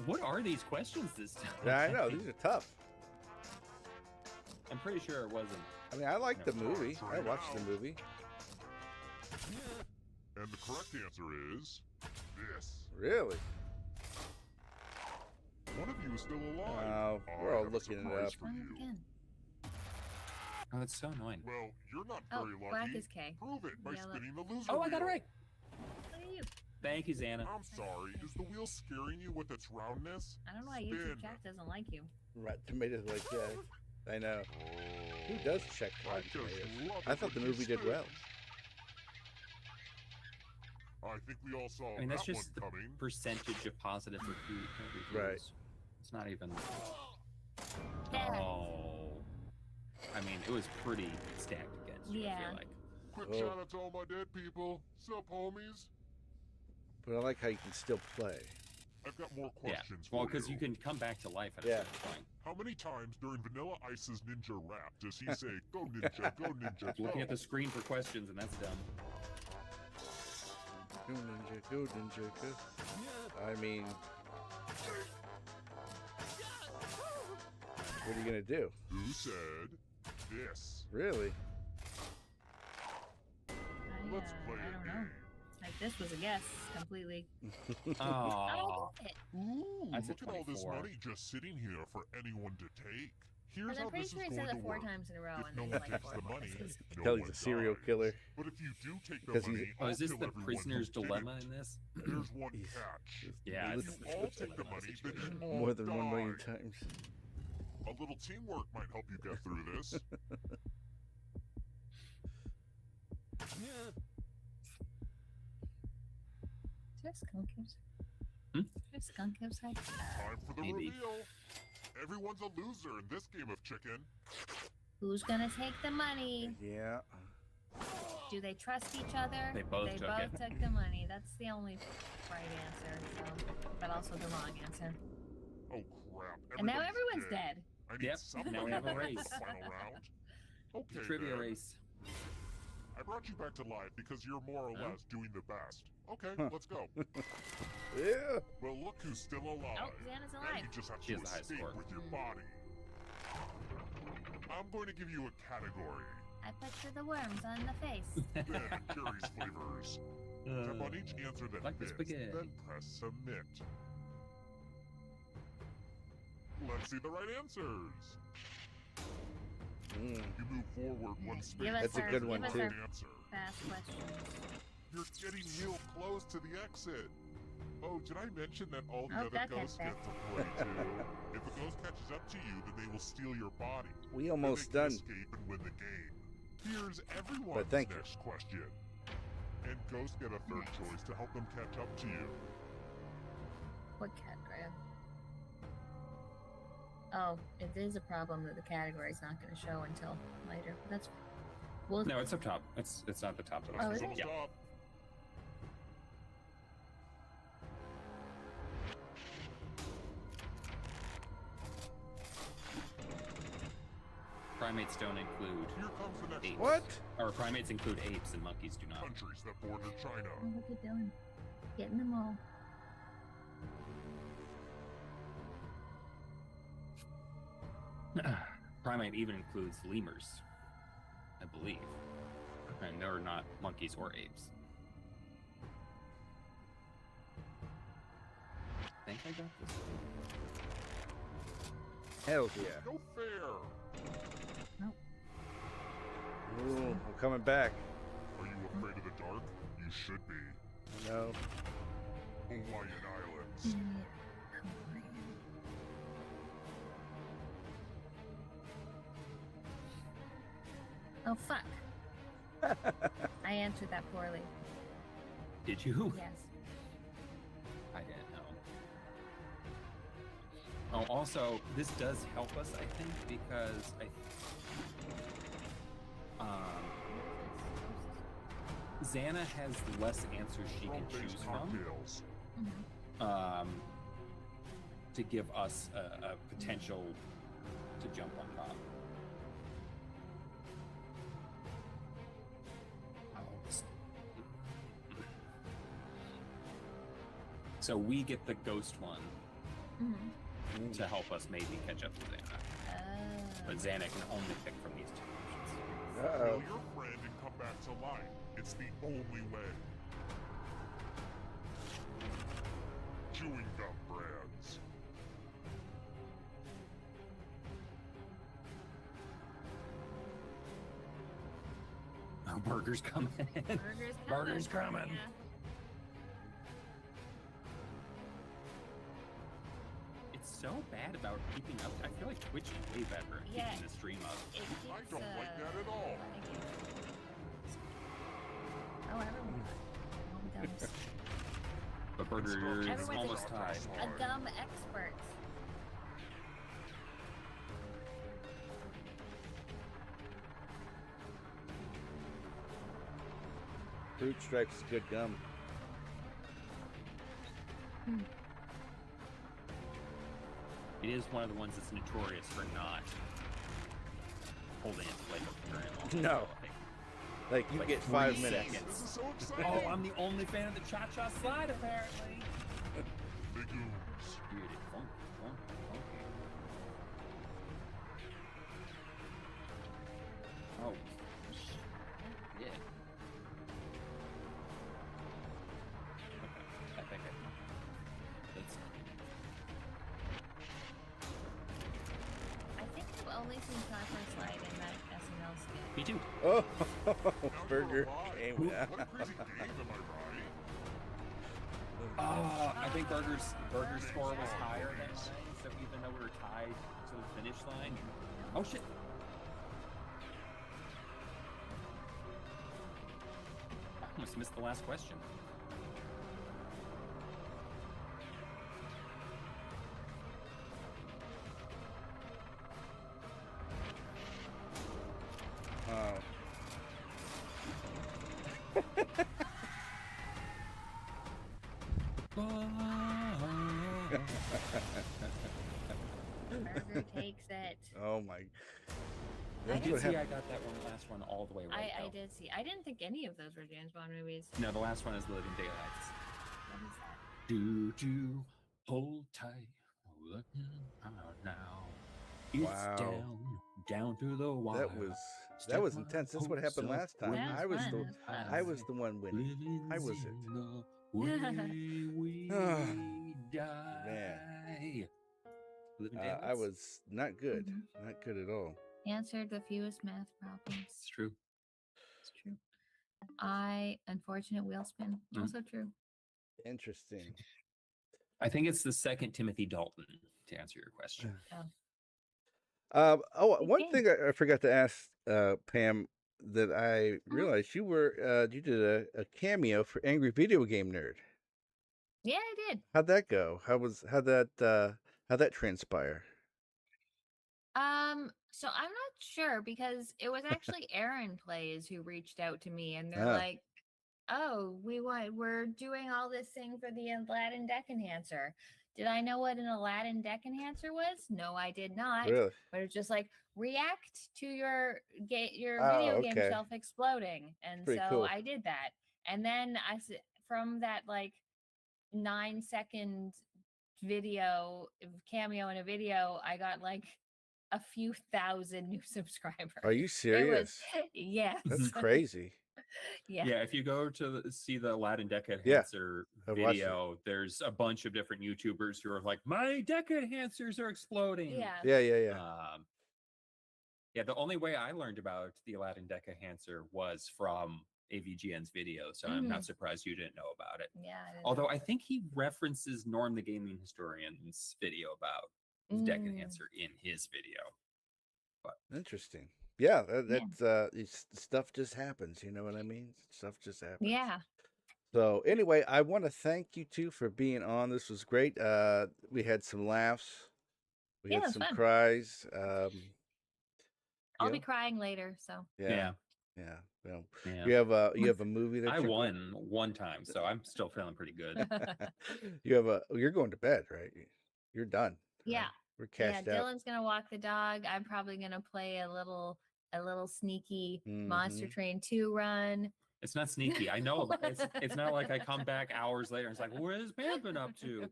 What are these questions this time? Yeah, I know. These are tough. I'm pretty sure it wasn't. I mean, I like the Yeah. movie. I watched the movie. And the correct answer is this. Really? One of you is still alive. Oh, I we're all have a looking it surprise up. for Run it you. again. Oh, that's so annoying. Well, you're not Oh, very black lucky. is K. Prove it by Yellow. spinning the loser Oh, I got it wheel. right. Look at you. Thank you, Xana. I'm sorry. Is the wheel scaring you with its roundness? I don't know why Spin. YouTube chat doesn't like you. Right, tomatoes like I know. Who does check I Rotten just Tomatoes? love I it thought the when you movie did well. spin. I think we all saw I mean, that's that just the one coming. percentage of positive reviews. Right. It's not even. Yeah. Oh. I mean, it was pretty stacked against you, I Yeah. feel like. Quick Oh. shout out to all my dead people. Sup, homies? But I like how you can still play. I've got more Yeah. questions Well, for because you can come back to life at a Yeah. certain point. How many times during Vanilla Ice's ninja rap does he say, go ninja, go ninja, go? Looking at the screen for questions, and that's dumb. Go ninja, go ninja, go. I mean, what are you gonna do? Who said this? Really? Let's play I a don't know. game. Like this was a guess completely. Oh. Oh, it. Ooh, That's a look at all this 24. money just sitting here for anyone to take. Here's But I'm how pretty this sure is he going said to it 4 work. times in a row, If and no then one like takes 4 the more money, guesses. no Kelly's one a serial dies. killer. But if you do take the 'Cause he's- money, Oh, is this I'll the kill everyone prisoner's who did dilemma it. in this? There's one He's- catch. Yeah, If it's you all take the money, then you all More than 1 million die. times. A little teamwork might help you get through this. Is there skunk hips? Hmm? Is there skunk hips? Time for the Maybe. reveal. Everyone's a loser in this game of chicken. Who's gonna take the money? Yeah. Do they trust each other? They both took it. took the money. That's the only right answer. So, but also the wrong answer. Oh crap! And now everybody's everyone's dead. I need Yep, somebody now we have a to win race. the final round. Okay, The trivia then. race. I brought you back to life because you're more or Huh? less doing the best. Okay, Huh. let's go. Yeah. Well, look who's still alive. Oh, Xana's Now alive. you just have She to has the high escape score. with your body. I'm going to give you a category. I picture the worms on the face. Ben and Jerry's flavors. Tap on each answer that Like the fits, spaghetti. then press submit. Let's see the right answers. Mm. You move forward one space. Give us That's a our, good one, give us too. our Answer. fast questions. You're getting real close to the exit. Oh, did I mention that all the Oh, other that ghosts gets get to play too? If a ghost catches up to you, then they will steal your body. We Then almost they can done. escape and win the game. Here's everyone's thank you. next question. And ghosts get a third Next. choice to help them catch up to you. What cat grab? Oh, it is a problem that the category's not going to show until later. That's well. No, it's up top. It's not the top. Oh, is it? Almost Yeah. up. Primates don't include Here comes the next apes. What? Or primates include apes and monkeys do not. countries that border China. Oh, look at Dylan getting them all. Primate even includes lemurs, I believe. And they're not monkeys or apes. I think I got this. Hell yeah. No fair. Ooh, I'm coming back. Are you afraid of the dark? You should be. No. Hawaiian Islands. Oh fuck! I answered that poorly. Did you? Yes. I didn't know. Oh, also, this does help us, I think, because Xana has less answers she can choose Rum-based from. cocktails. Mhm. To give us a potential to jump on top. So we get the ghost one Mhm. to help us maybe catch up to Xana. But Xana can only pick from these two options. Kill Uh-oh. your friend and come back to life. It's the only way. Chewing gum brands. Oh, burger's coming. Burger's coming. coming. Yeah. It's so bad about keeping up. I feel like Twitch is way better at Yeah. keeping the stream up. It I keeps, don't like that at all. Oh, everyone. All gums. But burger is Everyone's almost tied. A gum expert. Fruit Stripes is good gum. It is one of the ones that's notorious for not holding its flavor for very long. No. So, Like you like get 3 5 minutes. seconds. This is so exciting. Oh, I'm the only fan of the cha-cha slide, apparently. Big ooze. Dude, it's funky, funky, funky. Oh, yeah. Okay, I think that's. I think I've only seen Chocolate Slide in that SNL skit. Me too. Oh, Now burger you're came alive. out. What a crazy game, am I right? I think Burger's score was higher than mine, so even though we were tied to the finish line. Oh shit! I almost missed the last question. Oh. Burger takes it. Oh my. I That's did what See, I happened. got that last one all the way right. I though. did see. I didn't think any of those were James Bond movies. No, the last one is Living Daylights. What is that? Do hold tight, looking out now. It's Wow. down to the wire. That was intense. That's what happened last time. That I was fun. the That was fun. I was the one winning. I was it. Way we Man. die. Living I Daylights? was not good. Mhm. Not good at all. Answered the fewest math problems. It's true. It's true. Unfortunate wheel spin. Mhm. Also true. Interesting. I think it's the second Timothy Dalton to answer your question. Good One game. thing I forgot to ask Pam that I realized you did a cameo for Angry Video Game Nerd. Yeah, I did. How'd that go? How'd that transpire? So I'm not sure because it was actually Aaron Plays who reached out to me and they're Ah. like, "Oh, we're doing all this thing for the Aladdin deck enhancer." Did I know what an Aladdin deck enhancer was? No, I did not. Really? But it's just like react to your Oh, video game okay. shelf exploding, and Pretty so cool. I did that. And then from that like 9-second video cameo in a video, I got like a few thousand new subscribers. Are you It was serious? yes. That's crazy. Yeah. Yeah, if you go to see the Aladdin deck Yeah, enhancer I've watched it. video, there's a bunch of different YouTubers who are like, "My deck enhancers are exploding." Yeah. Yeah. Yeah, the only way I learned about the Aladdin deck enhancer was from AVGN's video, so I'm not surprised you didn't know about it. Yeah. I didn't Although know. I think he references Norm the Gaming Historian's video about his deck Mm. enhancer in his video. Interesting. Yeah, stuff just happens. You know what I mean? Stuff just happens. Yeah. So anyway, I want to thank you two for being on. This was great. We had some laughs. We Yeah, it had was some fun. cries. I'll you be know, crying later, so yeah. Well, Yeah. you have a movie that I you're won one time, so I'm still feeling pretty good. you're going to bed, right? You're done. yeah. right? We're Yeah, cashed out. Dylan's gonna walk the dog. I'm probably gonna play a little sneaky Monster Mhm. Train 2 run. It's not sneaky. I know it's not like I come back hours later and it's like, what has Pam been up to?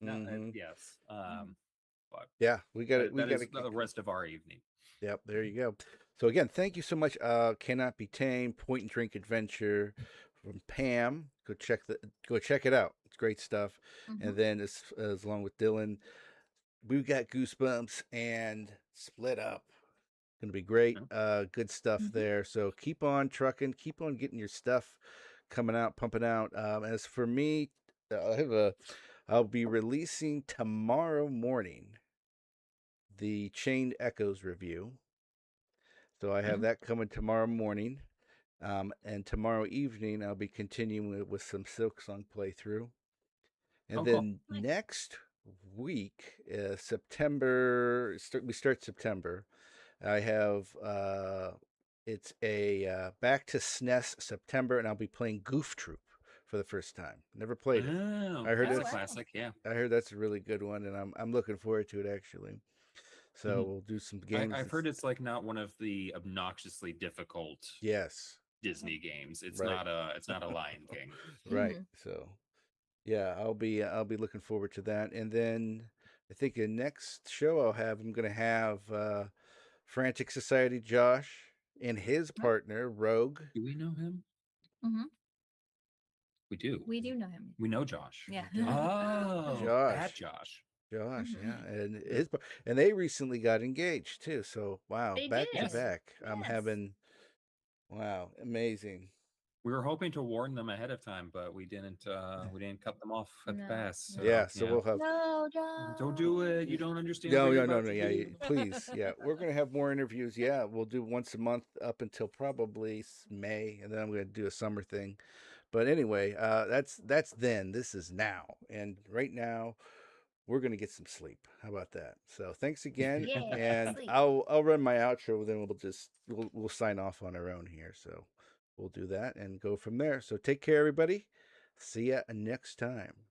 No, Mhm. yes. But Yeah, we got it. We that got is to the rest of our evening. Yep, there you go. So again, thank you so much. Cannot Be Tamed, Point and Drink Adventure from Pam. Go check it out. It's great stuff. Mhm. And then as along with Dylan, we've got Goosebumps and Split Up. Gonna be great. Good stuff Mhm. there. So keep on trucking, keep on getting your stuff coming out, pumping out. As for me, I'll be releasing tomorrow morning the Chained Echoes review. So I have that coming tomorrow morning. And tomorrow evening, I'll be continuing with some Silksong playthrough. And Oh, cool. then next week, we start September. I have it's a back to SNES September, and I'll be playing Goof Troop for the first time. Never played it. Oh, I heard that's a wow. classic. Yeah. I heard that's a really good one, and I'm looking forward to it actually. So Mhm. we'll do some games. I've heard it's like not one of the obnoxiously difficult Yes, Disney games. It's right. not a Lion King. Right. So yeah, I'll be looking forward to that. And then I think the next show I'm gonna have Frantic Society Josh and his partner Rogue. Do we know him? Mhm. We do. We do know him. We know Josh. Yeah. Oh, Josh. that Josh. Josh, yeah, Mhm. and and they recently got engaged too. So wow, They back to did. back. I'm Yes. having wow, amazing. We were hoping to warn them ahead of time, but we didn't cut them off at the No, pass. So, Yeah, so we'll have No, don't. Don't do it. You don't understand no, what you're no, no, about no. to Yeah, do. please. Yeah, we're gonna have more interviews. Yeah, we'll do once a month up until probably May, and then I'm gonna do a summer thing. But anyway, that's then. This is now, and right now we're gonna get some sleep. How about that? So thanks again, Yeah, and sleep. I'll run my outro. Then we'll sign off on our own here. So we'll do that and go from there. So take care, everybody. See ya next time.